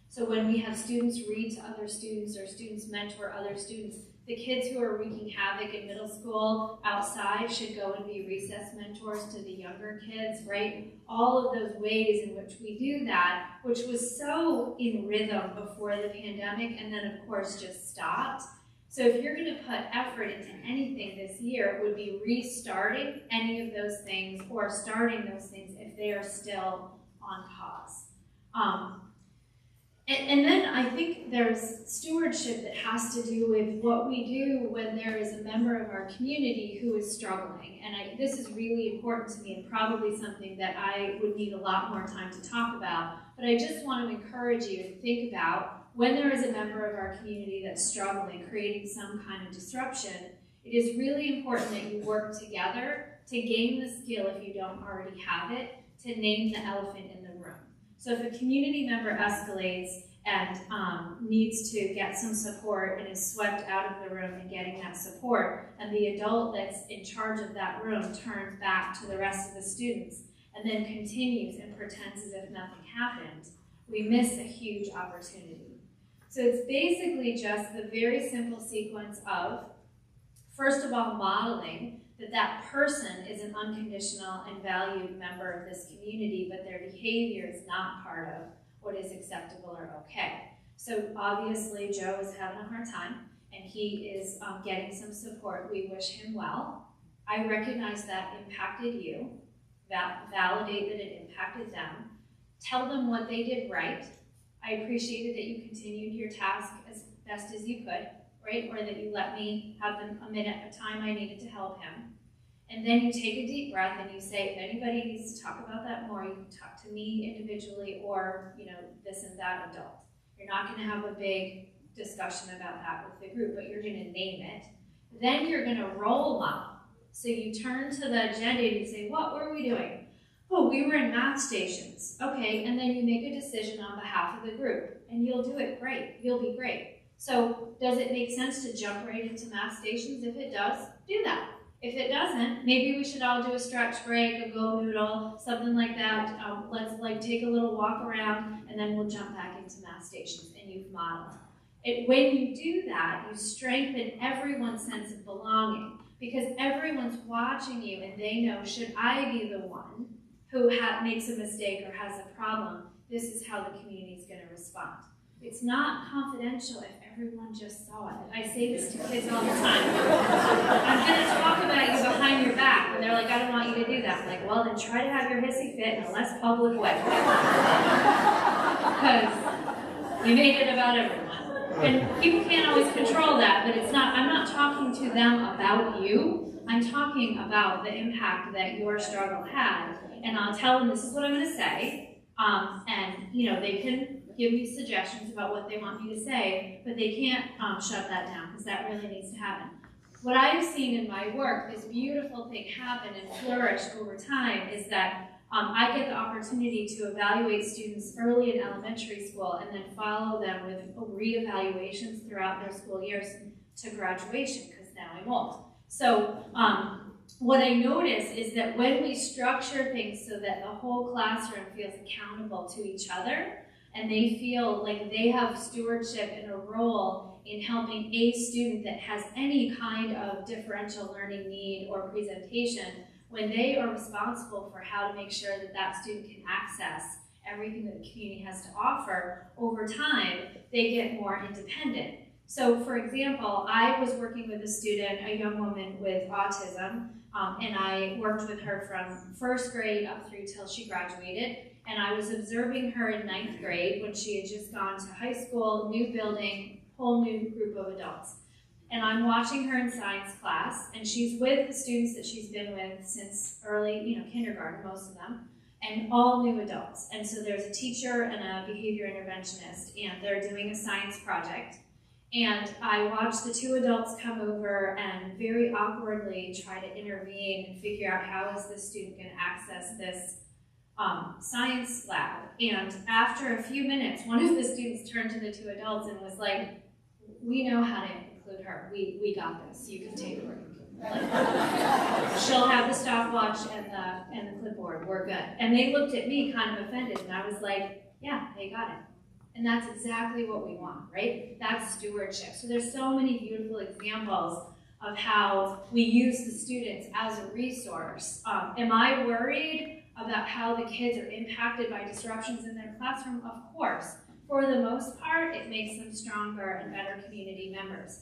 So when we have students read to other students or students mentor other students, the kids who are wreaking havoc in middle school outside should go and be recess mentors to the younger kids, right? All of those ways in which we do that, which was so in rhythm before the pandemic and then of course just stopped. So if you're going to put effort into anything this year, it would be restarting any of those things or starting those things if they are still on pause. And then I think there's stewardship that has to do with what we do when there is a member of our community who is struggling. And this is really important to me and probably something that I would need a lot more time to talk about. But I just want to encourage you to think about when there is a member of our community that's struggling, creating some kind of disruption, It is really important that you work together to gain the skill, if you don't already have it, to name the elephant in the room. So if a community member escalates and needs to get some support and is swept out of the room and getting that support, and the adult that's in charge of that room turns back to the rest of the students and then continues and pretends as if nothing happened, we miss a huge opportunity. So it's basically just the very simple sequence of, first of all, modeling that that person is an unconditional and valued member of this community, but their behavior is not part of what is acceptable or okay. So obviously Joe is having a hard time and he is getting some support. We wish him well. I recognize that impacted you, validate that it impacted them, tell them what they did right. I appreciated that you continued your task as best as you could, right? Or that you let me have a minute of time I needed to help him. And then you take a deep breath and you say, if anybody needs to talk about that more, you can talk to me individually or, you know, this and that adult. You're not going to have a big discussion about that with the group, but you're going to name it. Then you're going to role model. So you turn to the agenda and you say, what were we doing? Oh, we were in math stations. Okay, and then you make a decision on behalf of the group, and you'll do it great. You'll be great. So does it make sense to jump right into math stations? If it does, do that. If it doesn't, maybe we should all do a stretch break, a go noodle, something like that. Let's take a little walk around, and then we'll jump back into math stations, and you've modeled. When you do that, you strengthen everyone's sense of belonging, because everyone's watching you, and they know, should I be the one who makes a mistake or has a problem, this is how the community is going to respond. It's not confidential if everyone just saw it. I say this to kids all the time. I'm going to talk about you behind your back, and they're like, I don't want you to do that. I'm like, well, then try to have your hissy fit in a less public way. Because you made it about everyone. And people can't always control that, but I'm not talking to them about you. I'm talking about the impact that your struggle had. And I'll tell them this is what I'm going to say. And, you know, they can give me suggestions about what they want me to say, but they can't shut that down because that really needs to happen. What I've seen in my work, this beautiful thing happen and flourish over time is that I get the opportunity to evaluate students early in elementary school and then follow them with re-evaluations throughout their school years to graduation, because now I'm old. So what I notice is that when we structure things so that the whole classroom feels accountable to each other, and they feel like they have stewardship and a role in helping a student that has any kind of differential learning need or presentation, when they are responsible for how to make sure that that student can access everything that the community has to offer, over time, they get more independent. So for example, I was working with a student, a young woman with autism, and I worked with her from first grade up through till she graduated. And I was observing her in 9th grade when she had just gone to high school, new building, whole new group of adults. And I'm watching her in science class, and she's with the students that she's been with since early, kindergarten, most of them, and all new adults. And so there's a teacher and a behavior interventionist, and they're doing a science project. And I watched the two adults come over and very awkwardly try to intervene and figure out how is this student going to access this science lab. And after a few minutes, one of the students turned to the two adults and was like, we know how to include her. We got this. You can take her. Like, she'll have the stopwatch and the clipboard. We're good. And they looked at me kind of offended, and I was like, yeah, they got it. And that's exactly what we want, right? That's stewardship. So there's so many beautiful examples of how we use the students as a resource. Am I worried about how the kids are impacted by disruptions in their classroom? Of course. For the most part, it makes them stronger and better community members.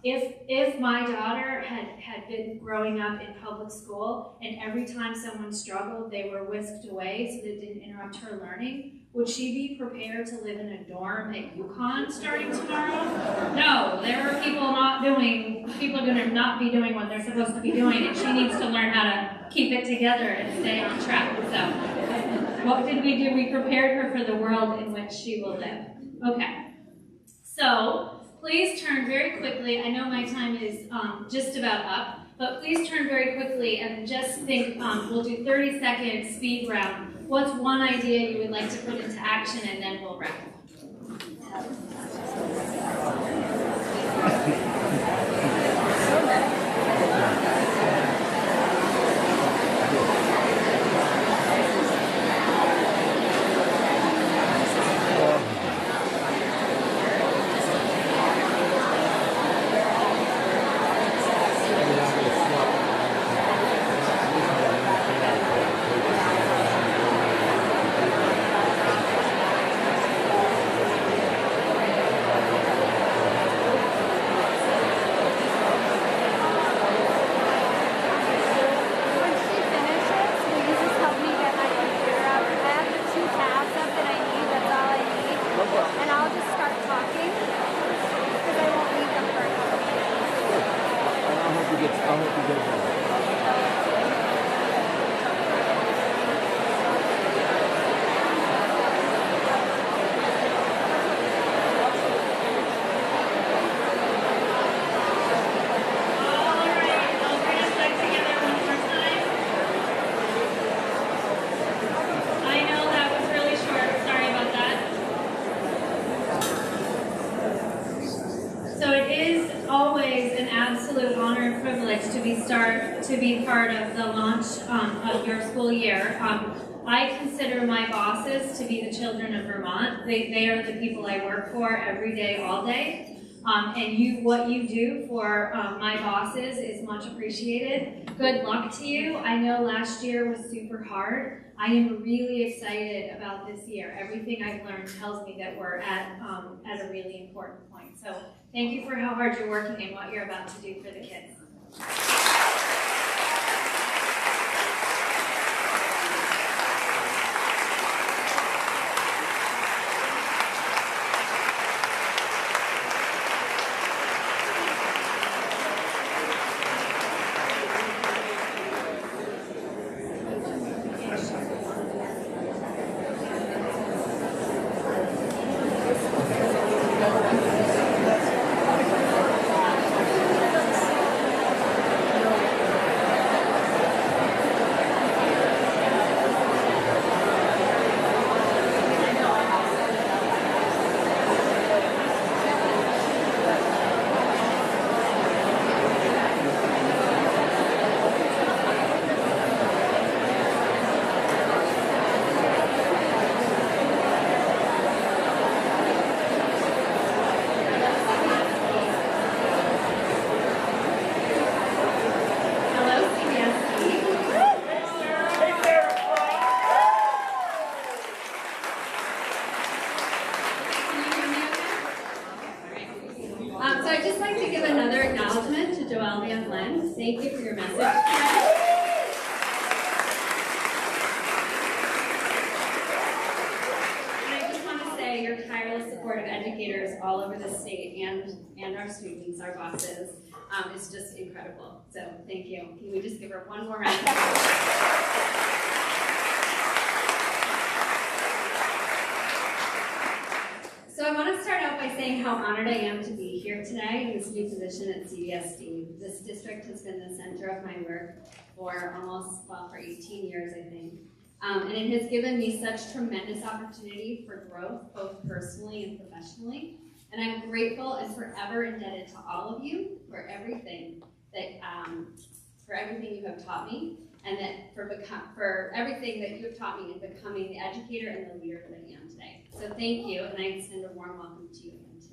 If my daughter had been growing up in public school and every time someone struggled, they were whisked away so that it didn't interrupt her learning, would she be prepared to live in a dorm at UConn starting tomorrow? No, there are people are going to not be doing what they're supposed to be doing, and she needs to learn how to keep it together and stay on track. So what did we do? We prepared her for the world in which she will live. Okay, so please turn very quickly. I know my time is just about up, but please turn very quickly and just think, we'll do 30-second speed round. What's one idea you would like to put into action, and then we'll wrap. To be part of the launch of your school year. I consider my bosses to be the children of Vermont. They are the people I work for every day, all day. And what you do for my bosses is much appreciated. Good luck to you. I know last year was super hard. I am really excited about this year. Everything I've learned tells me that we're at a really important point. So thank you for how hard you're working and what you're about to do for the kids. Thank you for your message. And I just want to say your tireless support of educators all over the state and our students, our bosses, is just incredible. So thank you. Can we just give her one more round of applause? So I want to start out by saying how honored I am to be here today in this new position at CVSD. This district has been the center of my work for for 18 years, I think. And it has given me such tremendous opportunity for growth, both personally and professionally. And I'm grateful and forever indebted to all of you for everything that, you have taught me, and that for everything that you have taught me in becoming the educator and the leader that I am today. So thank you, and I extend a warm welcome to you again today.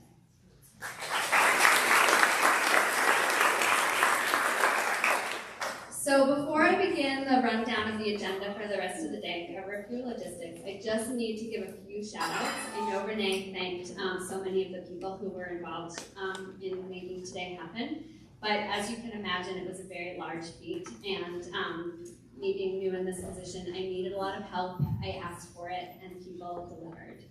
So before I begin the rundown of the agenda for the rest of the day and cover a few logistics, I just need to give a few shout outs. I know Renee thanked so many of the people who were involved in making today happen. But as you can imagine, it was a very large feat, and me being new in this position, I needed a lot of help. I asked for it, and people delivered.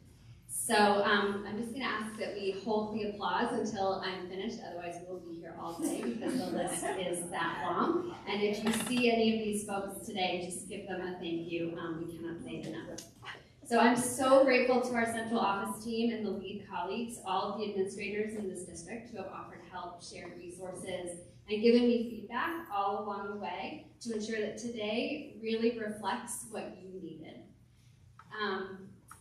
So I'm just going to ask that we hold the applause until I'm finished, otherwise we'll be here all day because the list is that long. And if you see any of these folks today, just give them a thank you. We cannot say it enough. So I'm so grateful to our central office team and the lead colleagues, all of the administrators in this district who have offered help, shared resources, and given me feedback all along the way to ensure that today really reflects what you needed.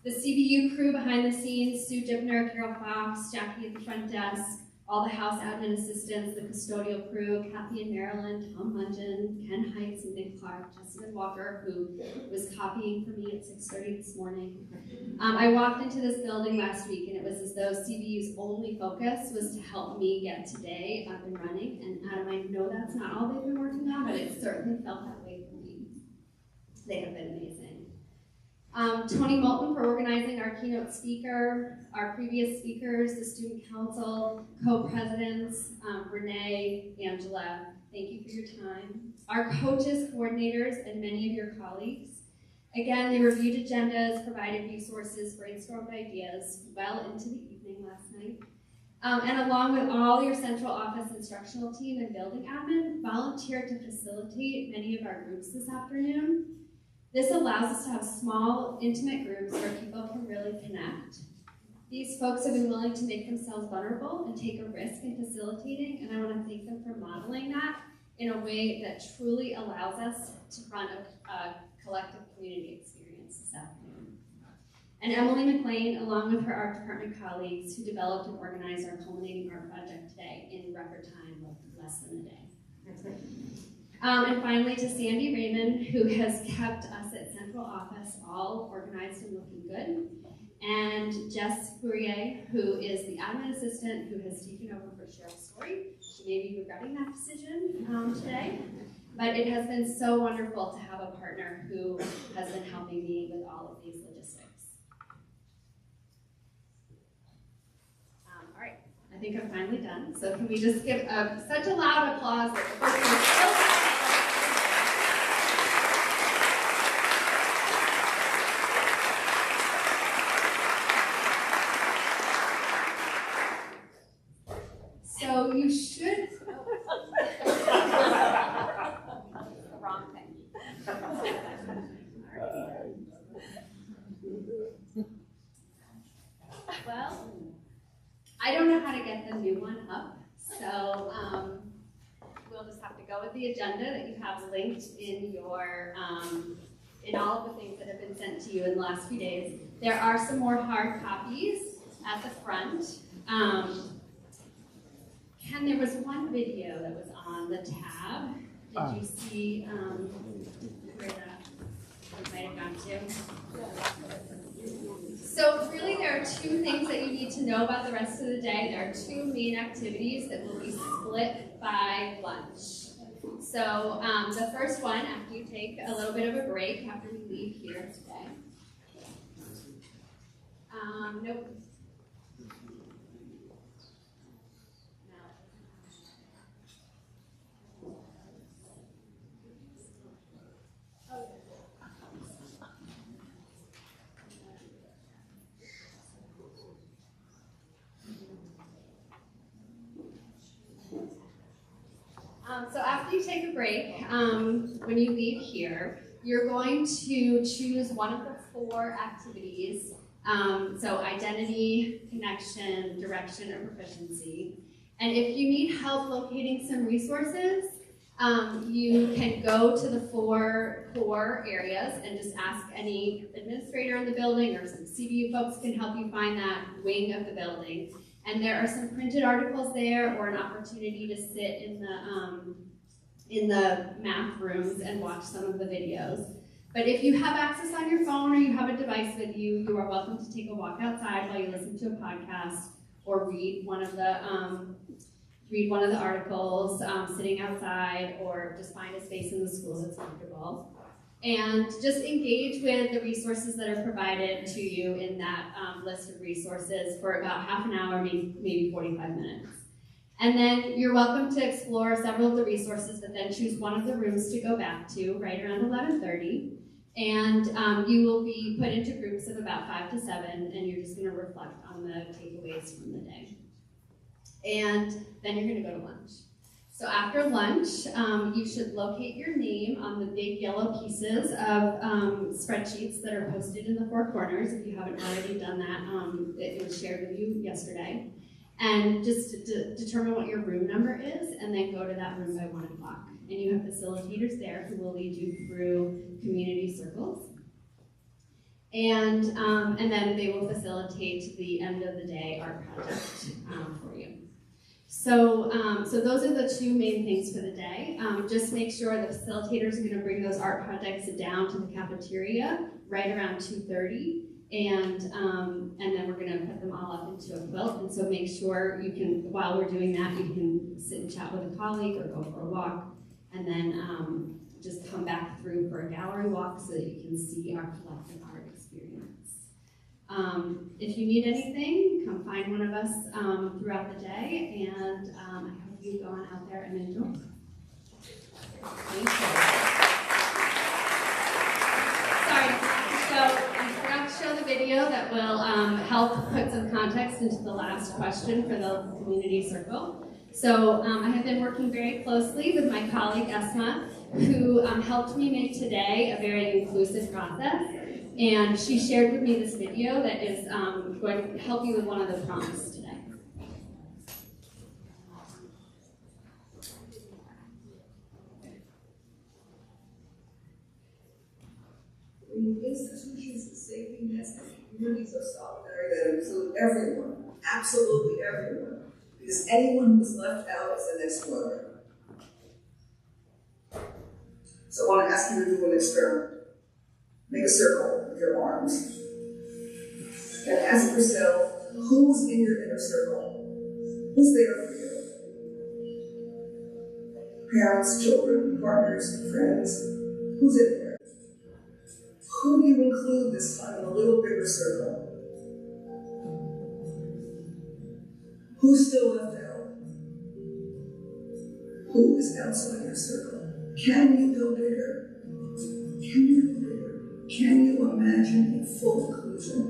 The CVU crew behind the scenes, Sue Dibner, Carol Fox, Jackie at the front desk, all the house admin assistants, the custodial crew, Kathy and Marilyn, Tom Mungeon, Ken Heights and Nick Clark, Justin Walker, who was copying for me at 6:30 this morning. I walked into this building last week and it was as though CVU's only focus was to help me get today up and running. And Adam, I know that's not all they've been working on, but it certainly felt that way for me. They have been amazing. Tony Moulton for organizing our keynote speaker, our previous speakers, the student council, co-presidents, Renee, Angela, thank you for your time. Our coaches, coordinators, and many of your colleagues. Again, they reviewed agendas, provided resources, brainstormed ideas well into the evening last night. And along with all your central office instructional team and building admin, volunteered to facilitate many of our groups this afternoon. This allows us to have small, intimate groups where people can really connect. These folks have been willing to make themselves vulnerable and take a risk in facilitating, and I want to thank them for modeling that in a way that truly allows us to run a collective community experience this afternoon. And Emily McLean, along with her art department colleagues who developed and organized our culminating art project today in record time, less than a day. And finally, to Sandy Raymond, who has kept us at central office all organized and looking good. And Jess Fourier, who is the admin assistant who has taken over for Cheryl Story. She may be regretting that decision today. But it has been so wonderful to have a partner who has been helping me with all of these logistics. All right, I think I'm finally done. So can we just give such a loud applause that the folks are still So you should. Wrong thing. Well, I don't know how to get the new one up, so we'll just have to go with the agenda that you have linked in your in all of the things that have been sent to you in the last few days. There are some more hard copies at the front. Ken, there was one video that was on the tab. Did you see where that might have gone to? So really there are two things that you need to know about the rest of the day. There are two main activities that will be split by lunch. So the first one, after you take a little bit of a break, after we leave here today. Nope. So after you take a break, when you leave here, you're going to choose one of the 4 activities. So identity, connection, direction, or proficiency. And if you need help locating some resources, you can go to the 4 core areas and just ask any administrator in the building, or some CVU folks can help you find that wing of the building. And there are some printed articles there, or an opportunity to sit in the math rooms and watch some of the videos. But if you have access on your phone or you have a device with you, you are welcome to take a walk outside while you listen to a podcast or read one of the articles sitting outside, or just find a space in the school that's comfortable. And just engage with the resources that are provided to you in that list of resources for about half an hour, maybe 45 minutes. And then you're welcome to explore several of the resources, but then choose one of the rooms to go back to right around 11:30. And you will be put into groups of about 5 to 7, and you're just going to reflect on the takeaways from the day. And then you're going to go to lunch. So after lunch, you should locate your name on the big yellow pieces of spreadsheets that are posted in the four corners. If you haven't already done that, it was shared with you yesterday. And just determine what your room number is, and then go to that room by 1 o'clock. And you have facilitators there who will lead you through community circles. And then they will facilitate the end of the day art project for you. So those are the two main things for the day. Just make sure the facilitators are going to bring those art projects down to the cafeteria right around 2:30, and then we're going to put them all up into a quilt. And so make sure you can, while we're doing that, you can sit and chat with a colleague or go for a walk, and then just come back through for a gallery walk so that you can see our collective art experience. If you need anything, come find one of us throughout the day, and I hope you go on out there and enjoy. Thank you. Sorry, so I forgot to show the video that will help put some context into the last question for the community circle. So I have been working very closely with my colleague Esma, who helped me make today a very inclusive process. And she shared with me this video that is going to help you with one of the prompts today. We need institutions and safety nets and communities of solidarity that include everyone, absolutely everyone, because anyone who's left out is an exploiter. So I want to ask you to do an experiment. Make a circle with your arms. And ask yourself, who's in your inner circle? Who's there for you? Parents, children, partners, friends. Who's in there? Who do you include this time in a little bigger circle? Who's still left out? Who is outside your circle? Can you go bigger? Can you go bigger? Can you imagine a full inclusion?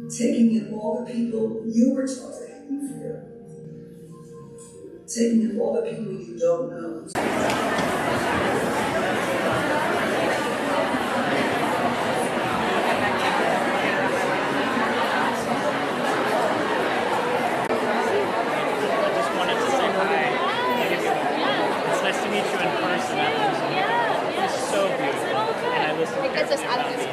Taking in all the people you were taught to hate and fear. Taking in all the people you don't know. It's nice to meet you in person. It's so beautiful. And I listen to it gets us out of this